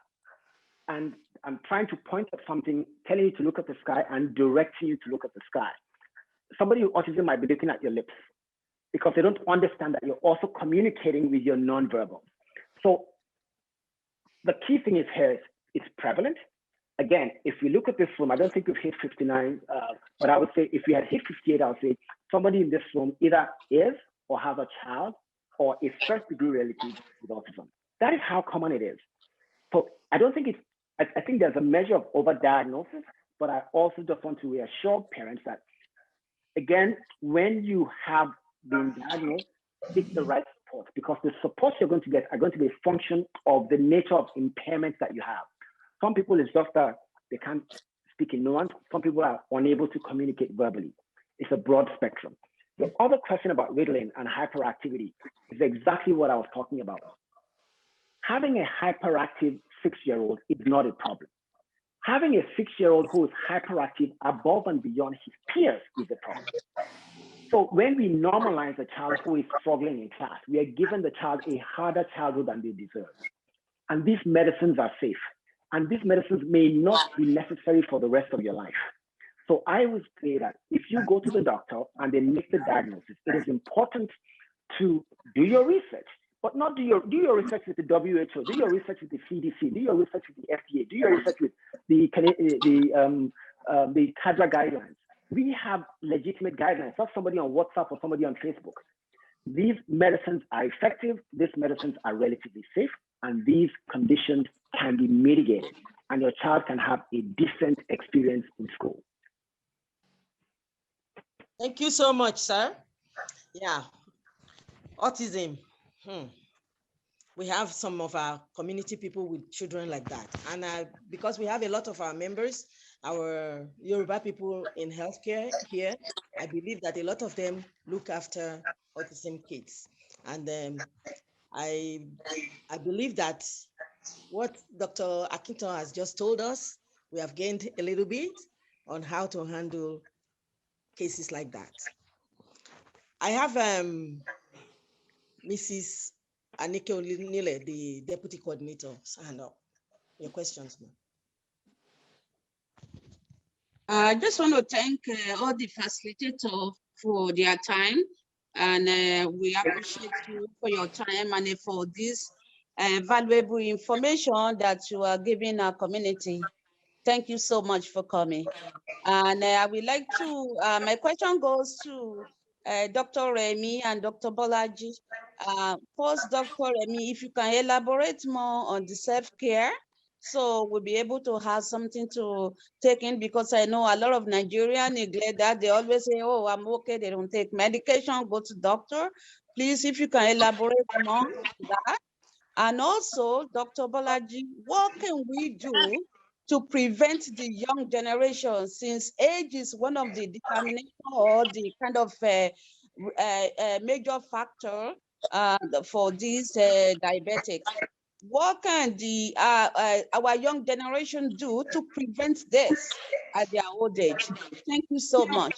And I'm trying to point at something, telling you to look at the sky and directing you to look at the sky. Somebody with autism might be looking at your lips because they don't understand that you're also communicating with your nonverbal. So the key thing is here, it's prevalent. Again, if we look at this room, I don't think we've hit 59, but I would say if we had hit 58, I would say somebody in this room either is or has a child or a first-degree relative with autism. That is how common it is. So I don't think I think there's a measure of overdiagnosis, but I also just want to reassure parents that, again, when you have been diagnosed, seek the right support, because the support you're going to get are going to be a function of the nature of impairments that you have. Some people, it's just that they can't speak in nuance. Some people are unable to communicate verbally. It's a broad spectrum. The other question about Ritalin and hyperactivity is exactly what I was talking about. Having a hyperactive 6-year-old is not a problem. Having a 6-year-old who is hyperactive above and beyond his peers is a problem. So when we normalize a child who is struggling in class, we are giving the child a harder childhood than they deserve. And these medicines are safe. And these medicines may not be necessary for the rest of your life. So I would say that if you go to the doctor and they make the diagnosis, it is important to do your research, but not do your research with the WHO, do your research with the CDC, do your research with the FDA, do your research with the CADRA guidelines. We have legitimate guidelines, not somebody on WhatsApp or somebody on Facebook. These medicines are effective, these medicines are relatively safe, and these conditions can be mitigated, and your child can have a decent experience in school. Thank you so much, sir. Yeah, autism. We have some of our community people with children like that. And because we have a lot of our members, our Yoruba people in healthcare here, I believe that a lot of them look after autism kids. And I believe that what Dr. Akinton has just told us, we have gained a little bit on how to handle cases like that. I have Mrs. Anike Olinile, the Deputy Coordinator. Stand up. Your questions, ma'am. I just want to thank all the facilitators for their time, and we appreciate you for your time and for this valuable information that you are giving our community. Thank you so much for coming. And I would like to, my question goes to Dr. Remy and Dr. Bolaji. First, Dr. Remy, if you can elaborate more on the self-care, so we'll be able to have something to take in, because I know a lot of Nigerians neglect that. They always say, oh, I'm okay, they don't take medication, go to doctor. Please, if you can elaborate more on that. And also, Dr. Bolaji, what can we do to prevent the young generation, since age is one of the determination or the kind of major factor for these diabetics? What can our young generation do to prevent this at their old age? Thank you so much.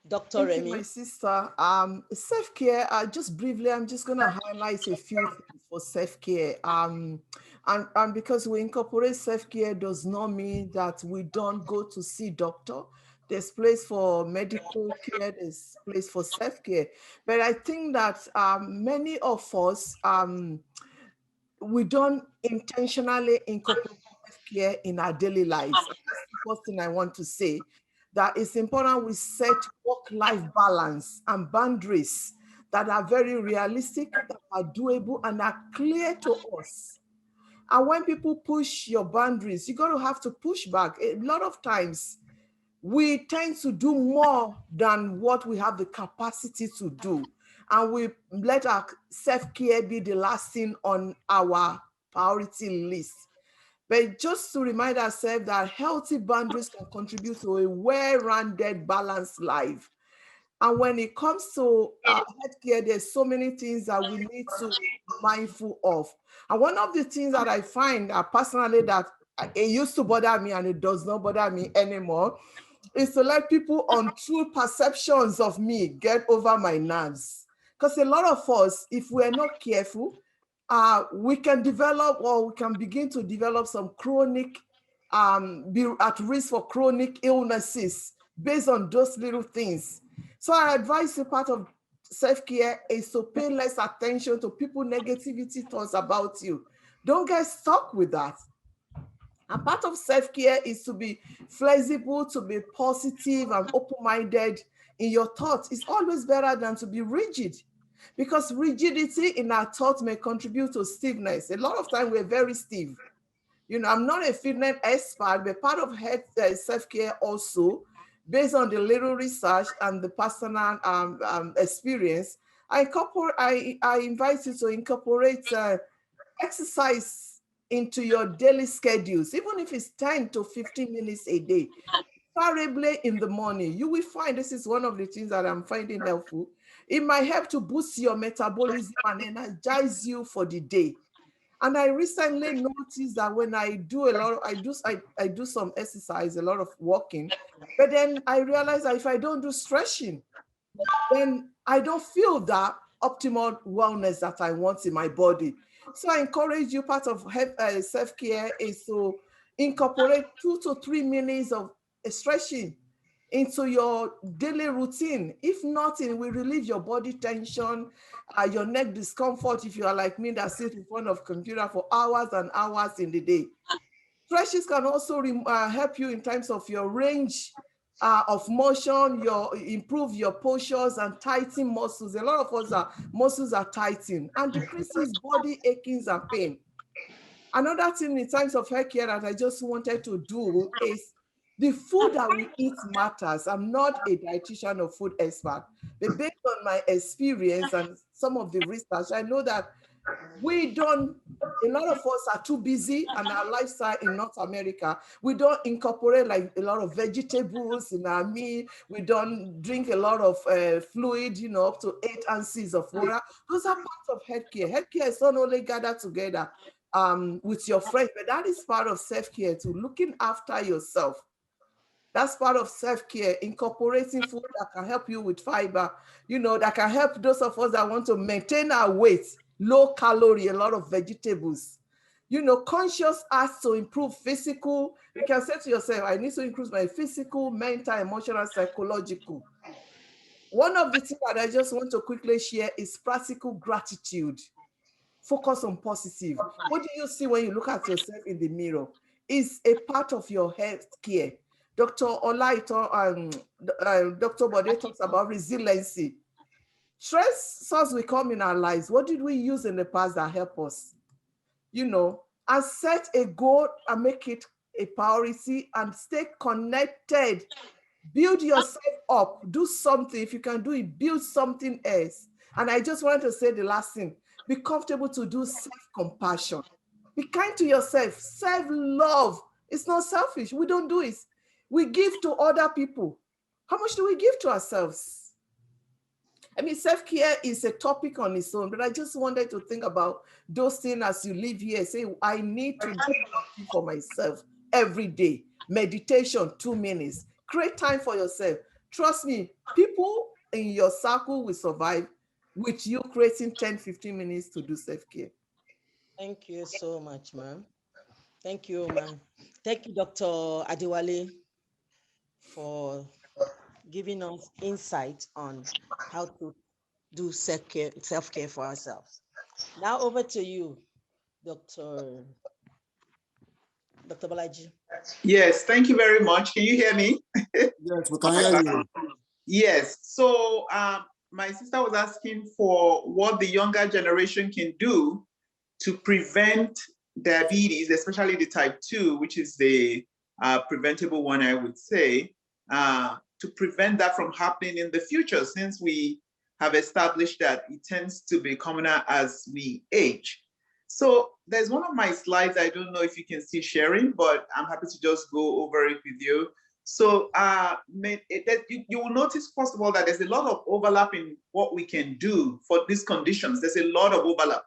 Dr. Remy. Thank you, my sister. Self-care, just briefly, I'm just going to highlight a few things for self-care. And because we incorporate self-care does not mean that we don't go to see doctor. There's place for medical care, there's place for self-care. But I think that many of us, we don't intentionally incorporate self-care in our daily lives. That's the first thing I want to say, that it's important we set work-life balance and boundaries that are very realistic, that are doable, and are clear to us. And when people push your boundaries, you're going to have to push back. A lot of times, we tend to do more than what we have the capacity to do. And we let our self-care be the last thing on our priority list. But just to remind ourselves that healthy boundaries can contribute to a well-rounded, balanced life. And when it comes to healthcare, there's so many things that we need to be mindful of. And one of the things that I find personally that it used to bother me and it does not bother me anymore is to let people on true perceptions of me get over my nerves. Because a lot of us, if we're not careful, we can develop, or we can begin to develop some chronic, be at risk for chronic illnesses based on those little things. So I advise you, part of self-care is to pay less attention to people's negativity thoughts about you. Don't get stuck with that. And part of self-care is to be flexible, to be positive and open-minded in your thoughts. It's always better than to be rigid, because rigidity in our thoughts may contribute to stiffness. A lot of time we're very stiff. You know, I'm not a fitness expert, but part of self-care also, based on the little research and the personal experience, I invite you to incorporate exercise into your daily schedules, even if it's 10 to 15 minutes a day, preferably in the morning. You will find, this is one of the things that I'm finding helpful, it might help to boost your metabolism and energize you for the day. And I recently noticed that when I do a lot of, I do some exercise, a lot of walking, but then I realize that if I don't do stretching, then I don't feel that optimal wellness that I want in my body. So I encourage you, part of self-care is to incorporate 2 to 3 minutes of stretching into your daily routine. If not, it will relieve your body tension, your neck discomfort if you are like me that sits in front of computer for hours and hours in the day. Stretches can also help you in terms of your range of motion, improve your postures and tighten muscles. A lot of us, muscles are tightened and decreases body achings and pain. Another thing in terms of hair care that I just wanted to do is the food that we eat matters. I'm not a dietitian or food expert, but based on my experience and some of the research, I know that a lot of us are too busy, and our lifestyle in North America, we don't incorporate like a lot of vegetables in our meal. We don't drink a lot of fluid, you know, up to 8 ounces of water. Those are parts of healthcare. Healthcare is not only gathered together with your friends, but that is part of self-care too, looking after yourself. That's part of self-care, incorporating food that can help you with fiber, you know, that can help those of us that want to maintain our weight, low calorie, a lot of vegetables. You know, conscious acts to improve physical. You can say to yourself, I need to improve my physical, mental, emotional, psychological. One of the things that I just want to quickly share is practical gratitude. Focus on positive. What do you see when you look at yourself in the mirror? Is a part of your health care. Dr. Olaito and Dr. Bode talks about resiliency. Stressors will come in our lives. What did we use in the past that help us? You know, and set a goal and make it a priority and stay connected. Build yourself up. Do something. If you can do it, build something else. And I just want to say the last thing. Be comfortable to do self-compassion. Be kind to yourself. Self-love. It's not selfish. We don't do it. We give to other people. How much do we give to ourselves? I mean, self-care is a topic on its own, but I just wanted to think about those things as you live here. Say, I need to do something for myself every day. Meditation, 2 minutes. Create time for yourself. Trust me, people in your circle will survive with you creating 10, 15 minutes to do self-care. Thank you so much, ma'am. Thank you, ma'am. Thank you, Dr. Adewale, for giving us insight on how to do self-care for ourselves. Now over to you, Dr. Bolaji. Yes, thank you very much. Can you hear me? Yes, we can hear you. Yes, so my sister was asking for what the younger generation can do to prevent diabetes, especially the type 2, which is the preventable one, I would say, to prevent that from happening in the future, since we have established that it tends to be commoner as we age. So there's one of my slides, I don't know if you can see sharing, but I'm happy to just go over it with you. So you will notice, first of all, that there's a lot of overlap in what we can do for these conditions. There's a lot of overlap.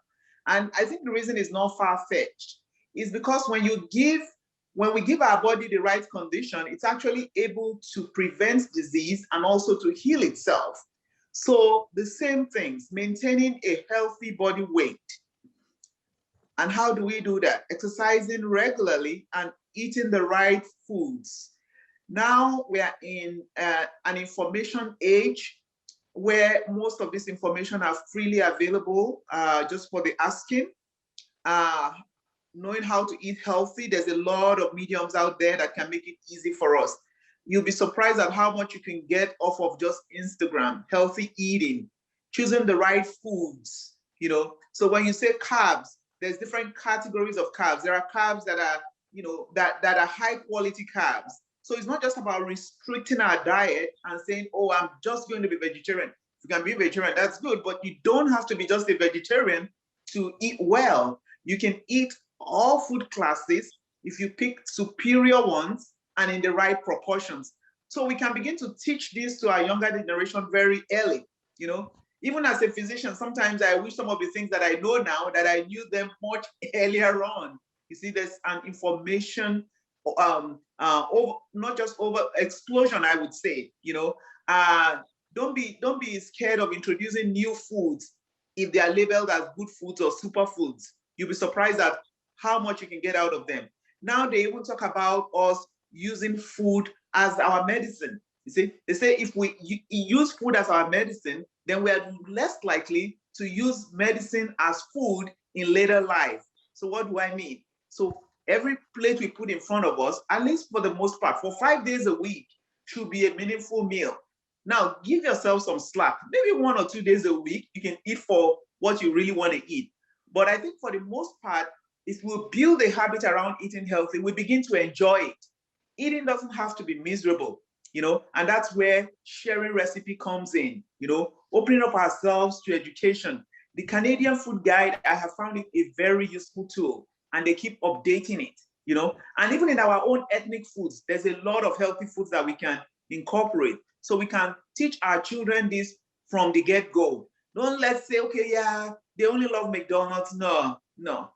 And I think the reason is not far-fetched. Is because when we give our body the right condition, it's actually able to prevent disease and also to heal itself. So the same things, maintaining a healthy body weight. And how do we do that? Exercising regularly and eating the right foods. Now we are in an information age where most of this information are freely available just for the asking. Knowing how to eat healthy, there's a lot of mediums out there that can make it easy for us. You'll be surprised at how much you can get off of just Instagram, healthy eating, choosing the right foods, you know. So when you say carbs, there's different categories of carbs. There are carbs that are, you know, that are high quality carbs. So it's not just about restricting our diet and saying, oh, I'm just going to be vegetarian. If you can be vegetarian, that's good, but you don't have to be just a vegetarian to eat well. You can eat all food classes if you pick superior ones and in the right proportions. So we can begin to teach this to our younger generation very early, you know. Even as a physician, sometimes I wish some of the things that I know now that I knew them much earlier on. You see, there's an information not just over explosion, I would say, you know. Don't be scared of introducing new foods if they are labeled as good foods or superfoods. You'll be surprised at how much you can get out of them. Now they even talk about us using food as our medicine. You see, they say if we use food as our medicine, then we are less likely to use medicine as food in later life. So what do I mean? So every plate we put in front of us, at least for the most part, for 5 days a week, should be a meaningful meal. Now, give yourself some slack. Maybe 1 or 2 days a week, you can eat for what you really want to eat. But I think for the most part, if we build a habit around eating healthy, we begin to enjoy it. Eating doesn't have to be miserable, you know, and that's where sharing recipe comes in, you know, opening up ourselves to education. The Canadian Food Guide, I have found it a very useful tool, and they keep updating it, you know, and even in our own ethnic foods, there's a lot of healthy foods that we can incorporate. So we can teach our children this from the get-go. Don't let's say, okay, yeah, they only love McDonald's. No.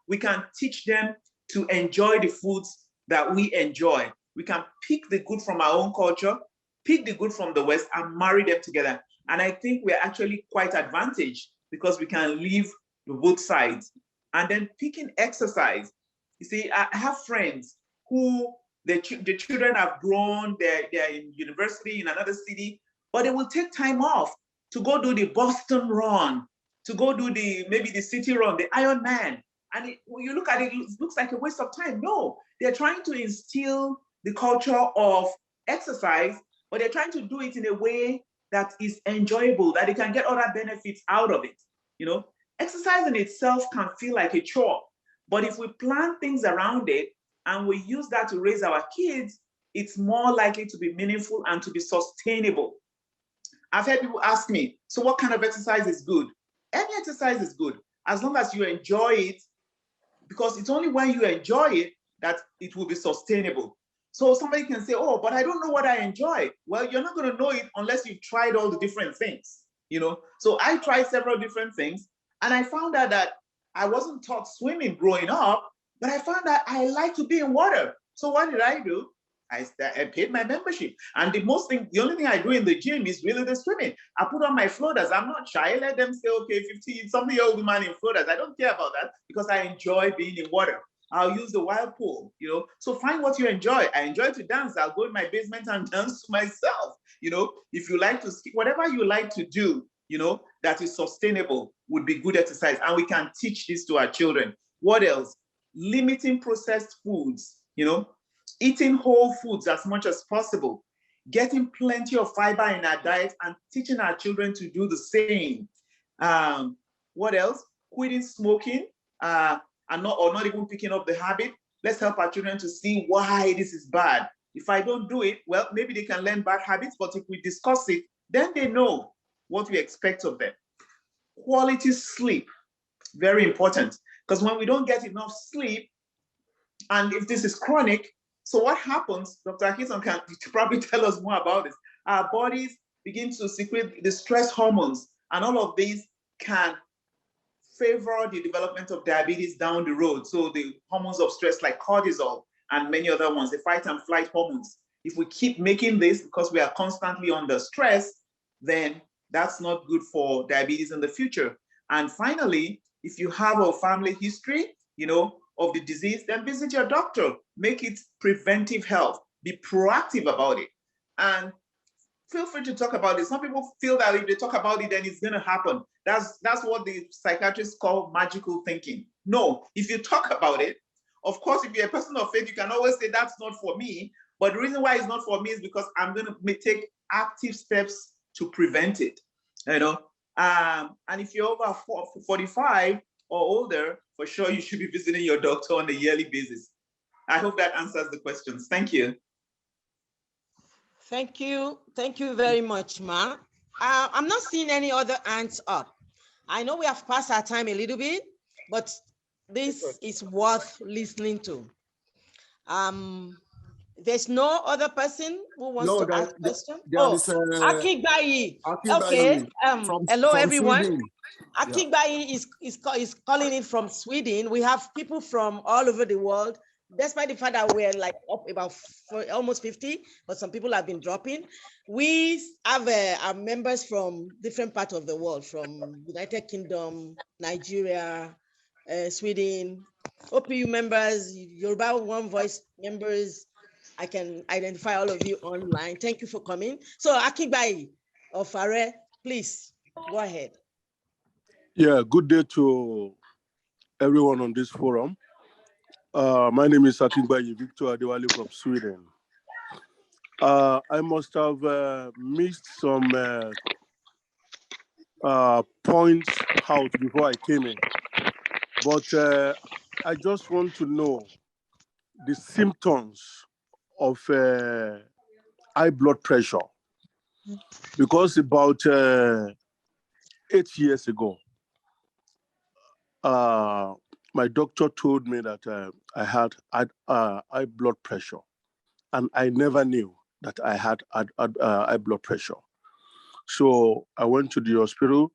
We can teach them to enjoy the foods that we enjoy. we can pick the good from our own culture, pick the good from the West, and marry them together. And I think we're actually quite advantaged because we can live both sides. And then picking exercise. You see, I have friends who the children have grown, they're in university in another city, but they will take time off to go do the Boston run, to go do maybe the city run, the Ironman. And when you look at it, it looks like a waste of time. No, they're trying to instill the culture of exercise, but they're trying to do it in a way that is enjoyable, that they can get other benefits out of it. You know, exercise in itself can feel like a chore, but if we plan things around it and we use that to raise our kids, it's more likely to be meaningful and to be sustainable. I've heard people ask me, so what kind of exercise is good? Any exercise is good, as long as you enjoy it, because it's only when you enjoy it that it will be sustainable. So somebody can say, oh, but I don't know what I enjoy. Well, you're not going to know it unless you've tried all the different things, you know? So I tried several different things, and I found out that I wasn't taught swimming growing up, but I found that I like to be in water. So what did I do? I paid my membership. And the only thing I do in the gym is really the swimming. I put on my floaters. I'm not shy. I let them say, okay, 50-something-year-old woman in floaters. I don't care about that because I enjoy being in water. I'll use the wild pool, you know. So find what you enjoy. I enjoy to dance. I'll go in my basement and dance to myself. You know, if you like to ski, whatever you like to do, you know, that is sustainable would be good exercise. And we can teach this to our children. What else? Limiting processed foods, you know, eating whole foods as much as possible, getting plenty of fiber in our diet and teaching our children to do the same. What else? Quitting smoking and not even picking up the habit. Let's help our children to see why this is bad. If I don't do it, well, maybe they can learn bad habits, but if we discuss it, then they know what we expect of them. Quality sleep, very important, because when we don't get enough sleep, and if this is chronic, so what happens, Dr. Akinson can probably tell us more about this. Our bodies begin to secrete the stress hormones, and all of these can favor the development of diabetes down the road. So the hormones of stress like cortisol and many other ones, the fight and flight hormones. If we keep making this because we are constantly under stress, then that's not good for diabetes in the future. And finally, if you have a family history, you know, of the disease, then visit your doctor. Make it preventive health. Be proactive about it. And feel free to talk about it. Some people feel that if they talk about it, then it's going to happen. That's what the psychiatrists call magical thinking. No, if you talk about it, of course, if you're a person of faith, you can always say that's not for me. But the reason why it's not for me is because I'm going to take active steps to prevent it. You know, and if you're over 45 or older, for sure you should be visiting your doctor on a yearly basis. I hope that answers the questions. Thank you. Thank you. Thank you very much, Ma. I'm not seeing any other hands up. I know we have passed our time a little bit, but this is worth listening to. There's no other person who wants to ask a question? Akigbayi. Okay. Hello, everyone. Sweden. Akigbayi is calling in from Sweden. We have people from all over the world. Despite the fact that we're like up about almost 50, but some people have been dropping. We have our members from different parts of the world, from United Kingdom, Nigeria, Sweden, OPU members, Yoruba One Voice members. I can identify all of you online. Thank you for coming. So Akigbayi of Are, please go ahead. Yeah, good day to everyone on this forum. My name is Akigbayi Victor Adewale from Sweden. I must have missed some points out before I came in, but I just want to know the symptoms of high blood pressure, because about 8 years ago, my doctor told me that I had high blood pressure, and I never knew that I had high blood pressure. So I went to the hospital.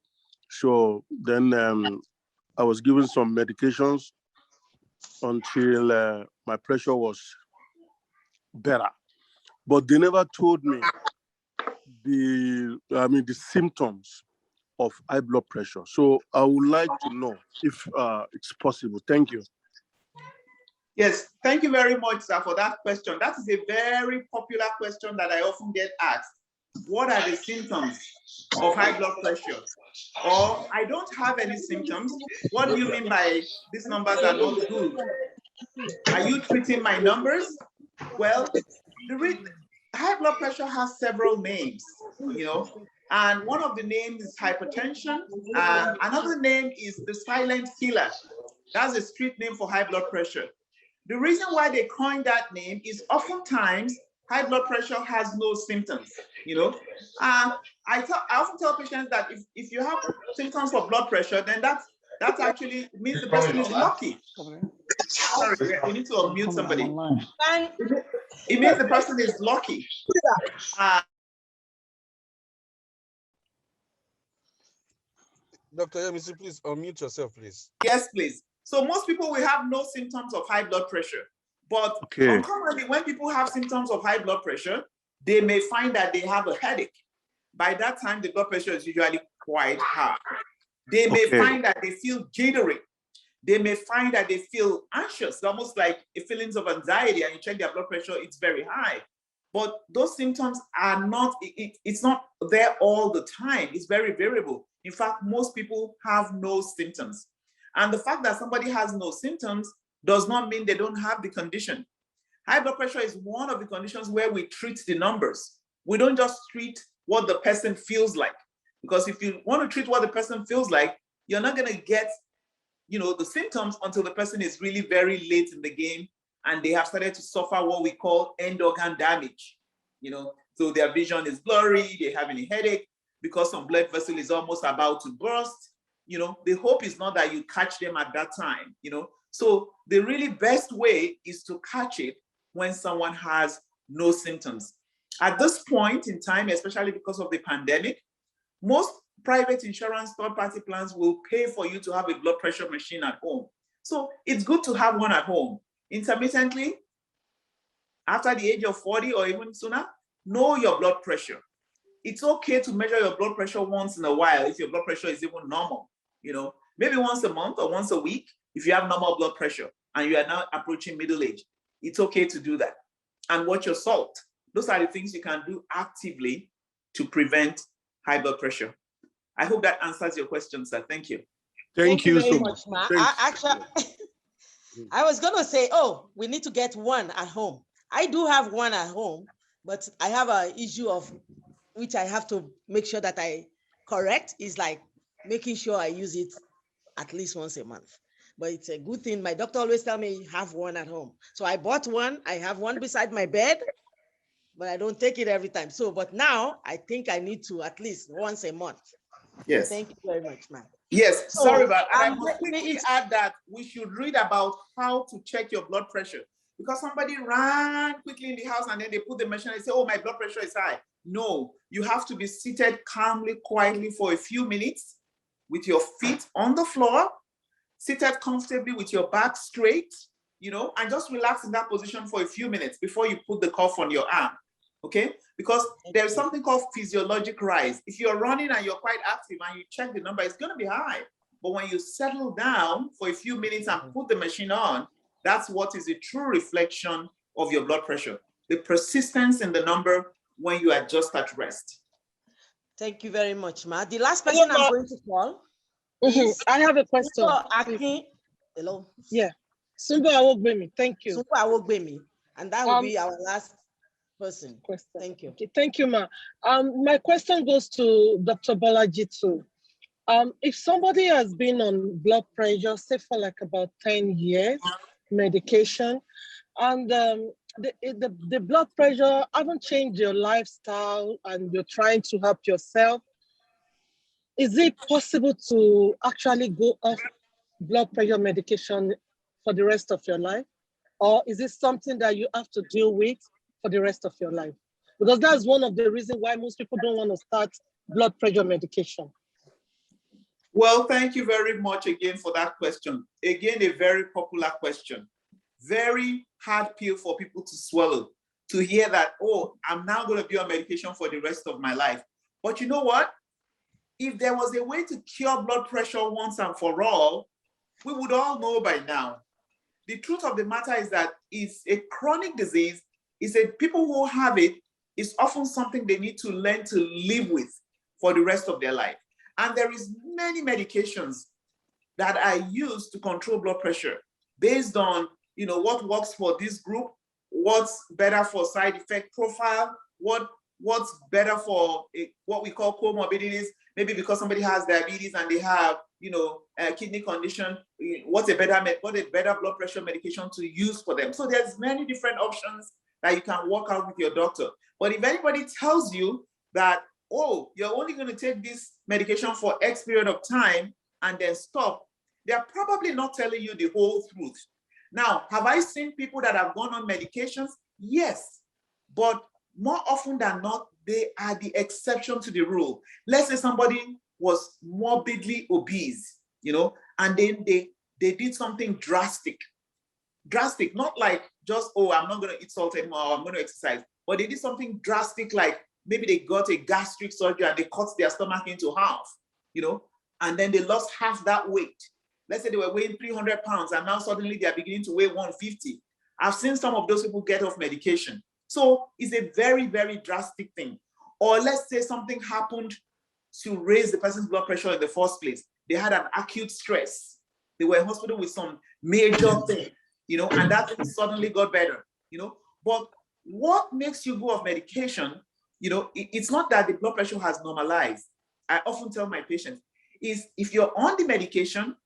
So then I was given some medications until my pressure was better, but they never told me the symptoms of high blood pressure. So I would like to know if it's possible. Thank you. Yes, thank you very much, sir, for that question. That is a very popular question that I often get asked. What are the symptoms of high blood pressure? Or I don't have any symptoms. What do you mean by these numbers are not good? Are you treating my numbers? Well, high blood pressure has several names, and one of the names is hypertension. Another name is the silent killer. That's a street name for high blood pressure. The reason why they coined that name is oftentimes high blood pressure has no symptoms, I often tell patients that if you have symptoms of blood pressure, then that actually means the person is lucky. Sorry, you need to unmute somebody. It means the person is lucky. Dr. Yemisi, please unmute yourself, please. Yes, please. So most people will have no symptoms of high blood pressure, but uncommonly, when people have symptoms of high blood pressure, they may find that they have a headache. By that time, the blood pressure is usually quite high. They may find that they feel jittery. They may find that they feel anxious, almost like feelings of anxiety, and you check their blood pressure, it's very high. But those symptoms are not, it's not there all the time. It's very variable. In fact, most people have no symptoms. And the fact that somebody has no symptoms does not mean they don't have the condition. High blood pressure is one of the conditions where we treat the numbers. We don't just treat what the person feels like. Because if you want to treat what the person feels like, you're not going to get the symptoms until the person is really very late in the game and they have started to suffer what we call end organ damage. So their vision is blurry, they're having a headache because some blood vessel is almost about to burst. The hope is not that you catch them at that time, So the really best way is to catch it when someone has no symptoms. At this point in time, especially because of the pandemic, most private insurance third-party plans will pay for you to have a blood pressure machine at home. So it's good to have one at home. Intermittently, after the age of 40 or even sooner, know your blood pressure. It's okay to measure your blood pressure once in a while if your blood pressure is even normal. Maybe once a month or once a week, if you have normal blood pressure and you are now approaching middle age, it's okay to do that. And watch your salt. Those are the things you can do actively to prevent high blood pressure. I hope that answers your question, sir. Thank you. Thank you very much, Ma. I was going to say, we need to get one at home. I do have one at home, but I have an issue of which I have to make sure that I correct is like making sure I use it at least once a month. But it's a good thing. My doctor always tell me have one at home. So I bought one. I have one beside my bed, but I don't take it every time. So, but now I think I need to at least once a month. Yes. Thank you very much, ma'am. Yes, so, sorry, but I must quickly add that we should read about how to check your blood pressure, because somebody ran quickly in the house and then they put the machine and say, oh, my blood pressure is high. No, you have to be seated calmly, quietly for a few minutes with your feet on the floor, seated comfortably with your back straight, and just relax in that position for a few minutes before you put the cuff on your arm, okay? Because there's something called physiologic rise. If you're running and you're quite active and you check the number, it's gonna be high. But when you settle down for a few minutes and put the machine on, that's what is a true reflection of your blood pressure. The persistence in the number when you are just at rest. Thank you very much, Ma. The last person I'm going to call is I have a question. Hello. Yeah. Sumbo Awogbemi. Thank you. Sumbo Awogbemi. And that will be our last person. Thank you. Okay, thank you, Ma. My question goes to Dr. Bolaji too. If somebody has been on blood pressure, say for like about 10 years, medication, and the blood pressure haven't changed your lifestyle and you're trying to help yourself, is it possible to actually go off blood pressure medication for the rest of your life? Or is it something that you have to deal with for the rest of your life? Because that's one of the reasons why most people don't want to start blood pressure medication. Well, thank you very much again for that question. Again, a very popular question. Very hard pill for people to swallow. to hear that, oh, I'm now going to be on medication for the rest of my life. But you know what? If there was a way to cure blood pressure once and for all, we would all know by now. The truth of the matter is that it's a chronic disease. It's a people who have it, it's often something they need to learn to live with for the rest of their life. And there is many medications that are used to control blood pressure based on, you know, what works for this group, what's better for side effect profile, what's better for what we call comorbidities. Maybe because somebody has diabetes and they have, you know, a kidney condition, what a better blood pressure medication to use for them. So there's many different options that you can work out with your doctor. But if anybody tells you that, oh, you're only going to take this medication for X period of time and then stop, they're probably not telling you the whole truth. Now, have I seen people that have gone on medications? Yes, but more often than not, they are the exception to the rule. Let's say somebody was morbidly obese, you know, and then they did something drastic, not like just, oh, I'm not going to eat salt anymore, or I'm going to exercise, but they did something drastic, like maybe they got a gastric surgery and they cut their stomach into half, you know, and then they lost half that weight. Let's say they were weighing 300 pounds and now suddenly they're beginning to weigh 150. I've seen some of those people get off medication. So it's a very, very drastic thing. Or let's say something happened to raise the person's blood pressure in the first place. They had an acute stress. They were in hospital with some major thing, you know, and that thing suddenly got better, you know. But what makes you go off medication, you know, it's not that the blood pressure has normalized. I often tell my patients is if you're on the medication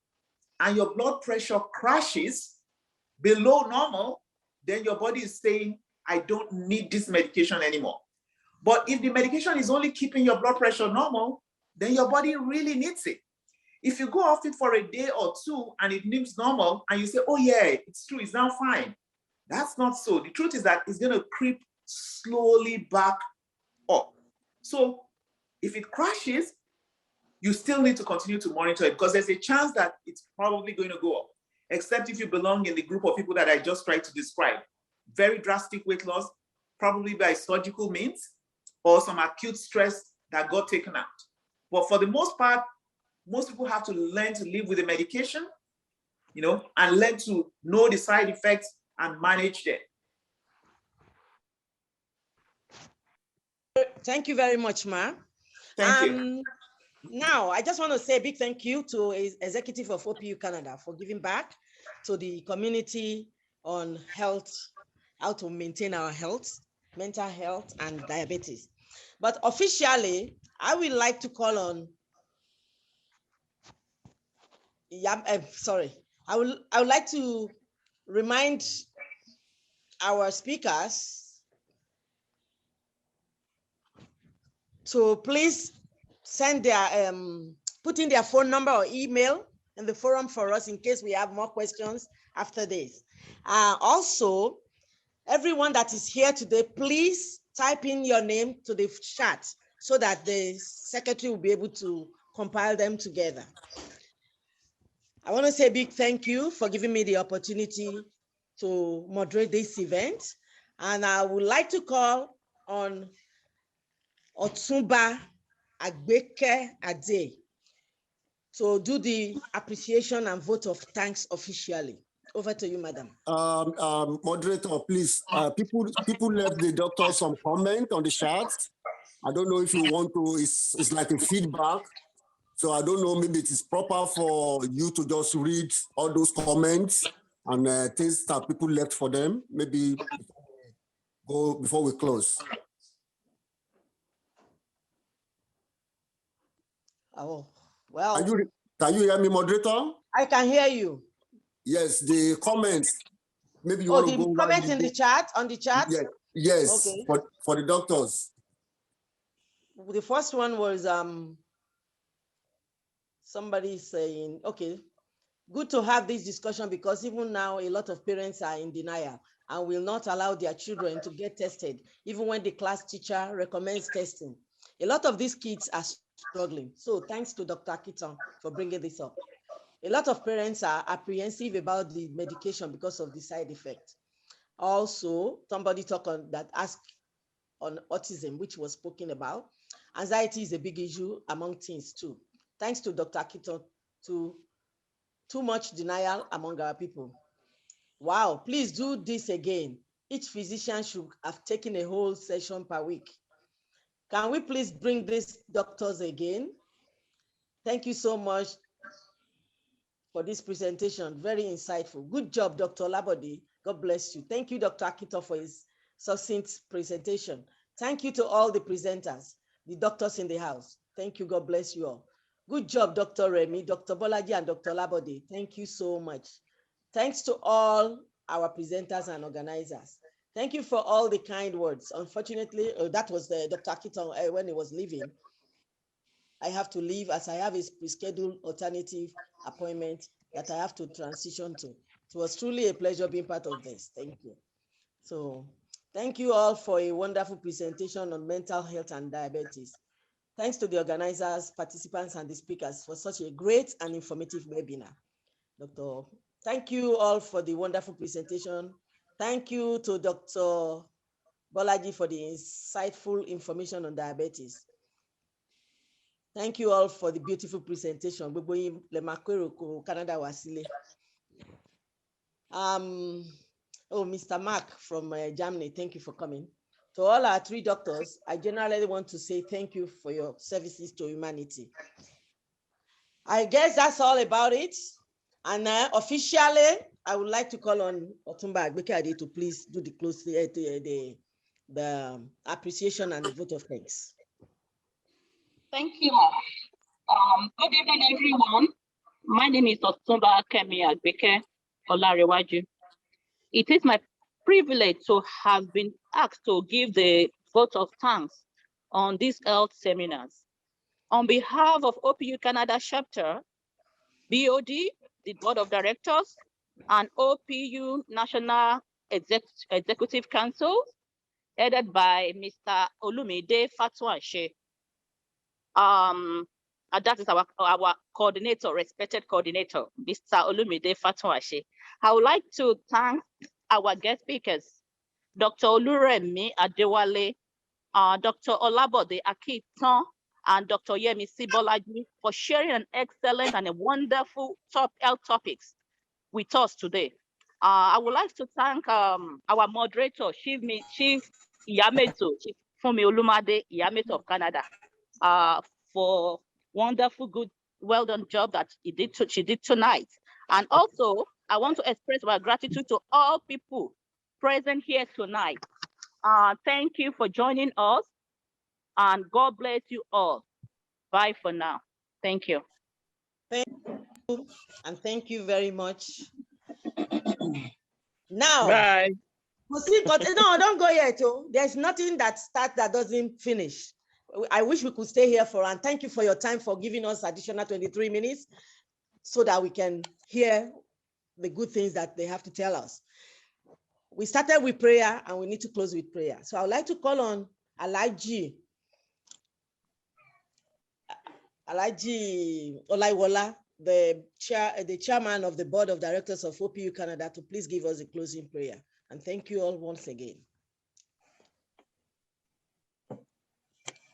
and your blood pressure crashes below normal, then your body is saying, I don't need this medication anymore. But if the medication is only keeping your blood pressure normal, then your body really needs it. If you go off it for a day or two and it seems normal and you say, oh yeah, it's true, it's now fine. That's not so. The truth is that it's going to creep slowly back up. So if it crashes, you still need to continue to monitor it because there's a chance that it's probably going to go up, except if you belong in the group of people that I just tried to describe. Very drastic weight loss, probably by surgical means, or some acute stress that got taken out. But for the most part, most people have to learn to live with the medication, you know, and learn to know the side effects and manage them. Thank you very much, Ma. Thank you. Now, I just want to say a big thank you to Executive of OPU Canada for giving back to the community on health, how to maintain our health, mental health, and diabetes. But officially, I would like to call on, I would like to remind our speakers to please send their, put in their phone number or email in the forum for us in case we have more questions after this. Also, everyone that is here today, please type in your name to the chat so that the secretary will be able to compile them together. I want to say a big thank you for giving me the opportunity to moderate this event. And I would like to call on Otumba Agbeke Ade to do the appreciation and vote of thanks officially. Over to you, madam. Moderator, please. People left the doctor some comment on the chat. I don't know if you want to, it's like a feedback. So I don't know, maybe it is proper for you to just read all those comments and things that people left for them. Maybe go before we close. Oh, well. Can you hear me, moderator? I can hear you. Yes, the comments. Maybe you want to go. Comments in the chat, on the chat? Yeah, yes, okay. for the doctors. The first one was somebody saying, okay, good to have this discussion because even now a lot of parents are in denial and will not allow their children to get tested, even when the class teacher recommends testing. A lot of these kids are struggling. So thanks to Dr. Akiton for bringing this up. A lot of parents are apprehensive about the medication because of the side effect. Also, somebody asked on autism, which was spoken about. Anxiety is a big issue among teens too. Thanks to Dr. Akito, too much denial among our people. Wow, please do this again. Each physician should have taken a whole session per week. Can we please bring these doctors again? Thank you so much for this presentation. Very insightful. Good job, Dr. Labode. God bless you. Thank you, Dr. Akito, for his succinct presentation. Thank you to all the presenters, the doctors in the house. Thank you. God bless you all. Good job, Dr. Remy, Dr. Bolaji, and Dr. Labode. Thank you so much. Thanks to all our presenters and organizers. Thank you for all the kind words. Unfortunately, that was Dr. Akito when he was leaving. I have to leave as I have a rescheduled alternative appointment that I have to transition to. It was truly a pleasure being part of this. Thank you. So thank you all for a wonderful presentation on mental health and diabetes. Thanks to the organizers, participants, and the speakers for such a great and informative webinar. Thank you all for the wonderful presentation. Thank you to Dr. Bolaji for the insightful information on diabetes. Thank you all for the beautiful presentation. Canada Wasile. Mr. Mark from Germany, thank you for coming. To all our 3 doctors, I generally want to say thank you for your services to humanity. I guess that's all about it. And officially, I would like to call on Otumba Agbekade to please do the close, the appreciation and the vote of thanks. Thank you. Good evening, everyone. My name is Otumba Kemi Agbeke Olarewaju. It is my privilege to have been asked to give the vote of thanks on these health seminars. On behalf of OPU Canada chapter, BOD, the Board of Directors, and OPU National Executive Council, headed by Mr. Olumide Fatuanshe. That is our coordinator, respected coordinator, Mr. Olumide Fatuanshe. I would like to thank our guest speakers, Dr. Oluremi Adewale, Dr. Olabode Akitan, and Dr. Yemisi Bolaji for sharing an excellent and a wonderful health topics with us today. I would like to thank our moderator, Chief Iyameto, Chief Fumi Olumade Iyameto of Canada, for wonderful, good, well done job that she did tonight. And also, I want to express my gratitude to all people present here tonight. Thank you for joining us, and God bless you all. Bye for now. Thank you. Thank you, and thank you very much. Now, bye. No, don't go yet. There's nothing that starts that doesn't finish. I wish we could stay here and thank you for your time for giving us additional 23 minutes so that we can hear the good things that they have to tell us. We started with prayer and we need to close with prayer. So I would like to call on Alaji Olaiwola, the chairman of the board of directors of OPU Canada, to please give us a closing prayer. And thank you all once again.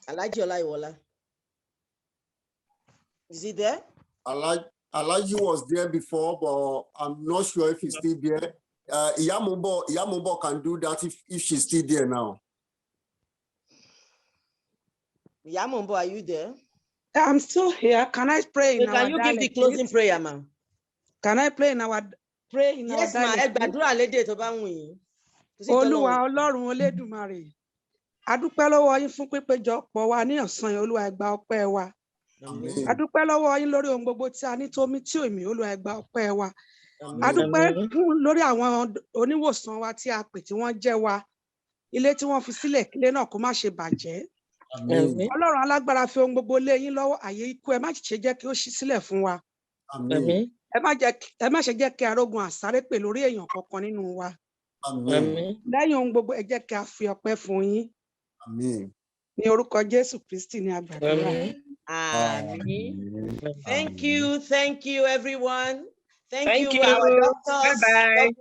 Alaji Olaiwola. Is he there? Alaji was there before, but I'm not sure if he's still there. Iyamumbo can do that if she's still there now. Iyamumbo, are you there? I'm still here. Can I pray in our dialect? Can you give the closing prayer, ma'am? Can I pray in our dialect? Yes, ma'am. Olúwa Ọlọ́run Olódùmarè. A dúpẹ́ lọ́wọ́ yín fún pípéjọpọ̀ wa ní ọ̀sán yìí, Olúwa ẹ gba ọpẹ́ wa. A dúpẹ́ lọ́wọ́ yín lórí ohun gbogbo tí a ní tó mí tí òmí, Olúwa ẹ gba ọpẹ́ wa. A dúpẹ́ lórí àwọn oníwòsàn wa tí a pè tí wọ́n jẹ́ wa. Ilé tí wọ́n fi sílẹ̀ kílé náà kó má ṣe bàjẹ́. Ọlọ́run alágbára fi ohun gbogbo lé yín lọ́wọ́, àyè ikú ẹ má ṣe jẹ́ kí ó ṣí sílẹ̀ fún wa. Ẹ má ṣe jẹ́ kí arógun àsáré pè lórí èèyàn kankan nínú wa. Lẹ́yìn ohun gbogbo ẹ jẹ́ kí a fi ọpẹ́ fún yín. Ní orúkọ Jésù Kristi ní àgbàdúrà. Amen. Thank you everyone. Thank you our doctors. Bye-bye.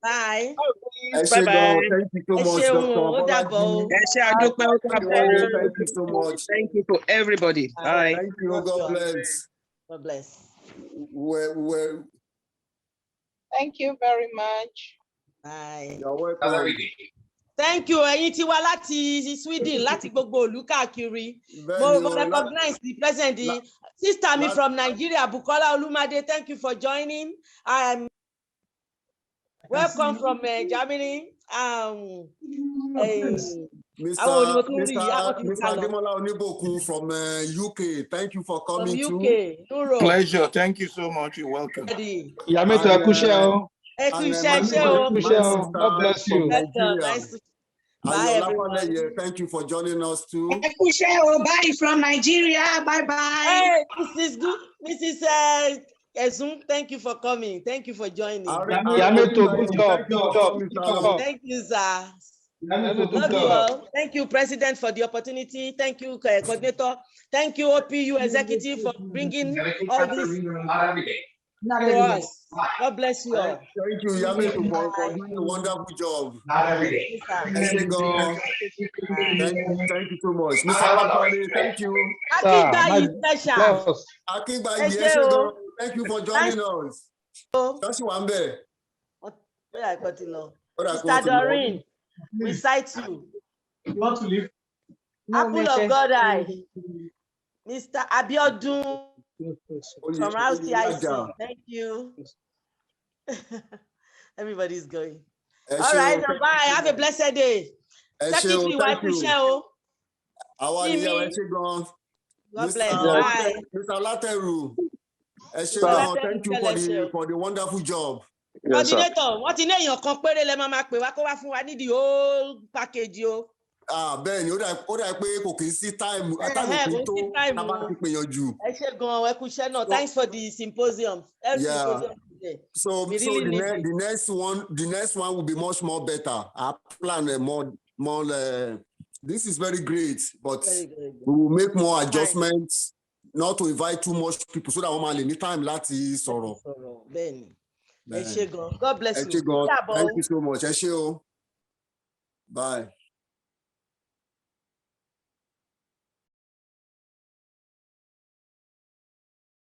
Bye. Bye-bye. Thank you so much, Dr. Thank you so much. Thank you for everybody. Bye. Thank you. God bless. God bless. Well. Thank you very much. Bye. You're welcome. Thank you. Ẹ̀yin tí wá láti Sweden, láti gbogbo ìlú káàkiri. Mo recognize the president, sister me from Nigeria, Bukola Olumade. Thank you for joining. Welcome from Germany. Mr. Ademola Onibokun from UK. Thank you for coming from UK. Europe. Pleasure. Thank you so much. You're welcome. Yameto Akusheo. God bless you. Nice to bye, everyone. Thank you for joining us too. Bye from Nigeria. Bye-bye. Hey, this is good. Mrs. Ezum, thank you for coming. Thank you for joining. Yameto, good job. Thank you, sir. Love you all. Thank you, President, for the opportunity. Thank you, Coordinator. Thank you, OPU Executive, for bringing all this to us. God bless you all. Thank you, Yameto, for doing a wonderful job. Thank you so much. Mr. Bakari, thank you. Akiba, thank you for joining us. That's one there. Mr. Doreen, we cite you. You want to leave? Apple of God eye. Mr. Abiodun from RCIC. Thank you. Everybody's going. All right, bye. Have a blessed day. Secretary, wipe your show. God bless. Bye. Mr. Lateru, thank you for the wonderful job. Coordinator, what in your compare le mama pe wa ko wa fún wa ní the whole package o. Ben, ó dà pé kò kì í sí time àtàwọn tó tá bá ti pè yanjú. Ẹ ṣé gan ẹ kú iṣẹ́ náà. Thanks for the symposium. So the next one will be much more better. I plan more this is very great, but we will make more adjustments, not to invite too much people so that we will need time láti sọ̀rọ̀. God bless you. Thank you so much. Bye.